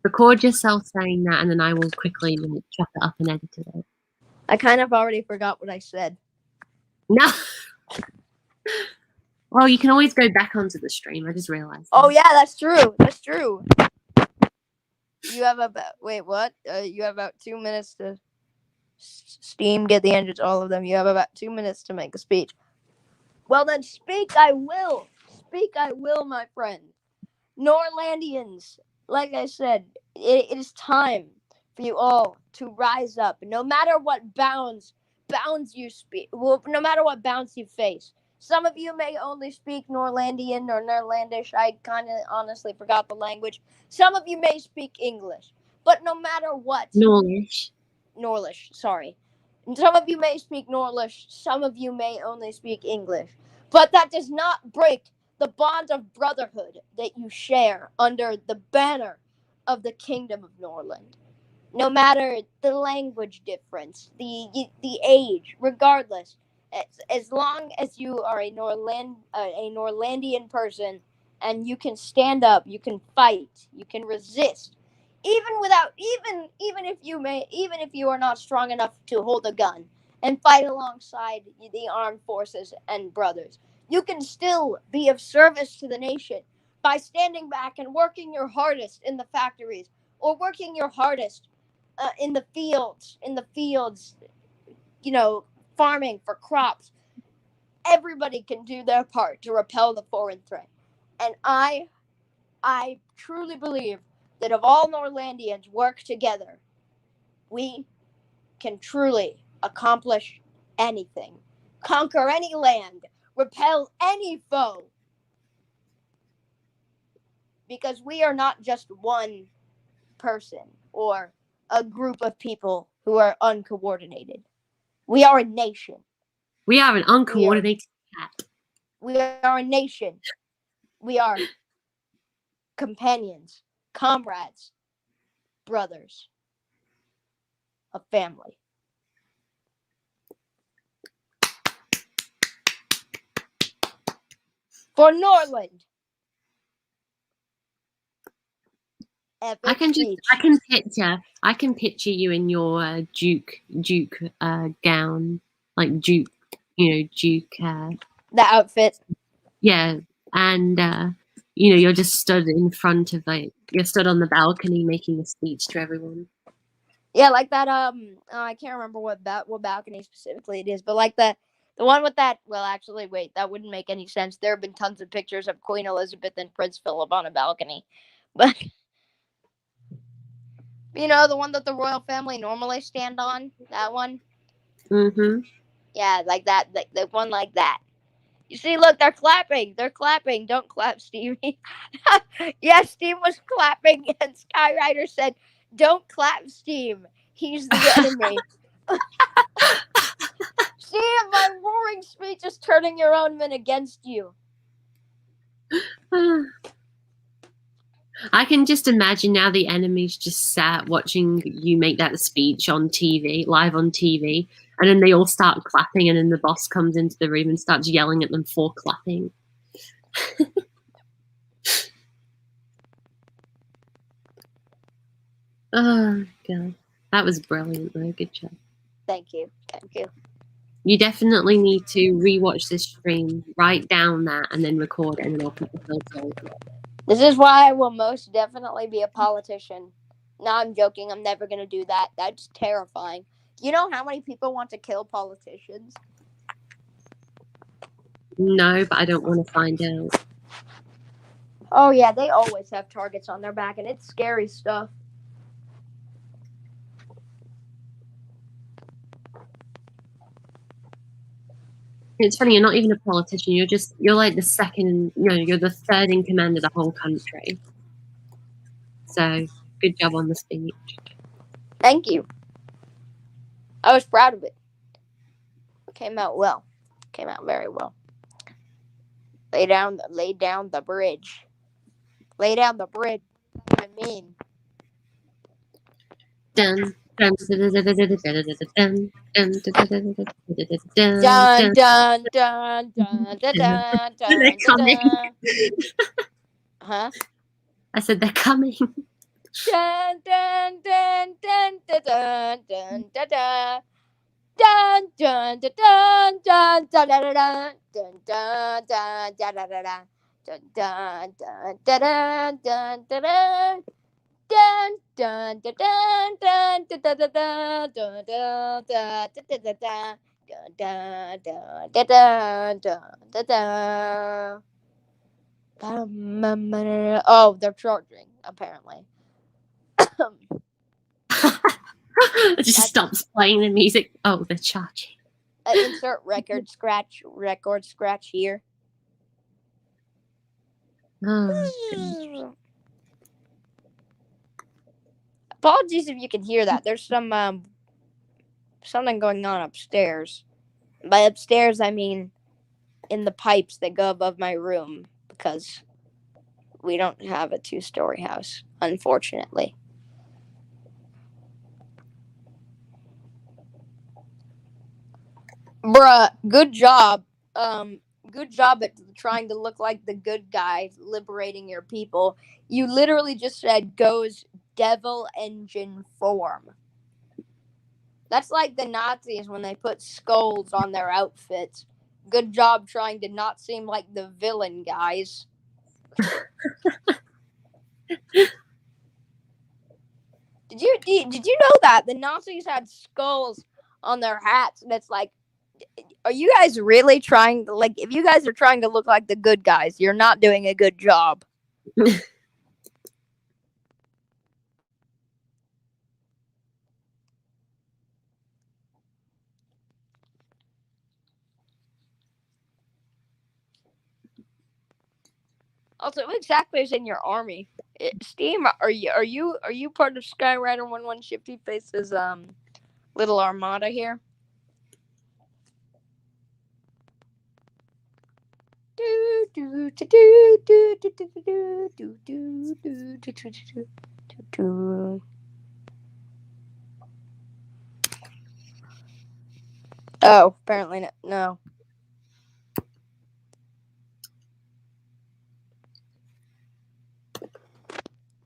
Record yourself saying that, and then I will quickly chop it up and edit it. I kind of already forgot what I said. No. Well, you can always go back onto the stream. I just realized. Oh yeah, that's true. That's true. You have about you have about 2 minutes to steam, get the engines, all of them. You have about 2 minutes to make a speech. Well then, speak I will. Speak I will, my friend. Norlandians, like I said, it is time for you all to rise up. No matter what bounds you speak, no matter what bounds you face. Some of you may only speak Norlandian or Norlandish. I kind of honestly forgot the language. Some of you may speak English. But no matter what... Norlish, sorry. Some of you may speak Norlish. Some of you may only speak English. But that does not break the bond of brotherhood that you share under the banner of the Kingdom of Norland. No matter the language difference, the age, regardless, as long as you are a Norlandian person and you can stand up, you can fight, you can resist, even if you are not strong enough to hold a gun and fight alongside the armed forces and brothers. You can still be of service to the nation by standing back and working your hardest in the factories or working your hardest in the fields, farming for crops. Everybody can do their part to repel the foreign threat. And I truly believe that if all Norlandians work together, we can truly accomplish anything. Conquer any land, repel any foe. Because we are not just one person or a group of people who are uncoordinated. We are a nation. We are an uncoordinated cat. We are a nation. We are companions, comrades, brothers, a family. For Norland. I can picture you in your Duke gown, like Duke. The outfit. Yeah, and you're just stood in front of you're stood on the balcony making a speech to everyone. Yeah, like that. I can't remember what balcony specifically it is, but like the one with that. Well, actually, wait, that wouldn't make any sense. There have been tons of pictures of Queen Elizabeth and Prince Philip on a balcony, but the one that the royal family normally stand on. That one. Mhm. Yeah, like that. The one like that. You see, look, they're clapping. They're clapping. Don't clap, Stevie. Yes, Steve was clapping, and Skyrider said, "Don't clap, Steve. He's the enemy." See, my roaring speech is turning your own men against you. I can just imagine now the enemy's just sat watching you make that speech on TV, live on TV, and then they all start clapping, and then the boss comes into the room and starts yelling at them for clapping. Oh, God. That was brilliant, though. Good job. Thank you. Thank you. You definitely need to rewatch this stream, write down that, and then record it, and then I'll put the filter over it. This is why I will most definitely be a politician. No, I'm joking. I'm never going to do that. That's terrifying. Do you know how many people want to kill politicians? No, but I don't want to find out. Oh, yeah. They always have targets on their back, and it's scary stuff. It's funny, you're not even a politician. You're like the second, you're the third in command of the whole country. So, good job on the speech. Thank you. I was proud of it. Came out well. Came out very well. Lay down the bridge. Lay down the bridge. I mean. Dun, dun, dun, dun, dun, dun, dun, Dun dun dun dun dun dun They're coming. Huh? I said they're coming. Dun dun dun dun dun dun dun dun. Dun dun dun dun dun dun dun dun dun dun dun dun dun dun dun dun dun dun dun. Dun dun dun dun dun dun dun dun dun dun dun dun dun. Oh, they're charging, apparently. It just stops playing the music. Oh, they're charging. Insert record scratch here. Oh, apologies if you can hear that. There's some something going on upstairs. By upstairs, I mean in the pipes that go above my room, because we don't have a 2-story house, unfortunately. Bruh, good job. Good job at trying to look like the good guy, liberating your people. You literally just said goes devil engine form. That's like the Nazis when they put skulls on their outfits. Good job trying to not seem like the villain, guys. Did you know that the Nazis had skulls on their hats? And it's like, are you guys really trying to, like, if you guys are trying to look like the good guys, you're not doing a good job. Also, what exactly is in your army? Steam, are you part of Skyrider 11 Shifty Face's little armada here? Oh, apparently no.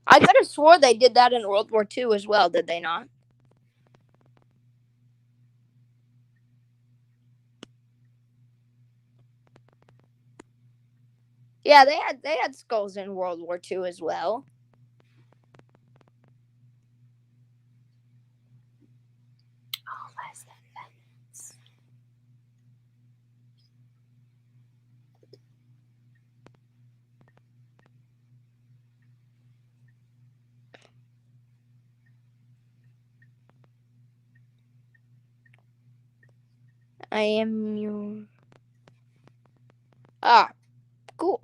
I could have swore they did that in World War II as well, did they not? Yeah, they had skulls in World War II as well. Oh, where's the fence? I am your... Ah, cool.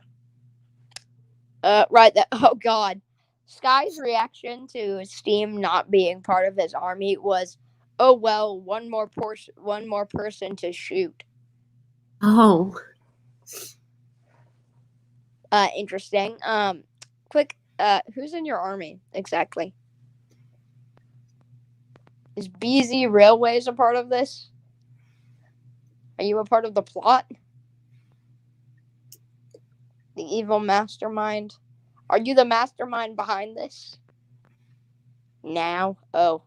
Right. Oh God, Sky's reaction to Steam not being part of his army was, "Oh well, one more person to shoot." Oh. Interesting. Quick Who's in your army exactly? Is BZ Railways a part of this? Are you a part of the plot? The evil mastermind? Are you the mastermind behind this? Now? Oh.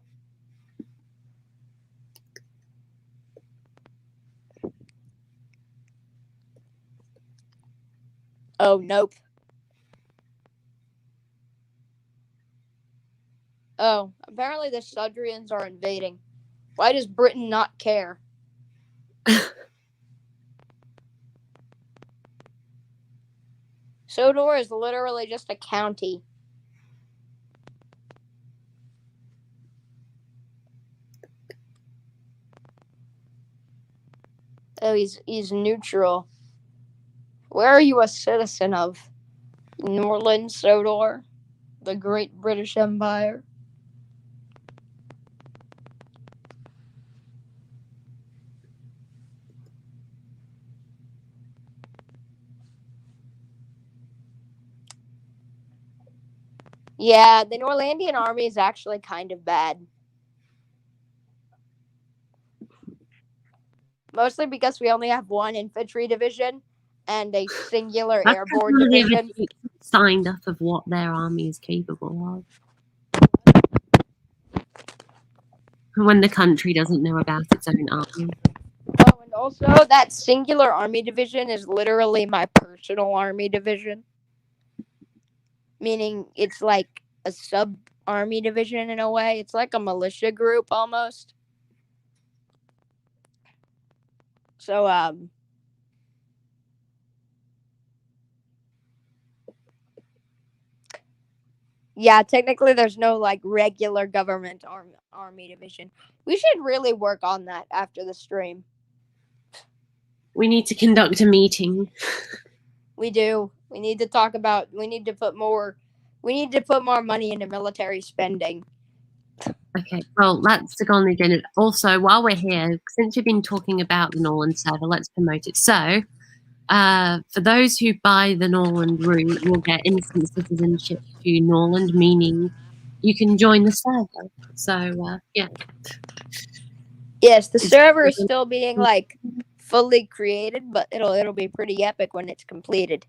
Oh, nope. Oh, apparently the Sudrians are invading. Why does Britain not care? Sodor is literally just a county. Oh, he's neutral. Where are you a citizen of? Norland Sodor? The Great British Empire? Yeah, the Norlandian army is actually kind of bad. Mostly because we only have one infantry division and a singular That's airborne none of the division. signed up of what their army is capable of. When the country doesn't know about its own army. Oh, and also that singular army division is literally my personal army division. Meaning it's like a sub army division in a way. It's like a militia group almost. So yeah, technically there's no like regular government army division. We should really work on that after the stream. We need to conduct a meeting. We do. We need to talk about. We need to put more money into military spending. Okay, well, that's to go on the agenda. Also, while we're here, since we've been talking about the Norland server, let's promote it. So, for those who buy the Norland route, will get instant citizenship to Norland, meaning you can join the server. So, yeah. Yes, the server is still being like fully created, but it'll be pretty epic when it's completed.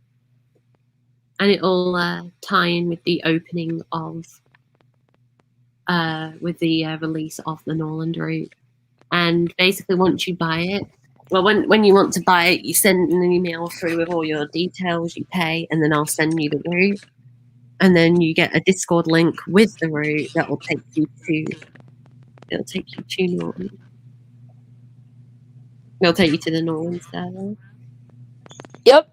And it'll tie in with the opening of, with the release of the Norland route. And basically, once you buy it, well, when you want to buy it, you send an email through with all your details, you pay, and then I'll send you the route. And then you get a Discord link with the route that will take you to Norland. It'll take you to the Norland server. Yep.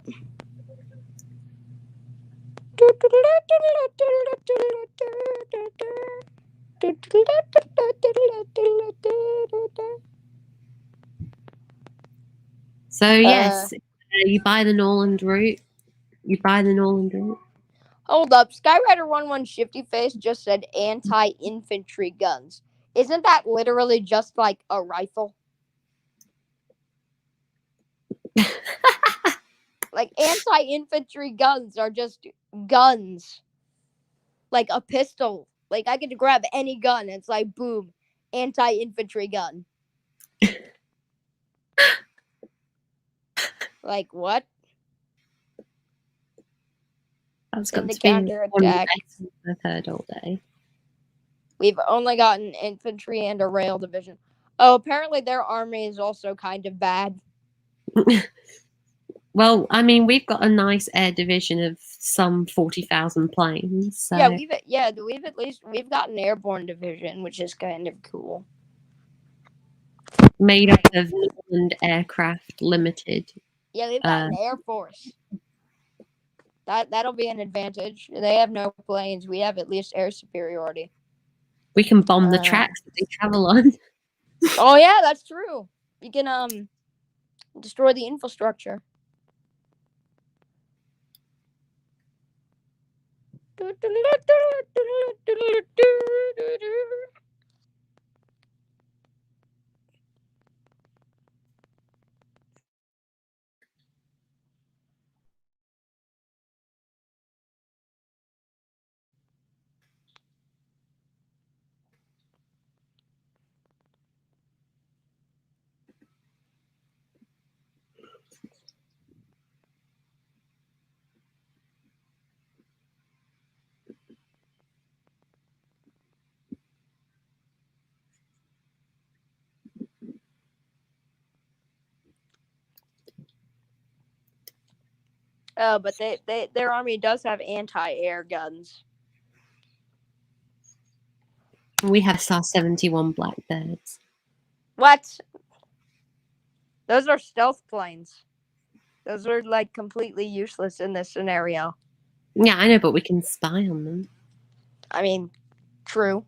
So yes, you buy the Norland route. Hold up, Skyrider 11 Shifty Face just said anti-infantry guns. Isn't that literally just like a rifle? Like anti-infantry guns are just guns. Like a pistol. Like I could grab any gun and it's like boom, anti-infantry gun. Like what? That's got the to be counterattack. I've heard all day. We've only gotten infantry and a rail division. Oh, apparently their army is also kind of bad. Well, I mean, we've got a nice air division of some 40,000 planes. So. We've got an airborne division, which is kind of cool. Made up of Norland Aircraft Limited. Yeah, we've got an air force. That'll be an advantage. They have no planes. We have at least air superiority. We can bomb the tracks that they travel on. Oh yeah, that's true. We can destroy the infrastructure. But their army does have anti-air guns. We have SR-71 Blackbirds. What? Those are stealth planes. Those are like completely useless in this scenario. Yeah, I know, but we can spy on them. I mean, true.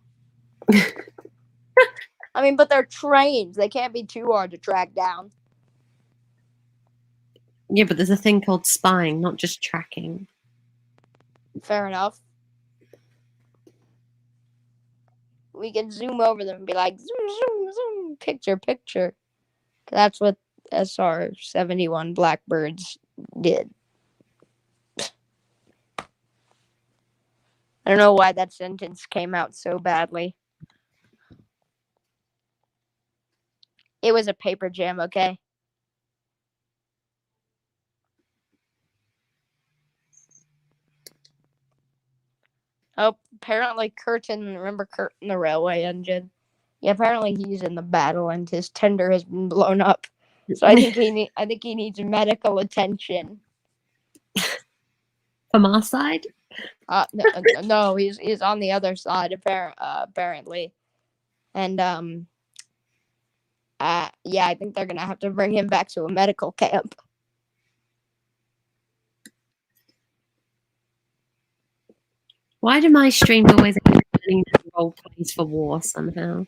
I mean, but they're trains. They can't be too hard to track down. Yeah, but there's a thing called spying, not just tracking. Fair enough. We can zoom over them and be like, zoom, zoom, zoom, picture, picture. That's what SR-71 Blackbirds did. I don't know why that sentence came out so badly. It was a paper jam, okay? Oh, apparently Curtin, remember Curtin, the railway engine? Yeah, apparently he's in the battle and his tender has been blown up. So I think he needs medical attention. From our side? No, he's on the other side apparently, and yeah, I think they're gonna have to bring him back to a medical camp. Why do my streams always end up turning into role plays for war somehow?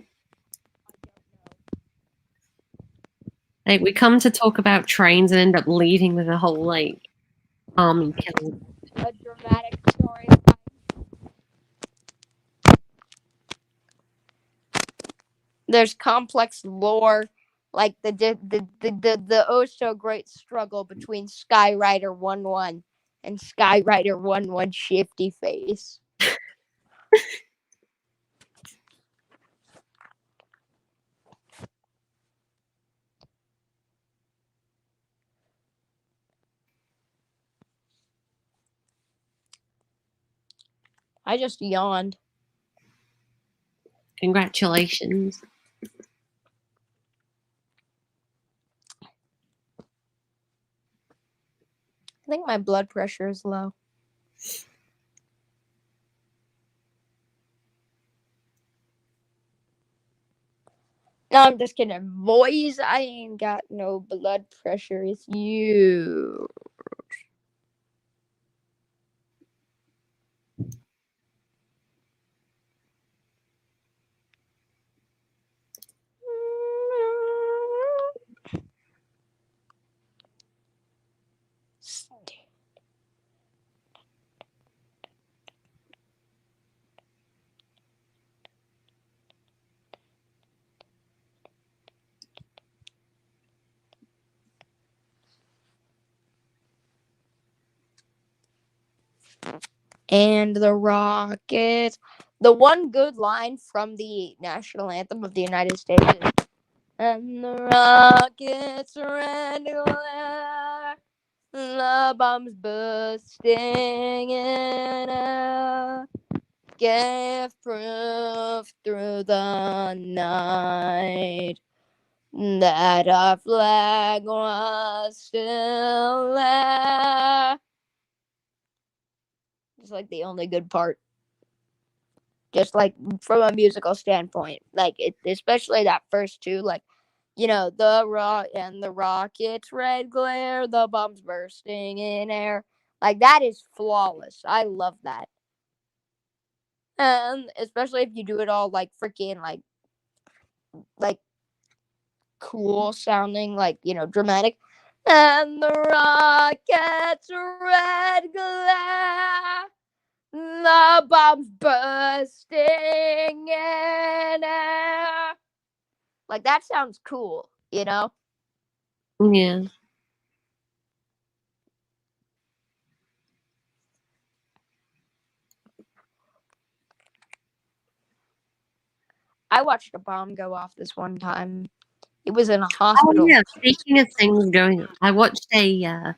Like, we come to talk about trains and end up leaving with a whole, like, army killed. A dramatic story. There's complex lore, like the oh so great struggle between Skyrider 1-1 and Skyrider 1-1 Shifty Face. I just yawned. Congratulations. I think my blood pressure is low. No, I'm just kidding. Boys, I ain't got no blood pressure. It's you. And the Rockets. The one good line from the national anthem of the United States is, and the Rockets red glare, the bombs bursting in air, gave proof through the night that our flag was still there. It's like the only good part. Just like from a musical standpoint, like it, especially that first two, like, you know, the Rockets red glare, the bombs bursting in air, like that is flawless. I love that, and especially if you do it all like freaking like cool sounding, like, you know, dramatic. And the Rockets red glare, the bombs bursting in air. Like, that sounds cool, you know? Yeah. I watched a bomb go off this one time. It was in a hospital. Oh, yeah. Speaking of things going on, I watched I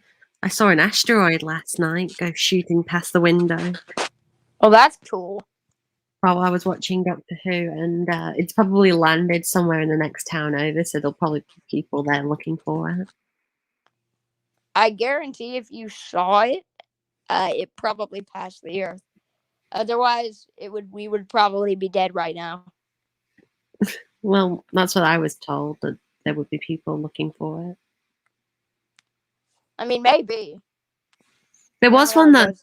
saw an asteroid last night go shooting past the window Oh, that's cool. while I was watching Doctor Who, and it's probably landed somewhere in the next town over, so there'll probably be people there looking for it. I guarantee if you saw it, it probably passed the Earth. Otherwise, we would probably be dead right now. Well, that's what I was told, that there would be people looking for it. I mean, maybe. There You was never know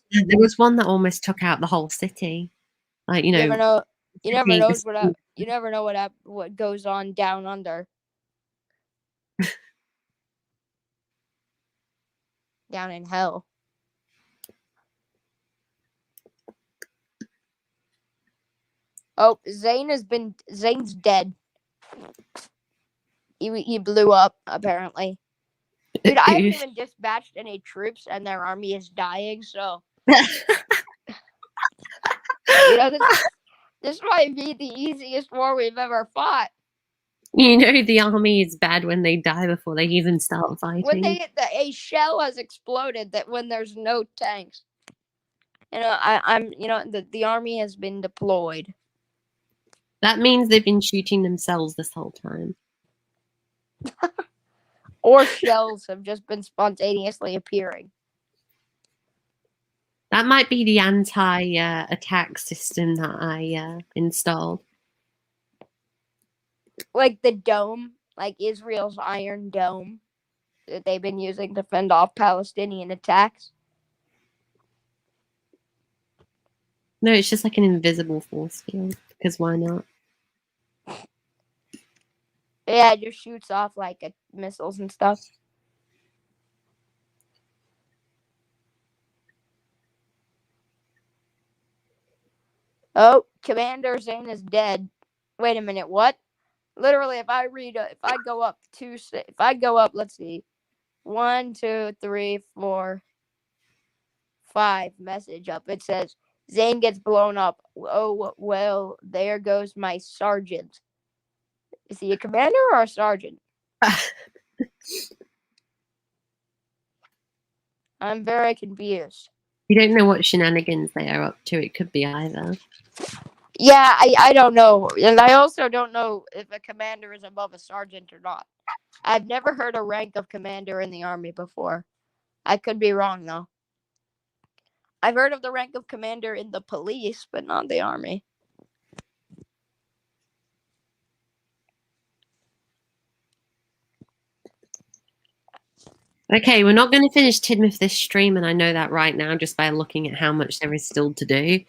one that almost took out the whole city. Like, You never know. You never know the- you never know what goes on down under. Down in hell. Oh, Zane's dead. He blew up, apparently. Dude, I haven't even dispatched any troops and their army is dying, so this might be the easiest war we've ever fought. You know the army is bad when they die before they even start fighting. When a shell has exploded, that when there's no tanks. The army has been deployed. That means they've been shooting themselves this whole time. Or shells have just been spontaneously appearing. That might be the anti-attack system that I installed. Like the dome, like Israel's Iron Dome that they've been using to fend off Palestinian attacks. No, it's just like an invisible force field, because why not? Yeah, it just shoots off like missiles and stuff. Oh, Commander Zane is dead. Wait a minute, what? Literally, if I go up, let's see, 1, 2, 3, 4, 5 message up. It says Zane gets blown up. Oh well, there goes my sergeant. Is he a commander or a sergeant? I'm very confused. You don't know what shenanigans they are up to. It could be either. Yeah, I don't know. And I also don't know if a commander is above a sergeant or not. I've never heard a rank of commander in the army before. I could be wrong, though. I've heard of the rank of commander in the police, but not the army. Okay, we're not going to finish Tidmouth this stream, and I know that right now just by looking at how much there is still to do.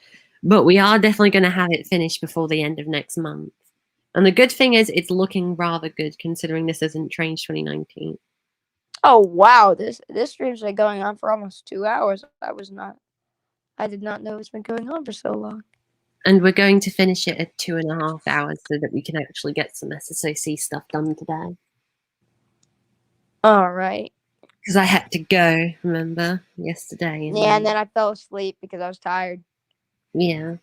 But we are definitely going to have it finished before the end of next month. And the good thing is it's looking rather good considering this isn't Trains 2019. Oh, wow. This stream's been going on for almost 2 hours. I did not know it's been going on for so long. And we're going to finish it at 2.5 hours so that we can actually get some SOC stuff done today. All right. Because I had to go, remember, yesterday. And then I fell asleep because I was tired. Yeah.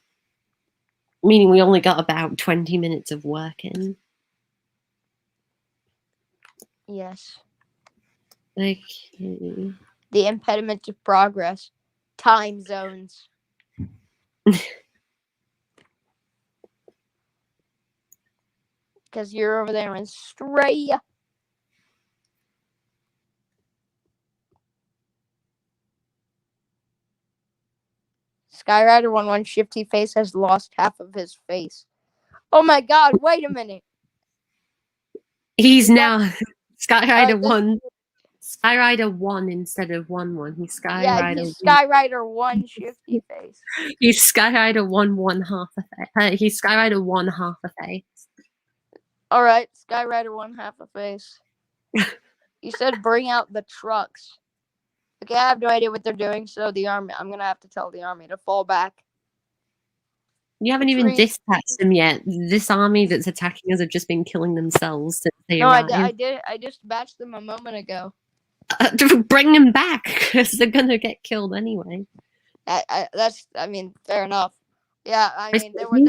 Meaning we only got about 20 minutes of work in. Yes. Okay. The impediment to progress. Time zones. Because you're over there in Australia. Skyrider 1-1 Shifty Face has lost half of his face. Oh my god, wait a minute. He's now Skyrider 1. Skyrider 1 instead of 1-1. He's Skyrider. Yeah, he's Skyrider 1 Shifty Face. He's Skyrider 1 half a face. He's Skyrider 1 half a face. Alright, Skyrider 1 half a face. You said bring out the trucks. Okay, I have no idea what they're doing, so I'm gonna have to tell the army to fall back. You haven't even dispatched them yet. This army that's attacking us have just been killing themselves since they arrived. I did. I dispatched them a moment ago. Bring them back, because they're gonna get killed anyway. Fair enough. Yeah, I decided if we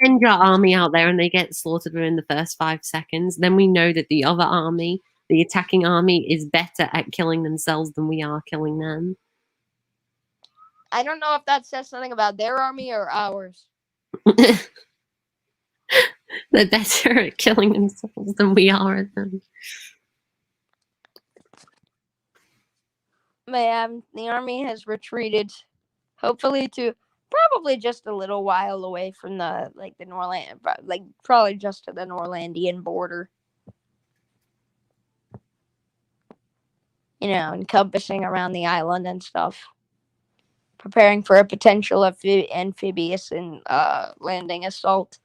send your army out there and they get slaughtered within the first 5 seconds, then we know that the other army, the attacking army, is better at killing themselves than we are killing them. I don't know if that says something about their army or ours. They're better at killing themselves than we are at them. The army has retreated, hopefully to probably just a little while away from the Norland, probably just to the Norlandian border. Encompassing around the island and stuff. Preparing for a potential amphibious and landing assault.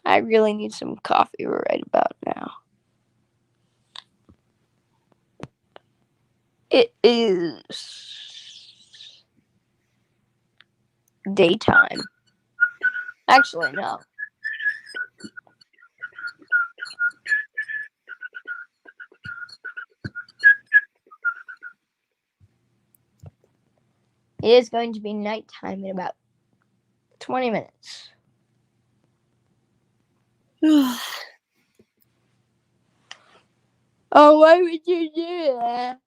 I really need some coffee right about now. It is daytime. Actually, no. It is going to be nighttime in about 20 minutes. Oh, why would you do that?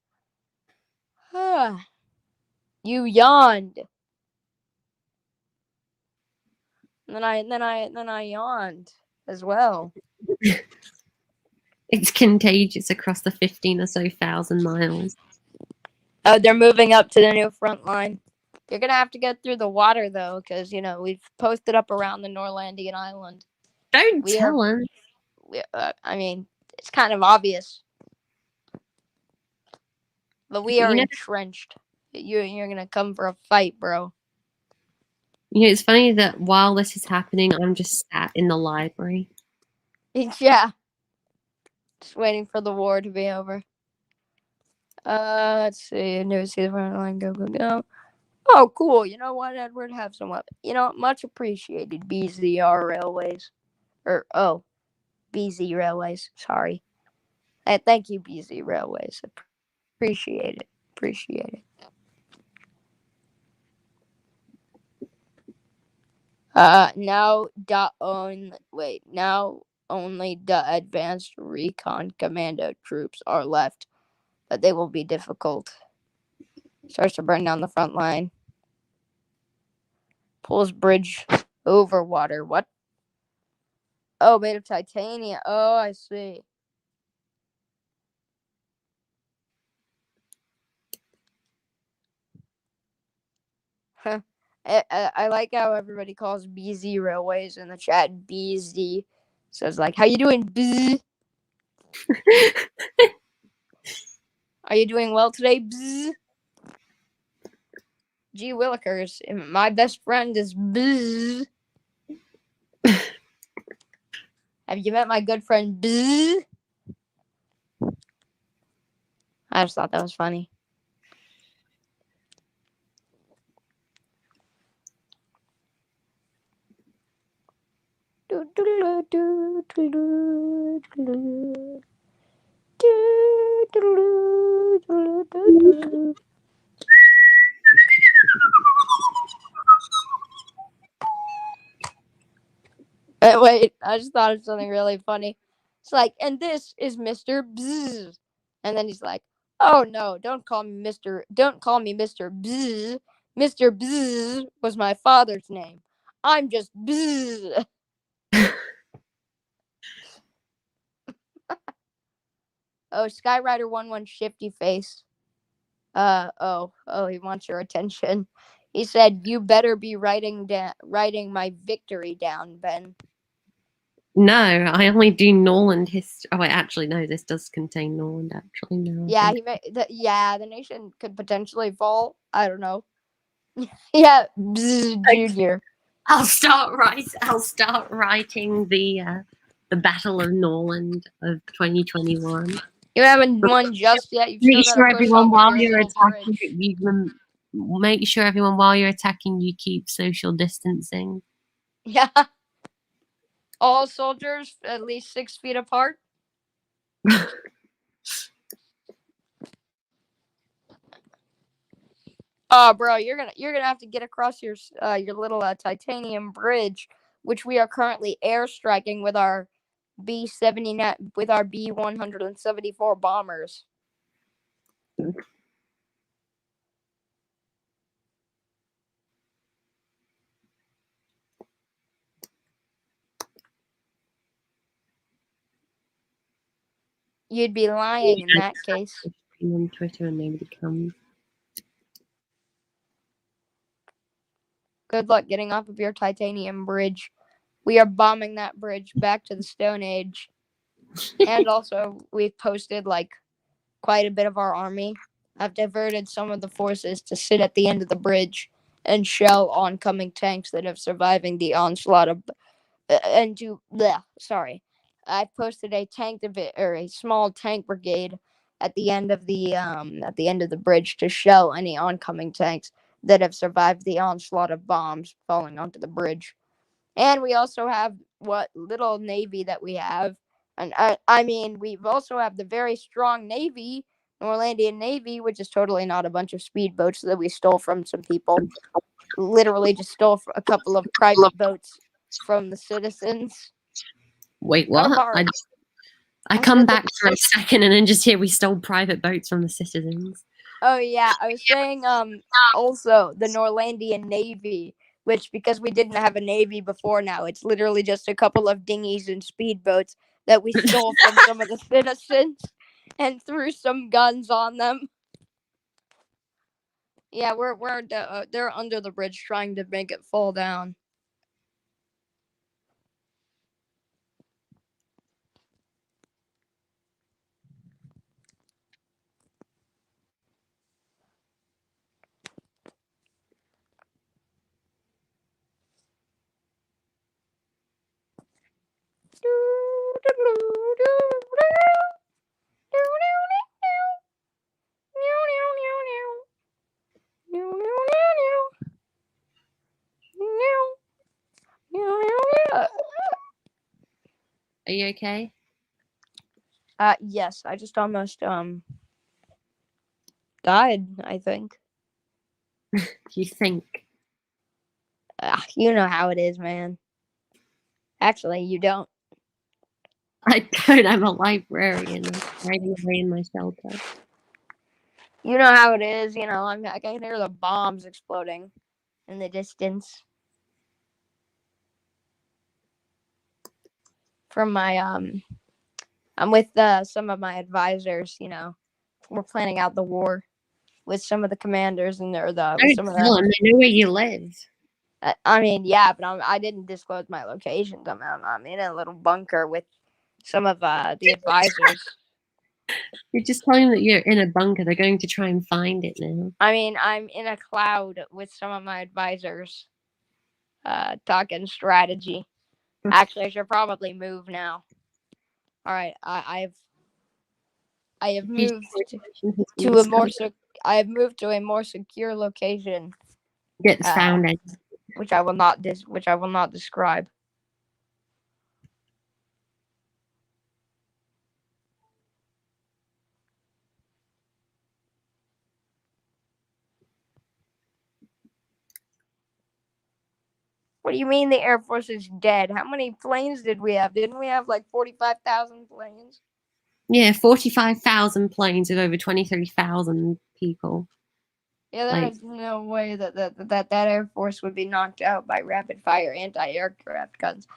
You yawned. And then I yawned as well. It's contagious across the 15 or so thousand miles. Oh, they're moving up to the new front line. You're gonna have to get through the water though, because we've posted up around the Norlandian island. Don't tell them. I mean, it's kind of obvious, but we are entrenched. You're gonna come for a fight, bro. It's funny that while this is happening, I'm just sat in the library. Yeah, just waiting for the war to be over. Let's see. Never see the front line. Go. Oh, cool. You know what, Edward? Have some weapon. Much appreciated, BZR Railways. BZ Railways. Sorry. Thank you, BZ Railways. Appreciate it. Now only the advanced recon commando troops are left, but they will be difficult. Starts to burn down the front line. Pulls bridge over water. What? Oh, made of titanium. Oh, I see. Huh. I like how everybody calls BZ Railways in the chat BZ. So it's like, how you doing, BZ? Are you doing well today, BZ? Gee Willikers, my best friend is BZ. Have you met my good friend BZ? I just thought that was funny. Wait, I just thought of something really funny. It's like, and this is Mr. Bzzz. And then he's like, oh no, don't call me Mr. Bzzz. Mr. Bzzz was my father's name. I'm just Bzzz. Oh, Skyrider 11 shifty face. He wants your attention. He said, you better be writing my victory down, Ben. No, I only do Norland history. Oh, wait, actually, no, this does contain Norland, actually, no. Yeah, the nation could potentially fall. I don't know. Yeah, Junior. I'll start writing the Battle of Norland of 2021. You haven't won just yet. You've Make still sure got to push everyone off while a you're attacking, make sure everyone while you're attacking, you keep social distancing. Yeah. All soldiers at least 6 feet apart. Oh, bro, you're gonna have to get across your little titanium bridge, which we are currently airstriking with our B-79 with our B-174 bombers. You'd be lying in that case. On Twitter and nobody comes. Good luck getting off of your titanium bridge. We are bombing that bridge back to the Stone Age. And also, we've posted like quite a bit of our army. I've diverted some of the forces to sit at the end of the bridge and shell oncoming tanks that have surviving the onslaught of I posted a a small tank brigade at the end of the bridge to shell any oncoming tanks that have survived the onslaught of bombs falling onto the bridge. And we also have what little navy that we have. And I mean, we also have the very strong navy, Norlandian Navy, which is totally not a bunch of speedboats that we stole from some people. Literally just stole a couple of private boats from the citizens. Wait, what? I come back for a second and then just hear we stole private boats from the citizens. Oh yeah, I was saying also the Norlandian Navy, which because we didn't have a navy before now, it's literally just a couple of dinghies and speedboats that we stole from some of the citizens and threw some guns on them. Yeah, they're under the bridge trying to make it fall down. Are you okay? Yes, I just almost died, I think. You think? You know how it is, man. Actually, you don't. I don't. I'm a librarian. I'm hiding away in my shelter. You know how it is. You know, I can hear the bombs exploding in the distance. From my I'm with some of my advisors. You know, we're planning out the war with some of the commanders and Don't tell them. They know where you live. I mean, yeah, but I didn't disclose my location. I'm in a little bunker with some of the advisors. You're just telling them that you're in a bunker. They're going to try and find it now. I mean, I'm in a cloud with some of my advisors, talking strategy. Actually, I should probably move now. All right, I have moved to a more secure location. Gets found out. Which I will not describe. What do you mean the Air Force is dead? How many planes did we have? Didn't we have like 45,000 planes? Yeah, 45,000 planes with over 23,000 people. Yeah, there's no way that Air Force would be knocked out by rapid-fire anti-aircraft guns.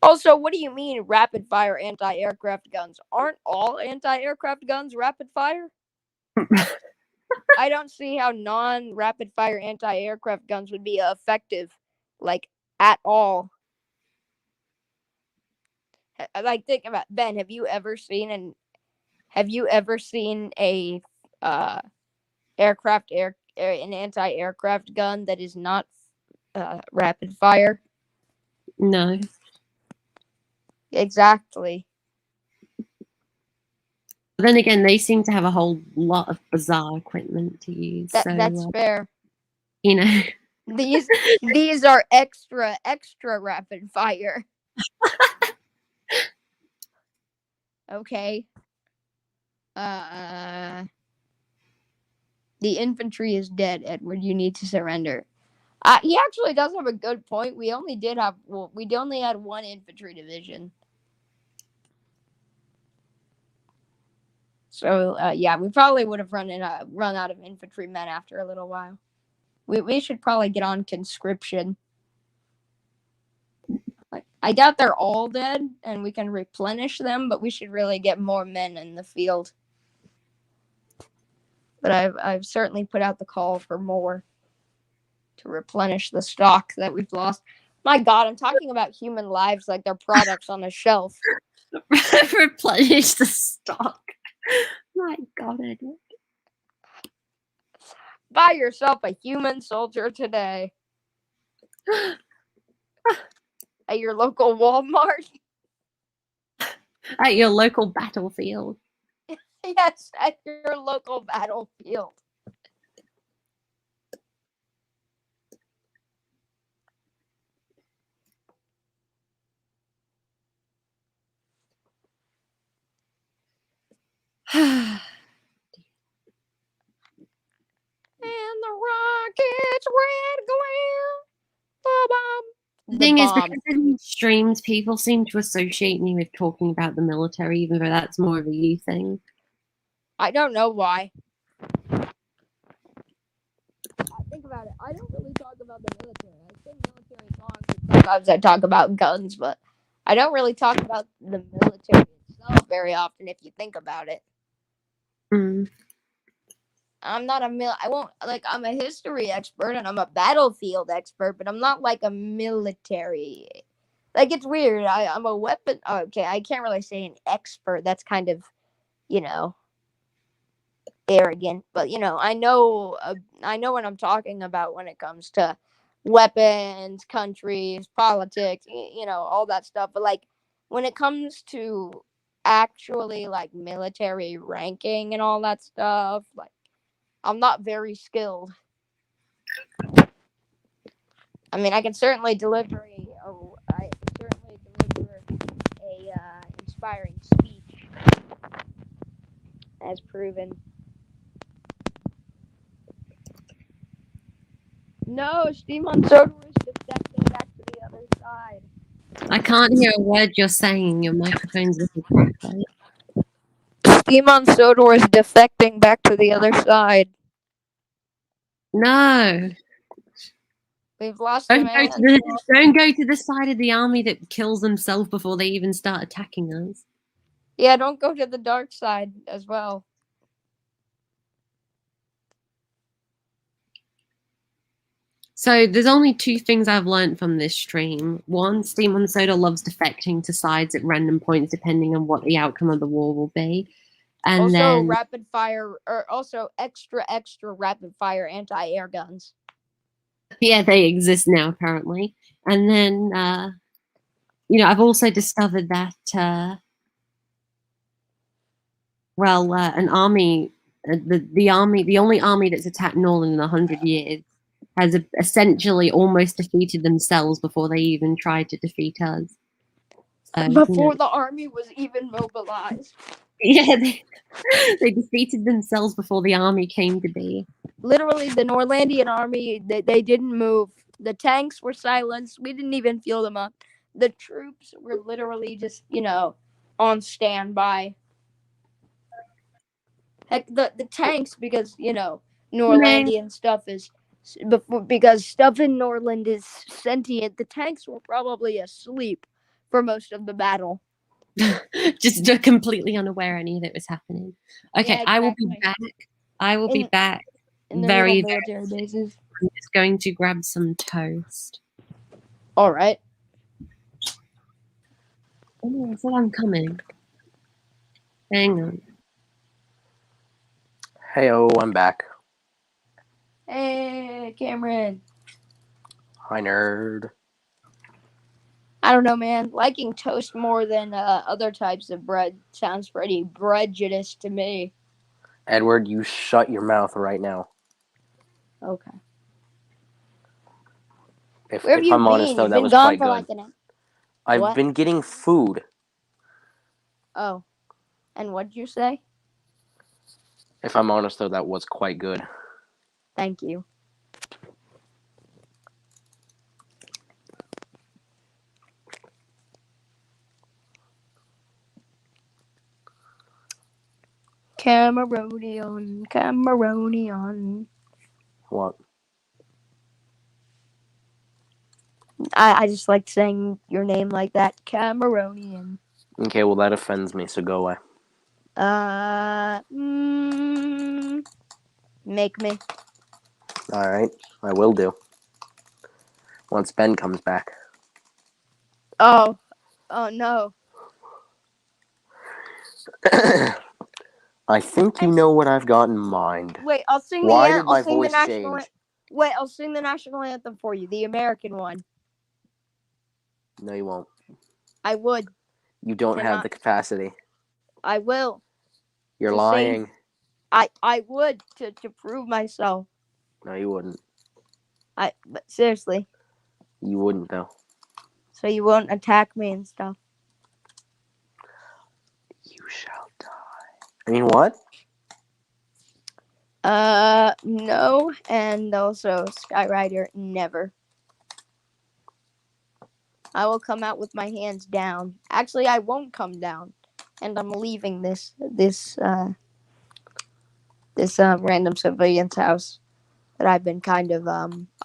Also, what do you mean rapid-fire anti-aircraft guns? Aren't all anti-aircraft guns rapid-fire? I don't see how non-rapid-fire anti-aircraft guns would be effective, like, at all. Like, think about Ben. Have you ever seen an an anti-aircraft gun that is not rapid fire? No. Exactly. But then again, they seem to have a whole lot of bizarre equipment to use. That's fair. You know, these are extra rapid fire. Okay. The infantry is dead, Edward. You need to surrender. He actually does have a good point. We only had one infantry division. So yeah, we probably would have run out of infantrymen after a little while. We should probably get on conscription. I doubt they're all dead, and we can replenish them, but we should really get more men in the field. But I've certainly put out the call for more to replenish the stock that we've lost. My God, I'm talking about human lives like they're products on a shelf. Replenish the stock. My God, Edward. Buy yourself a human soldier today at your local Walmart. At your local battlefield. Yes, at your local battlefield. And the rockets red glare. The thing is, because of these streams, people seem to associate me with talking about the military, even though that's more of a you thing. I don't know why. Think about it. I don't really talk about the military. I sing military songs, and sometimes I talk about guns, but I don't really talk about the military itself very often. If you think about it, I'm not I'm a history expert and I'm a battlefield expert, but I'm not like a military. Like, it's weird. I'm a weapon. Okay, I can't really say an expert. That's kind of, arrogant, but I know what I'm talking about when it comes to weapons, countries, politics, all that stuff. But like when it comes to actually like military ranking and all that stuff, like I'm not very skilled. I mean, I can certainly deliver a inspiring speech, as proven. No, Steam on Soda is defecting back to the other side. I can't hear a word you're saying. Your microphone's a little quiet. Steam on Soda is defecting back to the other side. No. We've lost Don't a man. Don't go to the side of the army that kills themselves before they even start attacking us. Yeah, don't go to the dark side as well. So there's only two things I've learned from this stream. One, Steam on Soda loves defecting to sides at random points depending on what the outcome of the war will be. And also, then rapid fire, or also extra rapid fire anti-air guns. Yeah, they exist now apparently. And then I've also discovered that an army, the only army that's attacked Norland in 100 years has essentially almost defeated themselves before they even tried to defeat us. So, before the army was even mobilized. Yeah, they defeated themselves before the army came to be. Literally, the Norlandian army, they didn't move. The tanks were silenced. We didn't even feel them up. The troops were literally just, on standby. Heck, the tanks, because, Norlandian stuff is... Because stuff in Norland is sentient, the tanks were probably asleep for most of the battle. Just completely unaware any of it was happening. Okay, yeah, exactly. I will be back in the very military bases. I'm just going to grab some toast. All right. Oh, I said I'm coming. Hang on. Hey-oh, I'm back. Hey, Cameron. Hi, nerd. I don't know, man. Liking toast more than other types of bread sounds pretty prejudiced to me. Edward, you shut your mouth right now. Okay. If I'm honest, though, that was quite good. I've been getting food. Oh. And what'd you say? If I'm honest, though, that was quite good. Thank you. Cameronian. What? I just like saying your name like that, Cameronian. Okay, well that offends me, so go away. Make me. Alright, I will do. Once Ben comes back. Oh no. I think you know what I've got in mind. Wait, I'll sing Why the did my I'll sing the voice national. change? Wait, I'll sing the national anthem for you, the American one. No, you won't. I would. You don't have the capacity. I will. You're To lying. Sing, I would to prove myself. No, you wouldn't. But seriously. You wouldn't, though. So you won't attack me and stuff. You shall die. I mean, what? No, and also Skyrider, never. I will come out with my hands down. Actually, I won't come down, and I'm leaving this random civilian's house that I've been kind of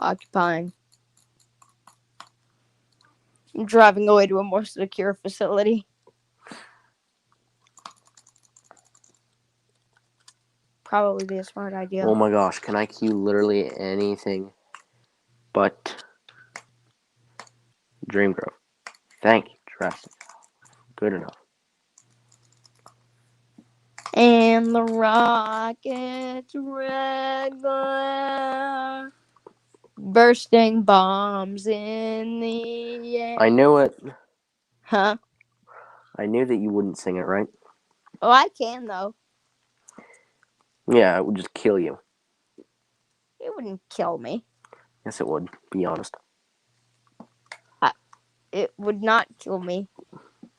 occupying. I'm driving away to a more secure facility. Probably be a smart idea. Oh my gosh, can I cue literally anything but Dream Grove? Thank you, Jurassic. Good enough. And the rockets regular, bursting bombs in the air. I knew it. Huh? I knew that you wouldn't sing it, right? Oh, I can, though. Yeah, it would just kill you. It wouldn't kill me. Yes, it would. Be honest. It would not kill me.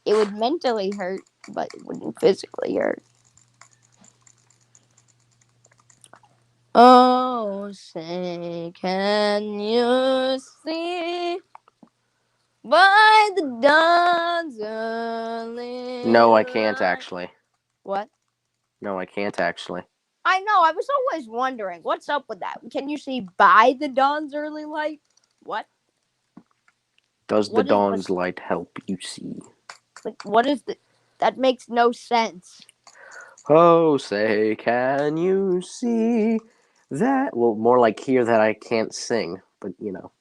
It would mentally hurt, but it wouldn't physically hurt. Oh, say, can you see by the dawn's early No, I can't light? actually. What? No, I can't actually. I know, I was always wondering, what's up with that? Can you see by the dawn's early light? What? Does the What is- dawn's light help you see? Like, what is the... That makes no sense. Oh, say, can you see that? Well, more like hear that I can't sing, but you know.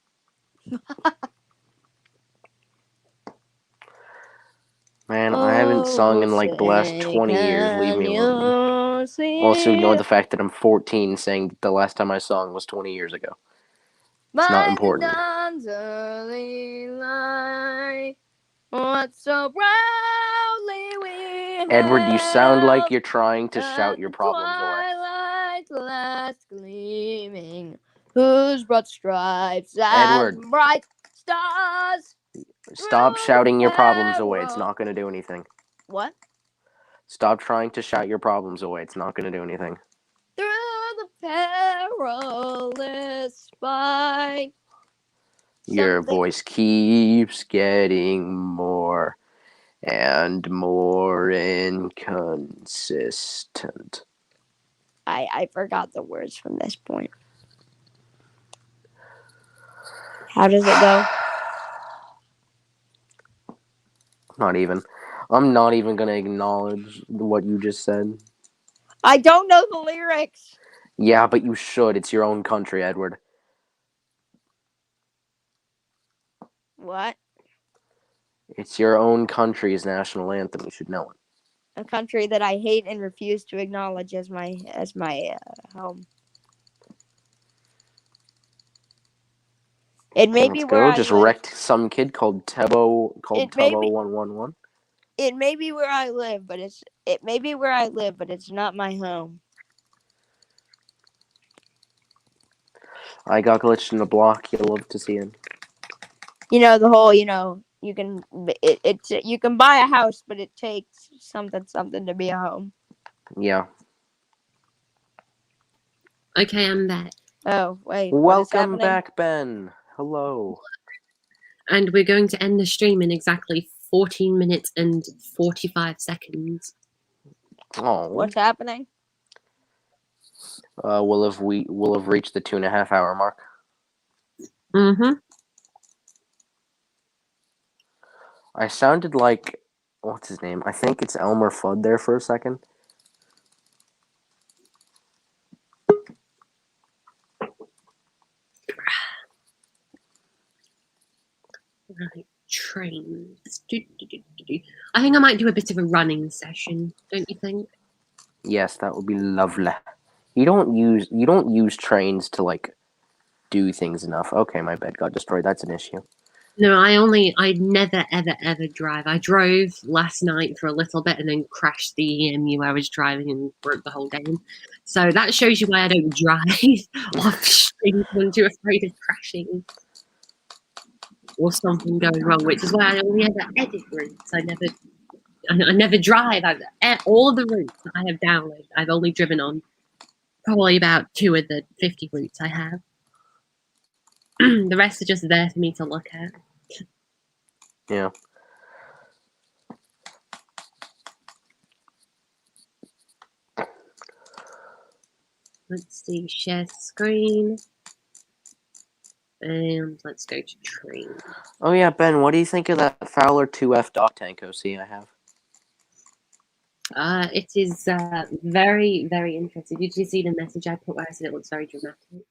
Man, I haven't sung in like the last 20 years. Leave me alone. Also, ignore the fact that I'm 14, saying that the last time I sung was 20 years ago. It's not important. By the dawn's early light, what so proudly we Edward, you sound like you're hailed trying to shout your problems away. Twilight's last gleaming, whose broad stripes Edward. as bright stars. Stop through shouting your the problems away. It's peril- not going to do anything. What? Stop trying to shout your problems away. It's not going to do anything. Through the perilous fight. Your Something- voice keeps getting more and more inconsistent. I forgot the words from this point. How does it go? Not even. I'm not even going to acknowledge what you just said. I don't know the lyrics. Yeah, but you should. It's your own country, Edward. What? It's your own country's national anthem. You should know it. A country that I hate and refuse to acknowledge as my home. It may be where I Just live. wrecked some kid called Tubbo111. It may be where I live, but it's not my home. I got glitched in a block. You'll love to see it. You know the whole. You can you can buy a house, but it takes something to be a home. Yeah. Okay, I'm back. Oh wait. Welcome back, Ben. Hello. And we're going to end the stream in exactly 14 minutes and 45 seconds. Oh. What's happening? We'll have reached the 2.5 hour mark. Mm-hmm. I sounded like, what's his name? I think it's Elmer Fudd there for a second. Right, trains. I think I might do a bit of a running session, don't you think? Yes, that would be lovely. You don't use trains to like do things enough. Okay, my bed got destroyed. That's an issue. No, I never, ever drive. I drove last night for a little bit and then crashed the EMU I was driving and broke the whole game. So that shows you why I don't drive off street. I'm too afraid of crashing or something going wrong, which is why I only ever edit routes. I never drive. All of the routes that I have downloaded, I've only driven on probably about 2 of the 50 routes I have. The rest are just there for me to look at. Yeah. Let's see, share screen. And let's go to train. Oh yeah, Ben, what do you think of that Fowler 2F dot tank OC I have? It is very, very interesting. Did you see the message I put where I said it looks very dramatic?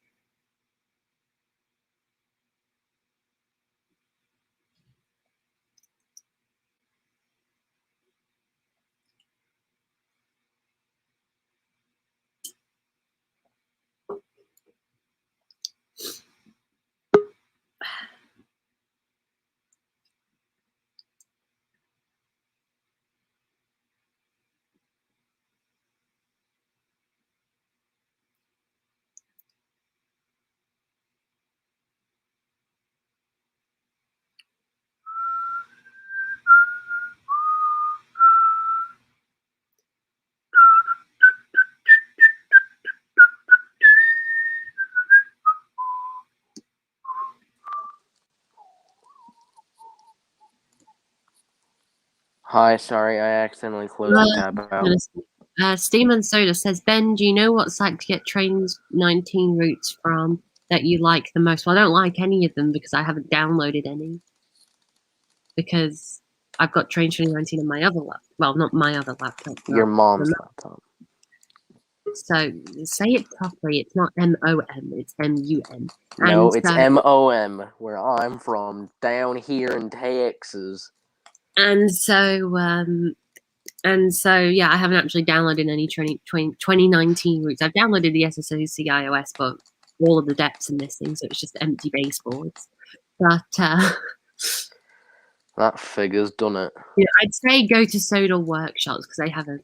Hi, sorry, I accidentally closed the tab out. Steam and Soda says, Ben, do you know what site to get Trains 19 routes from that you like the most? Well, I don't like any of them because I haven't downloaded any. Because I've got Train 2019 on my other laptop. Well, not my other laptop. Your mom's laptop. So say it properly. It's not M-O-M. It's M-U-M. No, it's M-O-M, where I'm from, down here in Texas. And so, yeah, I haven't actually downloaded any 2019 routes. I've downloaded the SOC IoS, but all of the depths are missing, so it's just empty baseboards. But that figures, doesn't it? Yeah, I'd say go to Soda Workshops because they have a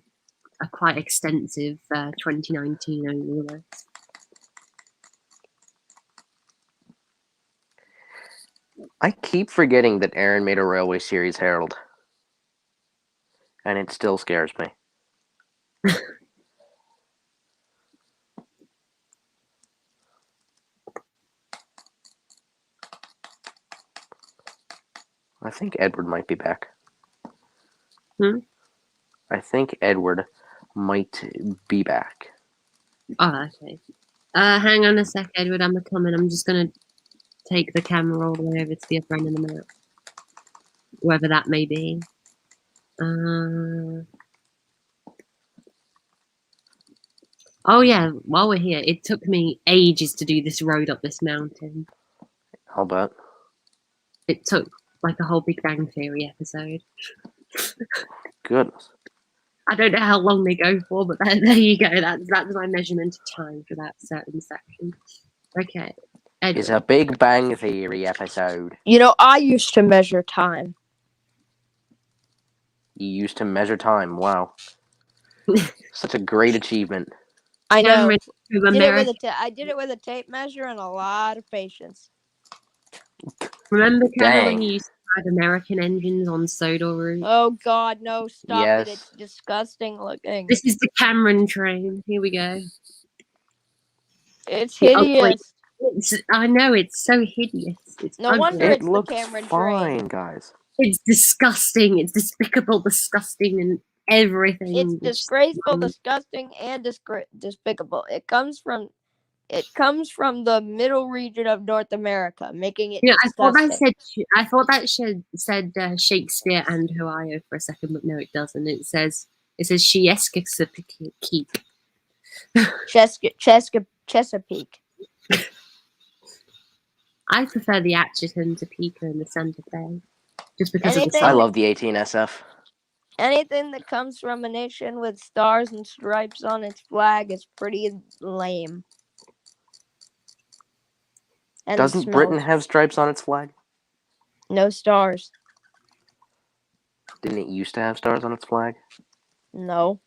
quite extensive 2019 only list. I keep forgetting that Aaron made a Railway Series Herald. And it still scares me. I think Edward might be back. I think Edward might be back. Oh, okay. Hang on a sec, Edward. I'm coming. I'm just going to take the camera all the way over to the other end of the map. Whoever that may be. Oh, yeah. While we're here, it took me ages to do this road up this mountain. I'll bet. It took like a whole Big Bang Theory episode. Goodness. I don't know how long they go for, but there you go. That's my measurement of time for that certain section. Okay. Edward. It's a Big Bang Theory episode. You know, I used to measure time. You used to measure time. Wow. Such a great achievement. I know. I did it with a tape measure and a lot of patience. Remember, Cameron, when you used to have American engines on Soda route? Oh, God, no. Stop Yes. it. It's disgusting looking. This is the Cameron train. Here we go. It's hideous. I know, it's so hideous. It's no ugly. wonder It it's looks the Cameron fine, train. guys. It's disgusting. It's despicable, disgusting, and everything. It's disgraceful, disgusting, and despicable. It comes from It comes from the middle region of North America, making it Yeah, disgusting. I thought that said Shakespeare and Ohio for a second, but no, it doesn't. It says Chesapeake. Chesapeake. I prefer the Atchison, Topeka, and the Santa Fe, just because of the Anything I size. love the 18SF. Anything that comes from a nation with stars and stripes on its flag is pretty lame. And Doesn't Britain have stripes on its flag? no stars? Didn't it used to have stars on its flag? No.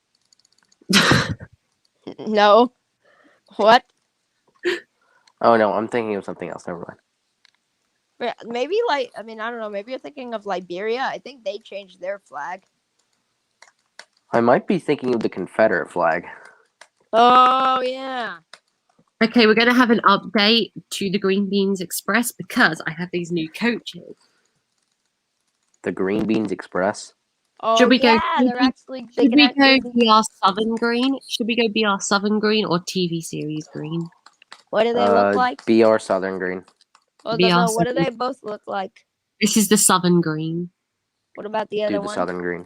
No. What? Oh no, I'm thinking of something else. Never mind. Maybe I don't know. Maybe you're thinking of Liberia. I think they changed their flag. I might be thinking of the Confederate flag. Oh yeah. Okay, we're going to have an update to the Green Beans Express because I have these new coaches. The Green Beans Express. Oh Should we yeah, go? they're actually. They Should can we go actually. BR Southern Green? Should we go BR Southern Green or TV series green? What do they look like? BR Southern Green. Well, BR no. What do Southern. they both look like? This is the Southern Green. What about the other Do the one? Southern Green.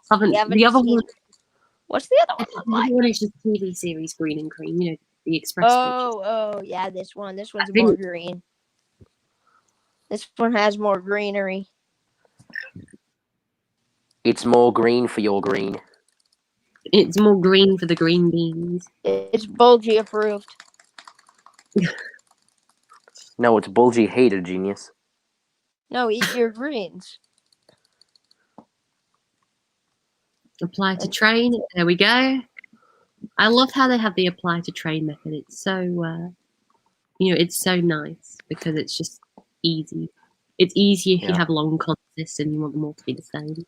Southern. You haven't The other seen- one. What's the other one look The like? other one is just TV series green and cream. You know, the Express. Oh yeah, this one. This one's think- more green. This one has more greenery. It's more green for your green. It's more green for the green beans. It's Bulgy approved. No, it's Bulgy hated, genius. No, eat your greens. Apply to train. There we go. I love how they have the apply to train method. It's so, it's so nice because it's just easy. It's easy if you have long contests and you want them all to be the same.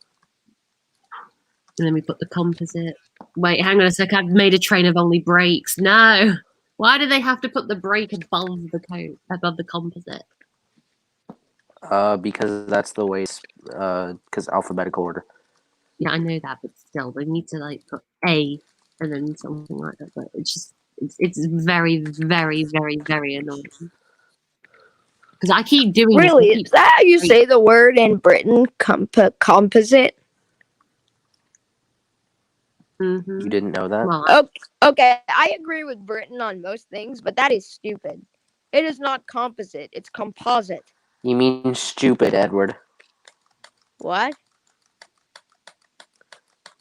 And then we put the composite. Wait, hang on a sec. I've made a train of only brakes. No. Why do they have to put the brake above the composite? Because that's the way. Because alphabetical order. Yeah, I know that, but still, they need to put A and then something like that. But it's very, very, very, very annoying. Because I keep doing Really? Is that how you say the word in Britain? Composite? Mm-hmm. You didn't know that? Well, Okay, I agree with Britain on most things, but that is stupid. It is not composite, it's composite. You mean stupid, Edward? What?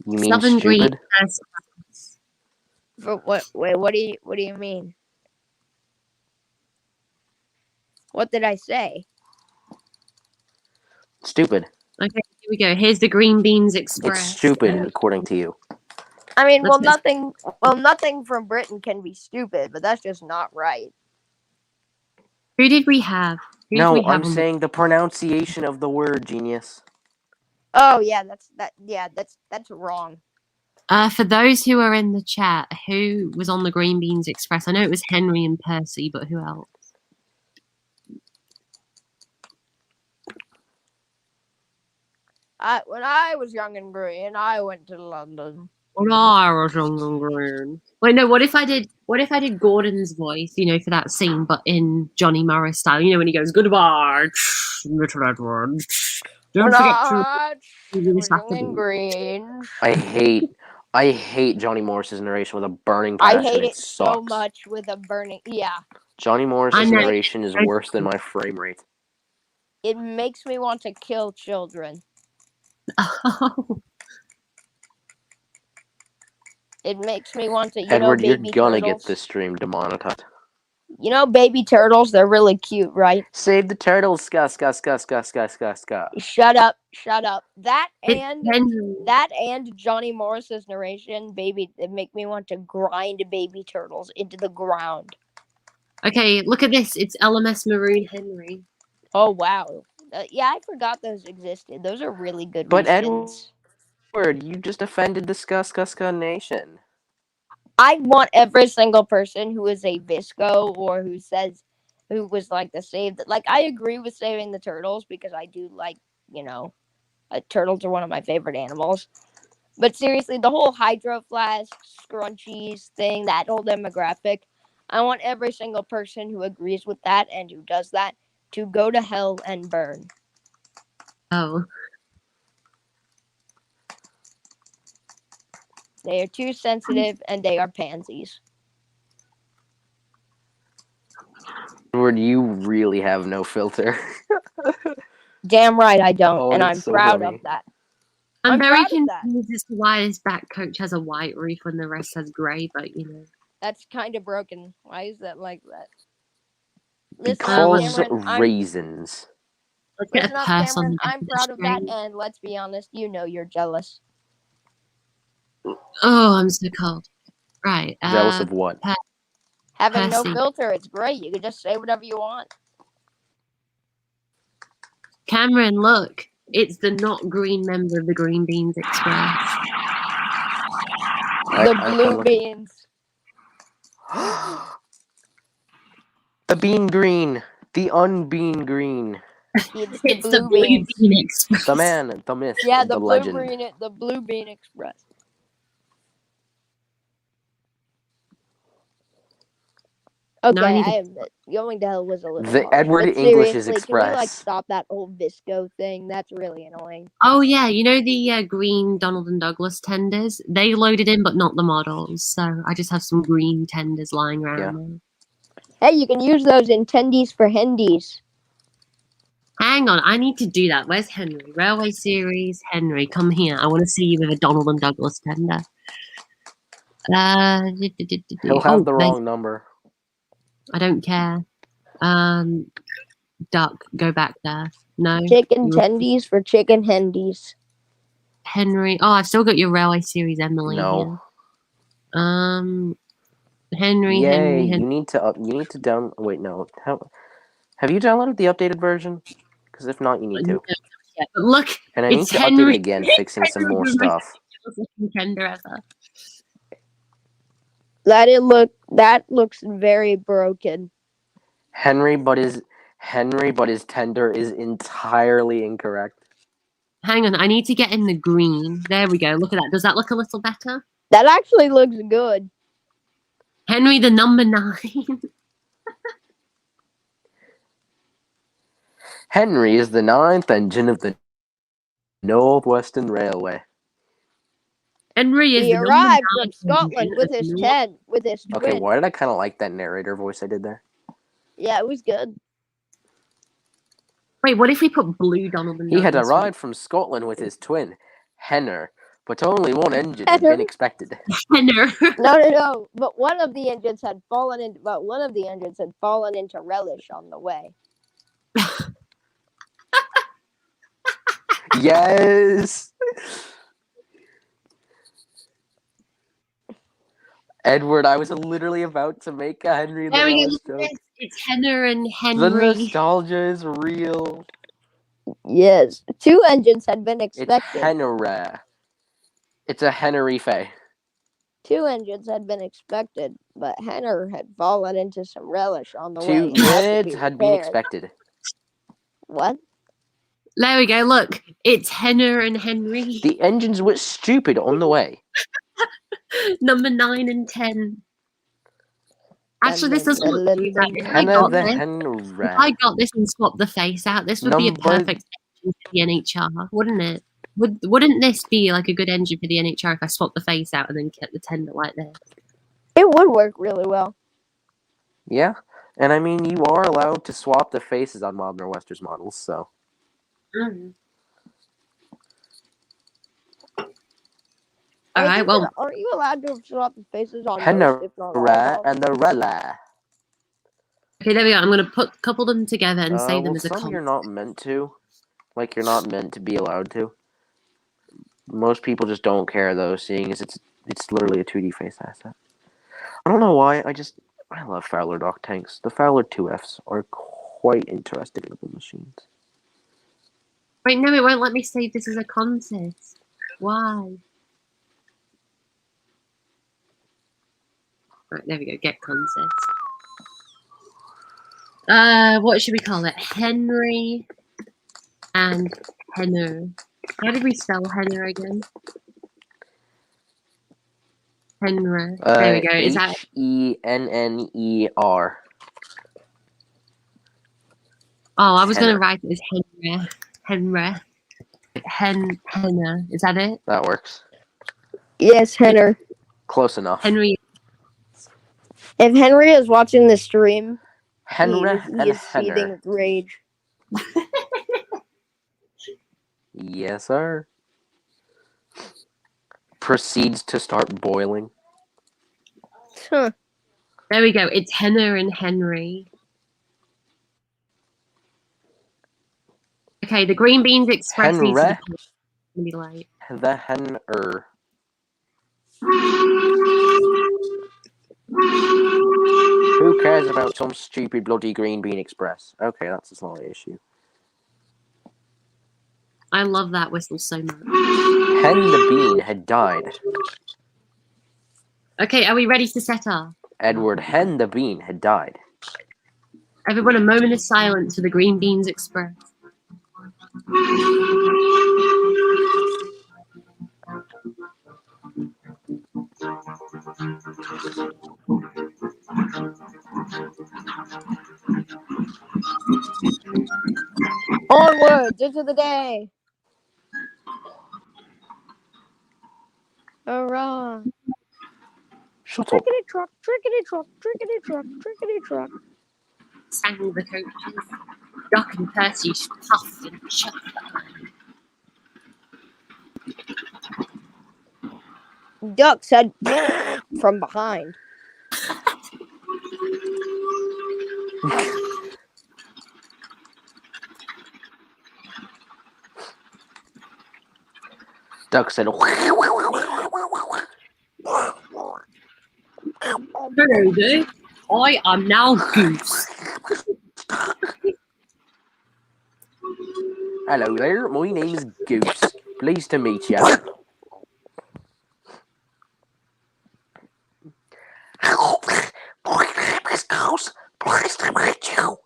You mean Southern Green stupid? has For what? Wait, what do you mean? What did I say? Stupid. Okay, here we go. Here's the Green Beans Express. It's stupid, according to you. I mean, Let's nothing from Britain can be stupid, but that's just not right. Who did we have? No, I'm saying the pronunciation of the word, genius. Oh yeah, that's wrong. For those who are in the chat, who was on the Green Beans Express? I know it was Henry and Percy, but who else? When I was young and green, I went to London. When I was young and green. Wait, no. What if I did Gordon's voice? For that scene, but in Johnny Morris style. When he goes, "Goodbye, little Edward. Don't forget to do this after and green." I hate Johnny Morris's narration with a burning I passion. hate it so sucks. Much with a burning. Yeah. Johnny Morris's narration is worse than my frame rate. It makes me want to kill children. Oh. It makes me want to, Edward, you're gonna turtles. get this stream demonetized. Baby turtles, they're really cute, right? Save the turtles, ska. Shut up. That and Johnny Morris's narration, baby, it make me want to grind baby turtles into the ground. Okay, look at this. It's LMS Maroon Henry. Oh, wow. Yeah, I forgot those existed. Those are really good But respins. Edward, you just offended the ska nation. I want every single person who is a Visco or who was like the save. I agree with saving the turtles because I do turtles are one of my favorite animals. But seriously, the whole Hydro Flask, Scrunchies thing, that whole demographic, I want every single person who agrees with that and who does that to go to hell and burn. Oh. They are too sensitive and they are pansies. Edward, you really have no filter. Damn right I don't, Oh, and that's I'm so proud funny. of that. I'm very proud of that. confused as to why this back coach has a white roof when the rest has grey, but you know. That's kind of broken. Why is that like that? Listen Because up, Cameron. reasons. Let's get Listen a up, purse on Cameron. the back I'm of the proud of that, street. and let's be honest, you know you're jealous. Oh, I'm so cold. Right. Jealous of what? Having no Percy. filter, it's great. You can just say whatever you want. Cameron, look. It's the not green member of the Green Beans Express. The blue beans. The bean green. The unbean green. It's the Blue beans. Bean Express. The man, the myth, Yeah, the blue legend. bean, the blue bean express. Okay, I admit, going to hell was a little The harsh. Edward But English seriously, is can we like express. stop that whole Visco thing? That's really annoying. Oh yeah, you know the green Donald and Douglas tenders? They loaded in, but not the models. So I just have some green tenders lying around there. Hey, you can use those in tendies for hendies. Hang on, I need to do that. Where's Henry? Railway Series, Henry, come here. I want to see you with a Donald and Douglas tender. He'll have the wrong number. I don't care. Duck, go back there. No. Chicken tendies for chicken hendies. Henry. Oh, I've still got your Railway Series Emily No. here. Henry, Yay, Henry. you need to down. Wait, no. Have you downloaded the updated version? Because if not, you need to. Yeah, but look, and I need to update it again, fixing some more stuff. Tender ever. That looks very broken. Henry, but his tender is entirely incorrect. Hang on, I need to get in the green. There we go. Look at that. Does that look a little better? That actually looks good. Henry, the number 9. Henry is the 9th engine of the Northwestern Railway. Henry is he arrived from Scotland with his twin. Okay, why did I kind of like that narrator voice I did there? Yeah, it was good. Wait, what if we put blue Donald and He had Douglas arrived from Scotland with his twin, Henner, but only one engine had been expected. Henner. No. But one of the engines had fallen into relish on the way. Yes. Edward, I was literally about to make a Henry the Lost joke. It's Henner and Henry. The nostalgia is real. Yes. 2 engines had been expected. It's Henner. It's a Henerife. 2 engines had been expected, but Henner had fallen into some relish on the way. 2 units had been expected. What? There we go. Look, it's Henner and Henry. The engines were stupid on the way. Number 9 and 10. Actually, this doesn't look too bad. If I got this and swapped the face out, this would be a perfect engine for the NHR, wouldn't it? Wouldn't this be like a good engine for the NHR if I swapped the face out and then kept the tender like this? It would work really well. Yeah, and I mean, you are allowed to swap the faces on Wild Nor'Westers models, so. Mm. All right, well, are you allowed to swap the faces on Henner most, if not all? and the Rella? Okay, there we go. I'm going to couple them together and save them as a some you're not meant to. Like, you're not meant to be allowed to. Most people just don't care, though, seeing as it's literally a 2D face asset. I don't know why, I love Fowler Dock tanks. The Fowler 2Fs are quite interesting little machines. Wait, no, it won't let me save this as a contest. Why? Right, there we go. Get contest. What should we call it? Henry and Henner. How did we spell Henner again? Henry. There we go. Is that Henner. Oh, I was going to Henner. write it as Henry. Henner. Is that it? That works. Yes, Henner. Close enough. Henry. If Henry is watching the stream, Henry he is seething with rage. Yes, sir. Proceeds to start boiling. Huh. There we go. It's Henner and Henry. Okay, the Green Beans Express needs to be be late. The Henner. Who cares about some stupid bloody Green Bean Express? Okay, that's a small issue. I love that whistle so much. Hen the Bean had died. Okay, are we ready to set up? Edward Hen the Bean had died. Everyone, a moment of silence for the Green Beans Express. Onwards into the day. Hurrah. Shut up. Trickety truck, trickety truck, trickety truck, trickety truck. Sang the coaches. Doc and Percy puffed and chuffed. Duck said from behind. Duck said, Hello there. I am now Goose. hello there, my name is Goose. Pleased to meet you. My name is Goose. Pleased to meet you.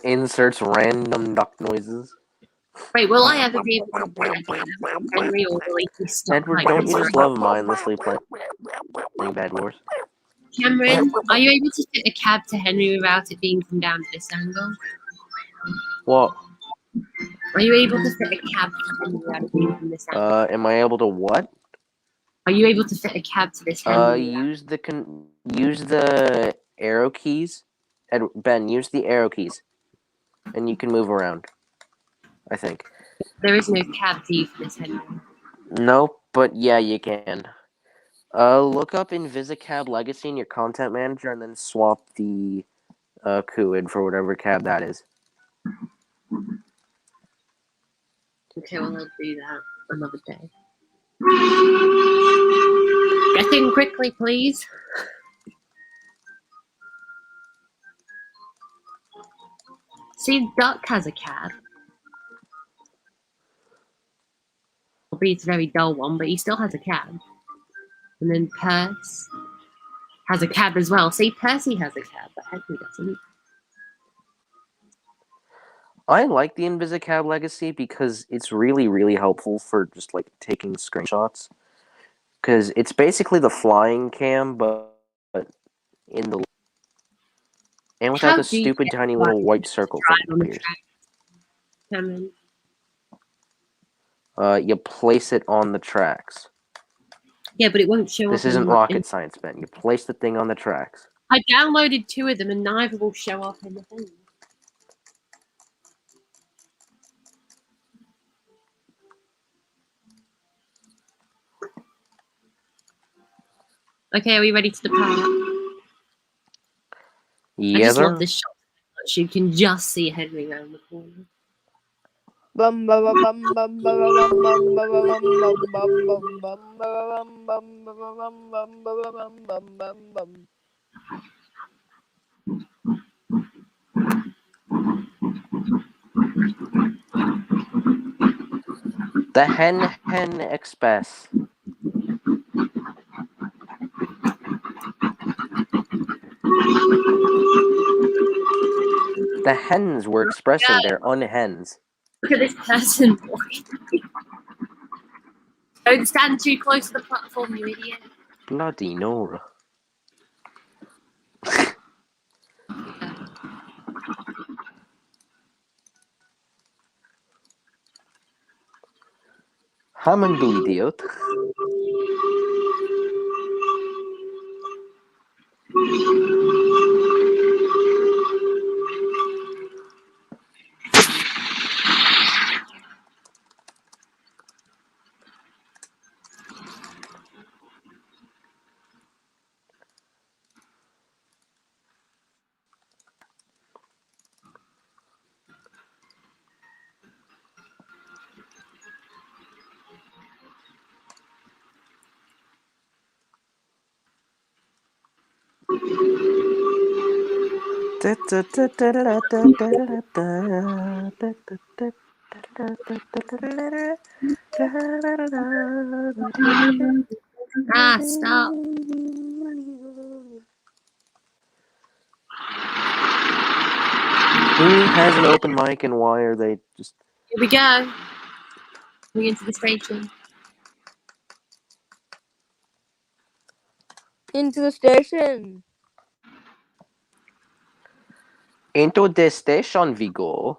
Inserts random duck noises. Wait, will I ever be able to Henry or will he be stuck Edward, like don't this you just forever? love mindlessly playing Bad Wars? Cameron, are you able to fit a cab to Henry without it being from down this angle? What? Are you able to fit a cab to Henry without it being from this angle? Am I able to what? Are you able to fit a cab to this Henry? Use the arrow keys. Ben, use the arrow keys, and you can move around. I think. There is no cab to use for this Henry. No, but yeah, you can. Look up Invisicab Legacy in your content manager, and then swap the CUID for whatever cab that is. Okay, well, I'll do that another day. Get in quickly, please. See, Duck has a cab. Albeit it's a very dull one, but he still has a cab. And then Percy has a cab as well. See, Percy has a cab, but Henry doesn't. I like the Invisicab Legacy because it's really, really helpful for just like taking screenshots. Because it's basically the flying cam, but in the and without How the do you stupid get tiny one little white circle drive thing on the appears. track, Cameron? You place it on the tracks. Yeah, but it won't show This up. isn't rocket science, Ben. You place the thing on the tracks. I downloaded 2 of them, and neither will show up in the thing. Okay, are we ready to depart? I just love this shot. You can just see Henry around the corner. Bum bum bum bum bum bum bum bum bum bum. The Hen Express. The hens were expressing their unhens. Look at this person. Don't stand too close to the platform, you idiot. Bloody Nora. Hammond idiot. Ah, stop. Who has an open mic and why are they just... Here we go. Going into the station. Into the station. Into the station we go.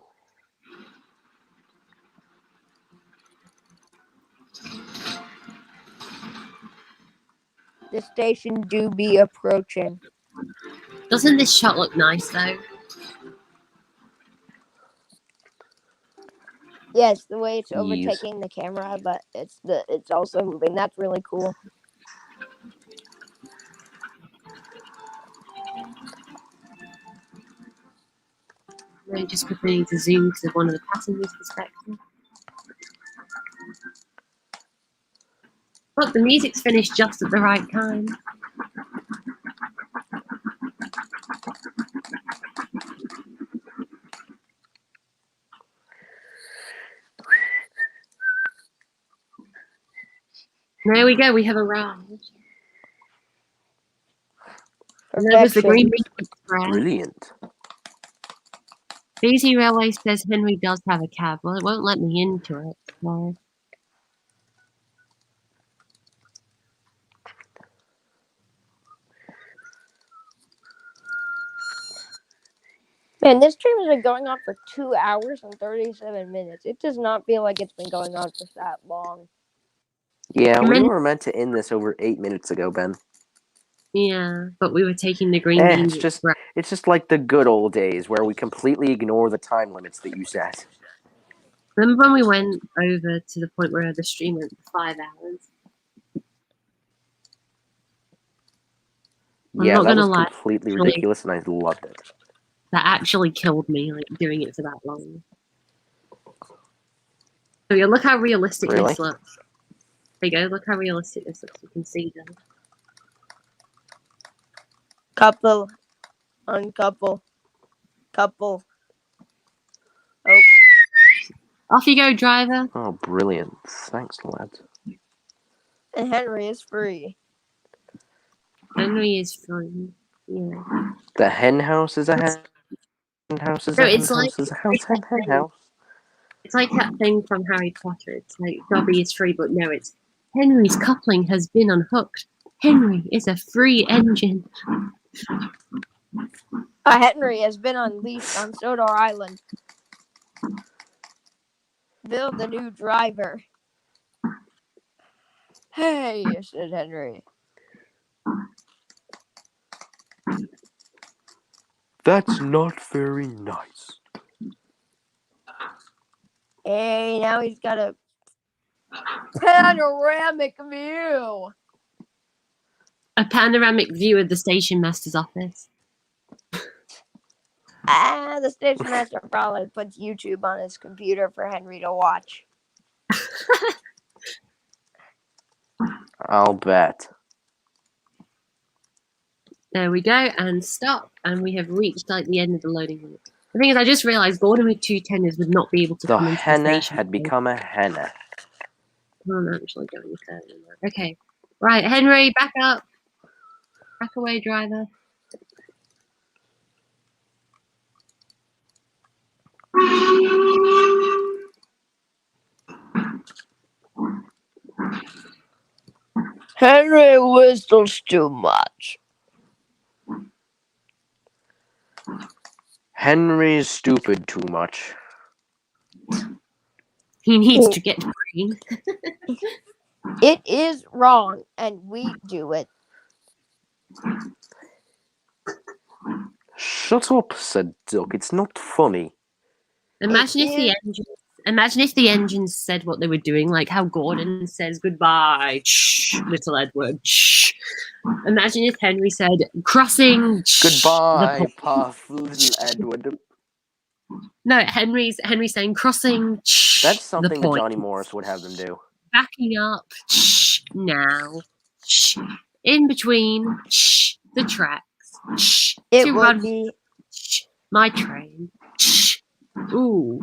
The station do be approaching. Doesn't this shot look nice though? Yes, the way it's Yes. overtaking the camera, but it's also moving. That's really cool. Maybe just quickly need to zoom to one of the passengers' perspective. Look, the music's finished just at the right time. There we go, we have arrived. And there was the Green Bean Express. Brilliant. BC Railway says Henry does have a cab. Well, it won't let me into it. So. Man, this stream has been going on for 2 hours and 37 minutes. It does not feel like it's been going on for that long. Yeah, we were meant to end this over 8 minutes ago, Ben. Yeah, but we were taking the Green Bean Express. It's just like the good old days where we completely ignore the time limits that you set. Remember when we went over to the point where the stream went for 5 hours? Yeah, that was completely ridiculous, and I loved it. That actually killed me, like, doing it for that long. So yeah, look how realistic this looks. There you go, look how realistic this looks. You can see them. Couple. Uncouple. Couple. Oh. Off you go, driver. Oh, brilliant. Thanks, lad. And Henry is free. Henry is free. Yeah. The hen house is a hen house is a hen house is a house hen house. It's like that thing from Harry Potter. It's like Dobby is free, but no, it's Henry's coupling has been unhooked. Henry is a free engine. Henry has been unleashed on Sodor Island. Bill, the new driver. Hey, said Henry. That's not very nice. Hey, now he's got a panoramic view. A panoramic view of the station master's office. The station master probably puts YouTube on his computer for Henry to watch. I'll bet. There we go, and stop. And we have reached like the end of the loading limit. The thing is, I just realised Gordon with 2 tenors would not be able to come into the station. The henna had become a henna. I'm actually going further now. Okay. Right, Henry, back up. Back away, driver. Henry whistles too much. Henry's stupid too much. He needs to get green. It is wrong, and we do it. Shut up, said Duck. It's not funny. Imagine if the engines said what they were doing, like how Gordon says goodbye, little Edward. Imagine if Henry said crossing. Goodbye, Puff, little Edward. No, Henry's saying crossing. That's something the that point. Johnny Morris would have them do. Backing up now. In between the tracks. It to would run be my train. Ooh.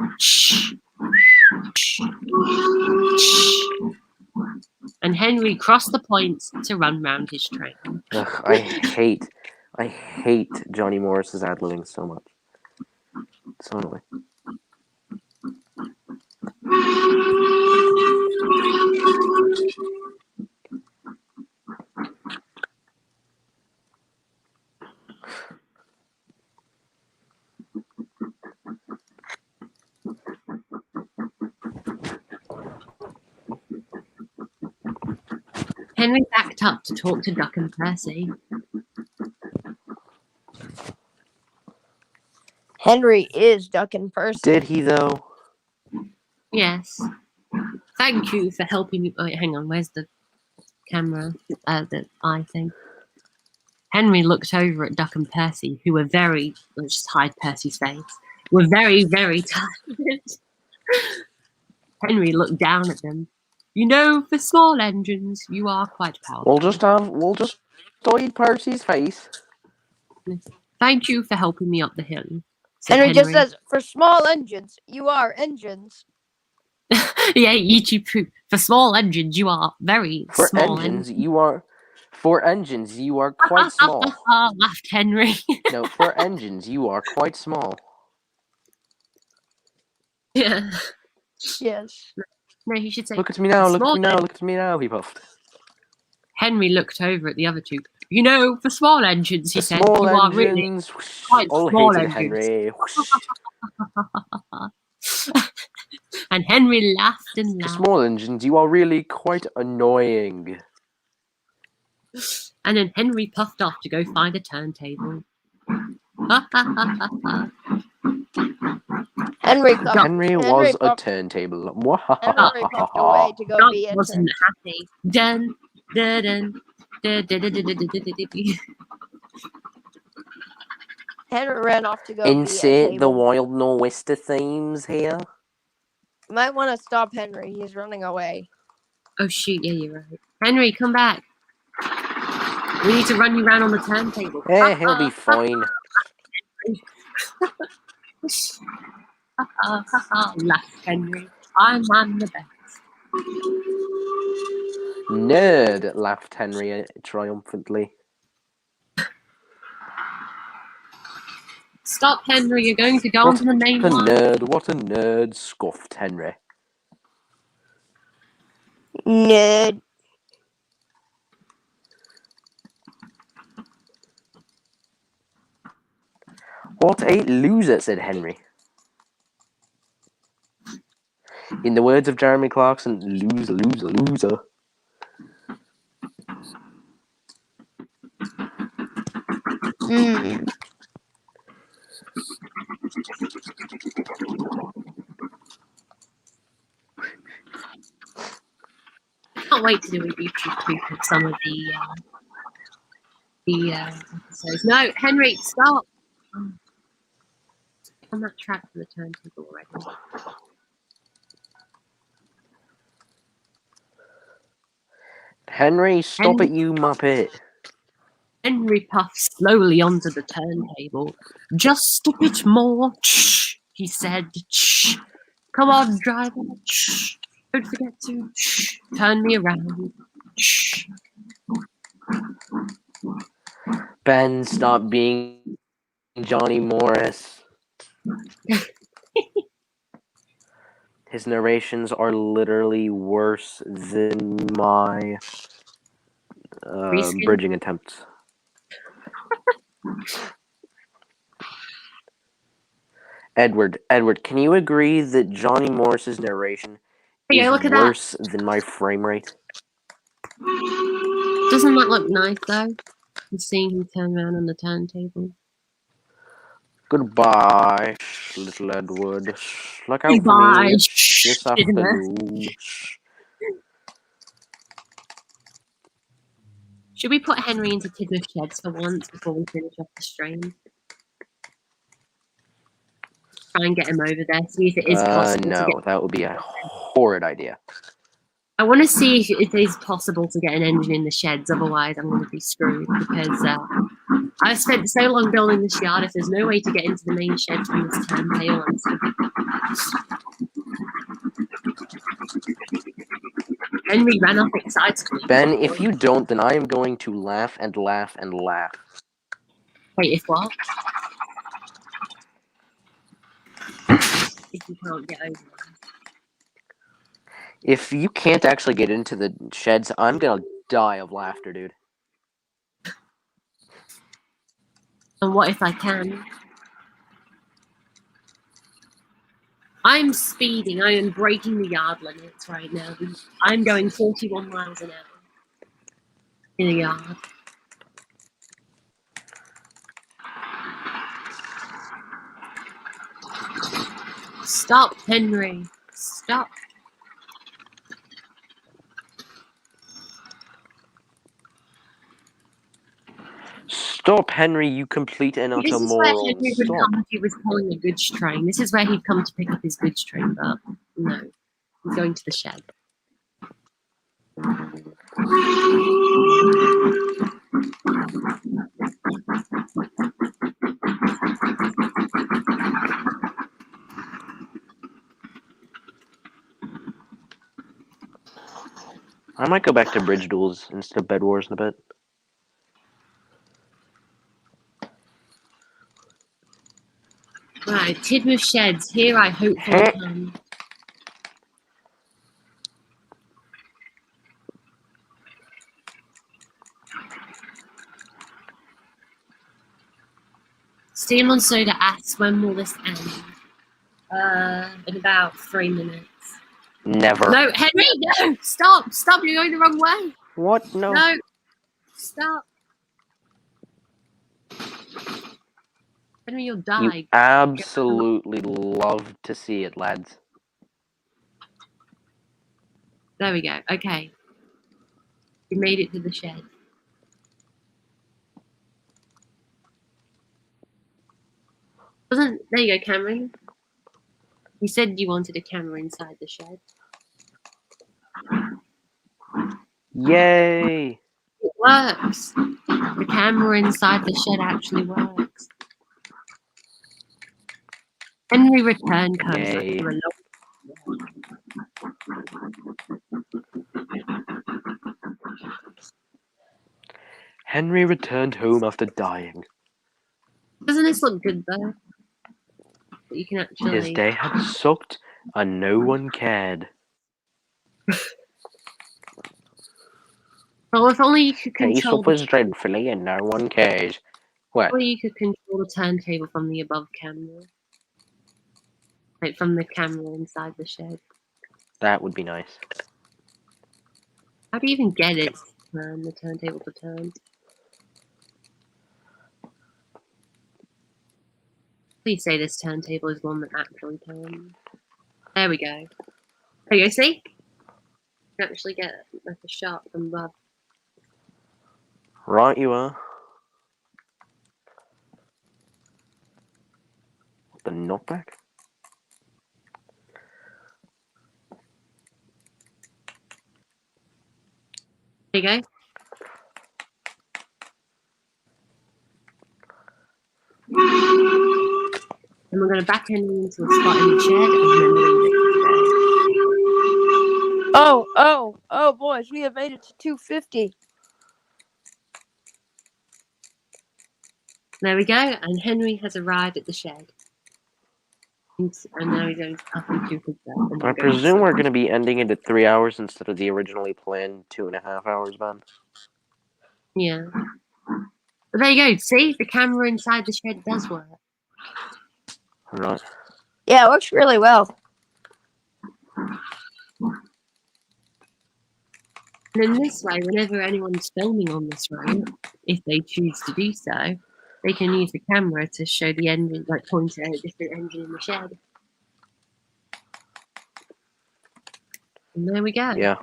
And Henry crossed the points to run round his train. Ugh, I hate Johnny Morris's ad-libbing so much. So annoying. Henry backed up to talk to Duck and Percy. Henry is Duck and Percy. Did he, though? Yes. Thank you for helping me. Oh, hang on, where's the camera? The eye thing. Henry looked over at Duck and Percy, who were very, let's just hide Percy's face, were very, very tired. Henry looked down at them. You know, for small engines, you are quite powerful. We'll just hide Percy's face. Thank you for helping me up the hill. Henry just says, for small engines, you are engines. Yeah, YouTube poop. For small engines, you are very small. For engines, you are quite small. Laughed Henry. No, for engines, you are quite small. Yeah. Yes. No, he should say, look at me now, look at me now, he puffed. Henry looked over at the other two. You know, for small engines, he said, you are really quite small engines. Henry. And Henry laughed and laughed. For small engines, you are really quite annoying. And then Henry puffed off to go find a turntable. Henry was a turntable. Henry puffed away to go be a wasn't happy. Dun, dun, dun, dun, dun, dun, dun, dun, dun, dun. Henry ran off to go Insert the Wild Nor'Wester themes here. You might want to stop Henry. He's running away. Oh, shoot. Yeah, you're right. Henry, come back. We need to run you around on the turntable. Yeah, he'll be fine. Laughed Henry. I'm the best. Nerd, laughed Henry triumphantly. Stop, Henry. You're going to go onto the main line. What a nerd, scoffed Henry. Nerd. What a loser, said Henry. In the words of Jeremy Clarkson, loser, loser, loser. I can't wait to do a YouTube clip of some of the episodes. No, Henry, stop! On that track for the turntable already. Henry, stop it, you muppet. Henry puffed slowly onto the turntable. Just a bit more, he said. Come on, driver. Don't forget to turn me around. Ben, stop being Johnny Morris. His narrations are literally worse than my Reskin? bridging attempts. Edward, can you agree that Johnny Morris's narration is look at worse than my frame rate? Doesn't that look nice though? Seeing him turn around on the turntable. Goodbye, little Edward. Look out for Goodbye, me this afternoon. Should we put Henry into Tidmouth Sheds for once before we finish off the stream? Try and get him over there, see if it is possible to No, get... that would be a horrid idea. I want to see if it is possible to get an engine in the sheds, otherwise I'm going to be screwed, because I've spent so long building this yard. If there's no way to get into the main shed from this turntail, I'm screwed. Henry ran off excited. Ben, if you don't, then I am going to laugh and laugh and laugh. Wait, if what? If you can't get over there. If you can't actually get into the sheds, I'm gonna die of laughter, dude. And what if I can? I'm speeding. I am breaking the yard limits right now. I'm going 41 miles an hour in a yard. Stop, Henry. Stop. Stop, Henry, you complete and utter This is where moron. Henry would come if he was pulling a goods train. This is where he'd come to pick up his goods train, but no. He's going to the shed. I might go back to Bridge Duels instead of Bed Wars in a bit. Right, Tidmouth Sheds. Here I hopefully come. Steam on Soda asks, when will this end? In about 3 minutes. Never. No, Henry, no! Stop! Stop, you're going the wrong way! What? No. No! Stop! Henry, you'll die. You absolutely love to see it, lads. There we go. Okay. You made it to the shed. There you go, Cameron. You said you wanted a camera inside the shed. Yay! It works. The camera inside the shed actually works. Henry returned comes Yay. after a long... Henry returned home after dying. Doesn't this look good though? That you can actually... His day had sucked and no one cared. Well, if only you could Face control... up was dreadfully and no one cares. What? If only you could control the turntable from the above camera. Like from the camera inside the shed. That would be nice. How do you even get it to turn, the turntable to turn? Please say this turntable is one that actually turns. There we go. There you go, see? You can actually get like a shot from above. Right you are. The knockback? There you go. And we're going to back Henry into a spot in the shed and then leave it. Oh, boys, we have made it to 250. There we go, and Henry has arrived at the shed. And now he's going to cut into himself. I presume we're going to be ending it at 3 hours instead of the originally planned 2.5 hours, Ben. Yeah. But there you go. See, the camera inside the shed does work. Right. Yeah, it works really well. And in this way, whenever anyone's filming on this road, if they choose to do so, they can use the camera to show the engine, like point at a different engine in the shed. And there we go. Yeah.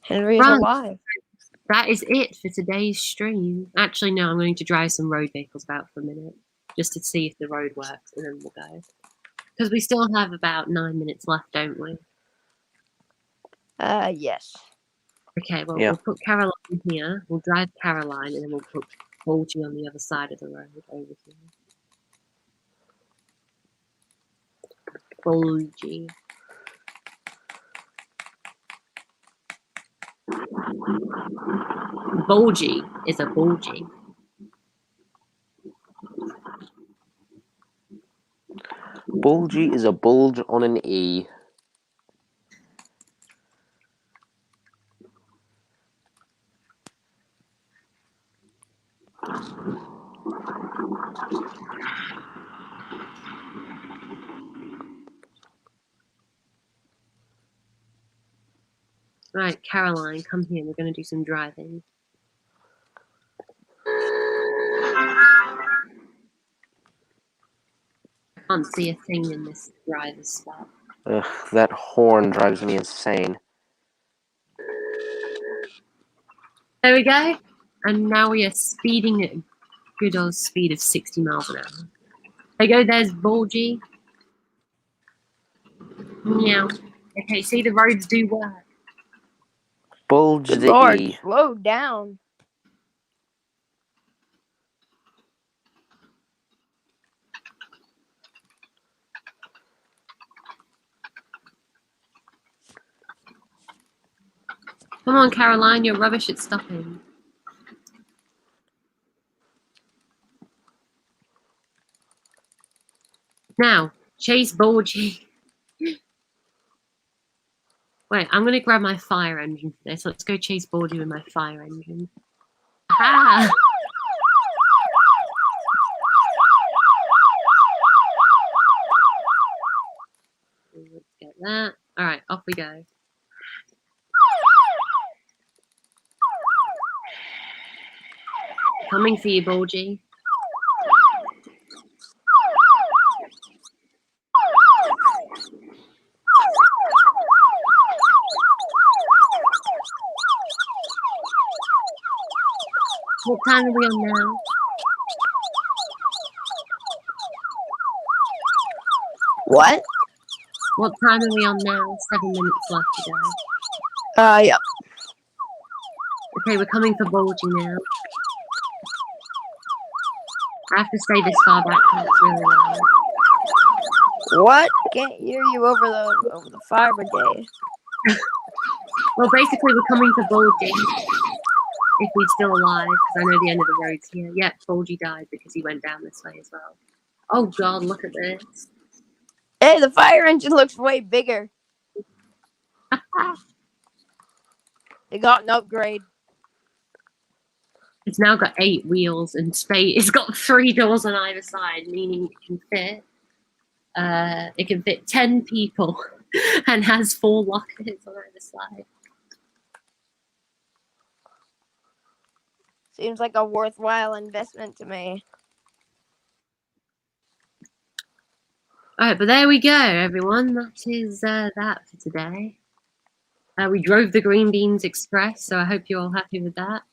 Henry is alive. That is it for today's stream. Actually, no, I'm going to drive some road vehicles about for a minute, just to see if the road works, and then we'll go. Because we still have about 9 minutes left, don't we? Yes. Okay, well, Yeah. we'll put Caroline here. We'll drive Caroline, and then we'll put Bulgy on the other side of the road over here. Bulgy. Bulgy is a bulgy. Bulgy is a bulge on an E. Right, Caroline, come here. We're going to do some driving. I can't see a thing in this driver's spot. Ugh, that horn drives me insane. There we go. And now we are speeding at a good old speed of 60 miles an hour. There you go, there's Bulgy. Meow. Okay, see, the roads do work. Bulge Good the Lord, E. slow down. Come on, Caroline, you're rubbish at stopping. Now, chase Bulgy. Wait, I'm going to grab my fire engine for this. Let's go chase Bulgy with my fire engine. Aha! Let's get that. Alright, off we go. Coming for you, Bulgy. What time are we on now? What? What time are we on now? 7 minutes left to go. Yeah. Okay, we're coming for Bulgy now. I have to stay this far back because it's really loud. What? Can't hear you over the fire brigade. Well, basically, we're coming for Bulgy. If he's still alive, because I know the end of the road's here. Yep, Bulgy died because he went down this way as well. Oh god, look at this. Hey, the fire engine looks way bigger. It got an upgrade. It's now got 8 wheels and space. It's got 3 doors on either side, meaning it can fit 10 people and has 4 lockers on either side. Seems like a worthwhile investment to me. Alright, but there we go, everyone. That is that for today. We drove the Green Beans Express, so I hope you're all happy with that.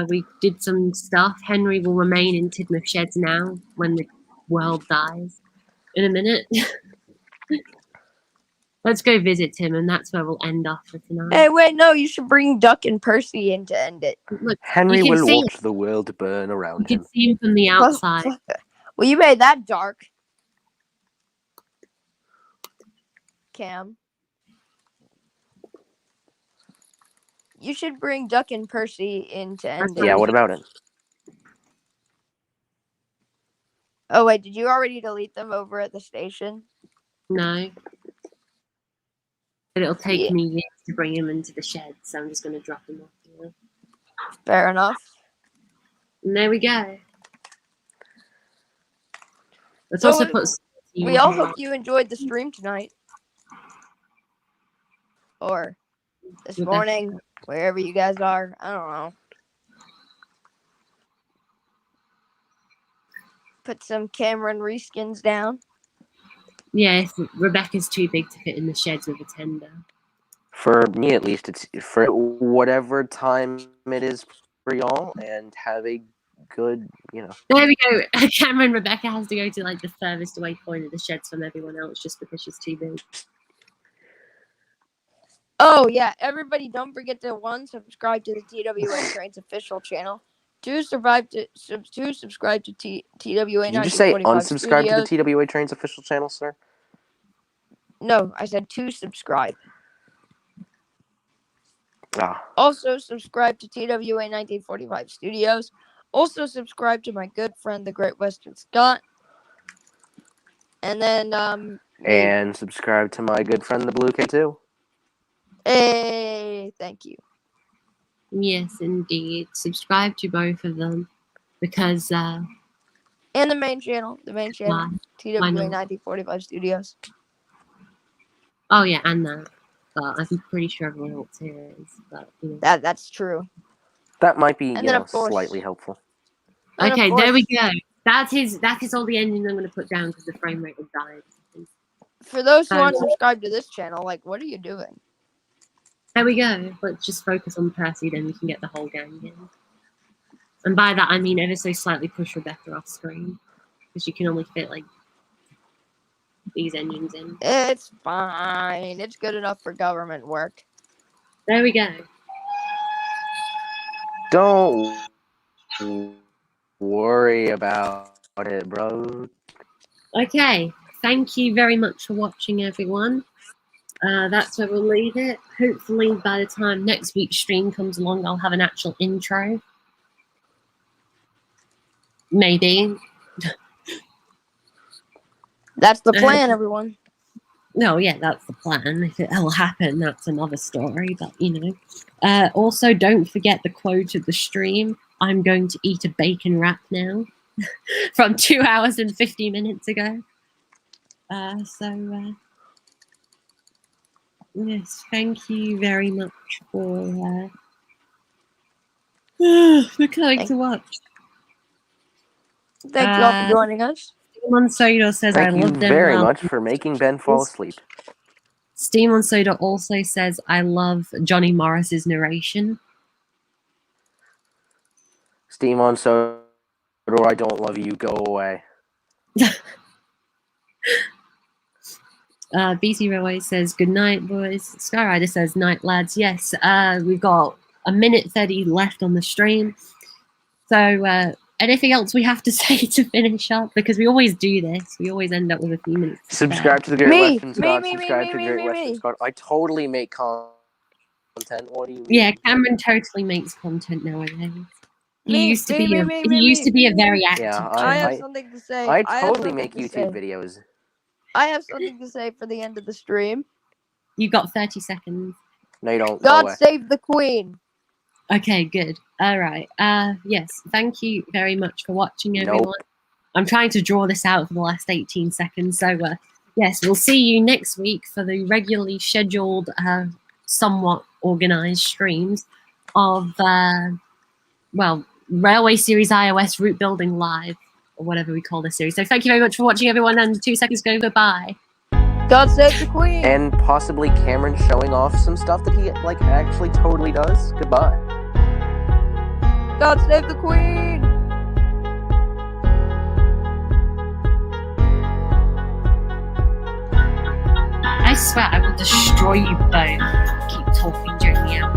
We did some stuff. Henry will remain in Tidmouth Sheds now when the world dies in a minute. Let's go visit him, and that's where we'll end off for tonight. Hey, wait, no, you should bring Duck and Percy in to end it. Look, Henry you can will see watch the world burn around You him. can see him from the outside. Well, you made that dark. Cam. You should bring Duck and Percy in to end it. Yeah, what about it? Oh, wait, did you already delete them over at the station? No. But it'll take Yeah. me years to bring him into the shed, so I'm just going to drop him off here. Fair enough. And there we go. Let's So also put... we all hope you enjoyed the stream tonight. Or this morning, wherever you guys are. I don't know. Put some Cameron reskins down. Yeah, Rebecca's too big to fit in the sheds with a tender. For me, at least, it's for whatever time it is for y'all, and have a good, There we go. Cameron and Rebecca has to go to like the furthest away point of the sheds from everyone else just because she's too big. Oh, yeah. Everybody, don't forget to 1, subscribe to the TWA Trains official channel. 2, subscribe to TWA. Did you just say unsubscribe to the TWA Trains official channel, sir? No, I said 2, subscribe. Ah. Also, subscribe to TWA 1945 Studios. Also, subscribe to my good friend, the Great Western Scott. And then, And subscribe to my good friend, the Blue K2. Hey, thank you. Yes, indeed. Subscribe to both of them because... and the main channel. Why? TWA Why not? 1945 Studios. Oh, yeah, and that. But I'm pretty sure everyone else here is. But, That's true. That might be, And then, of course, slightly helpful. Okay, there we go. That is all the ending I'm going to put down because the frame rate will die. For those who aren't subscribed to this channel, what are you doing? There we go. Let's just focus on Percy, then we can get the whole gang in. And by that, I mean ever so slightly push Rebecca off screen. Because you can only fit, these engines in. It's fine. It's good enough for government work. There we go. Don't worry about it, bro. Okay. Thank you very much for watching, everyone. That's where we'll leave it. Hopefully, by the time next week's stream comes along, I'll have an actual intro. Maybe. That's the plan, everyone. No, yeah, that's the plan. If it'll happen, that's another story. But, also, don't forget the quote of the stream. I'm going to eat a bacon wrap now. From 2 hours and 50 minutes ago. Yes, thank you very much for coming to watch. Thank you all for joining us. Steam on Soda says, Thank I you love them. very much for making Ben fall asleep. Steam on Soda also says, I love Johnny Morris's narration. Steam on Soda, or I don't love you, go away. BC Railway says, good night, boys. Skyrider says, night, lads. Yes, we've got 1:30 left on the stream. So, anything else we have to say to finish up? Because we always do this. We always end up with a few minutes. Subscribe to the Great Western Scott. Subscribe to the Great Western Scott. I totally make content. What do you mean? Yeah, Cameron totally makes content nowadays. He used to be a very active. Yeah, I have something to say. I totally make YouTube videos. I have something to say for the end of the stream. You got 30 seconds. No, you don't. God save the Queen. Okay, good. All right. Yes, thank you very much for watching, everyone. Nope. I'm trying to draw this out for the last 18 seconds. So, yes, we'll see you next week for the regularly scheduled, somewhat organized streams of, Railway Series IoS Route Building Live, or whatever we call this series. So thank you very much for watching, everyone, and 2 seconds go, goodbye. God save the Queen. And possibly Cameron showing off some stuff that he, actually totally does. Goodbye. God save the Queen. I swear I will destroy you both. Keep talking during the hour.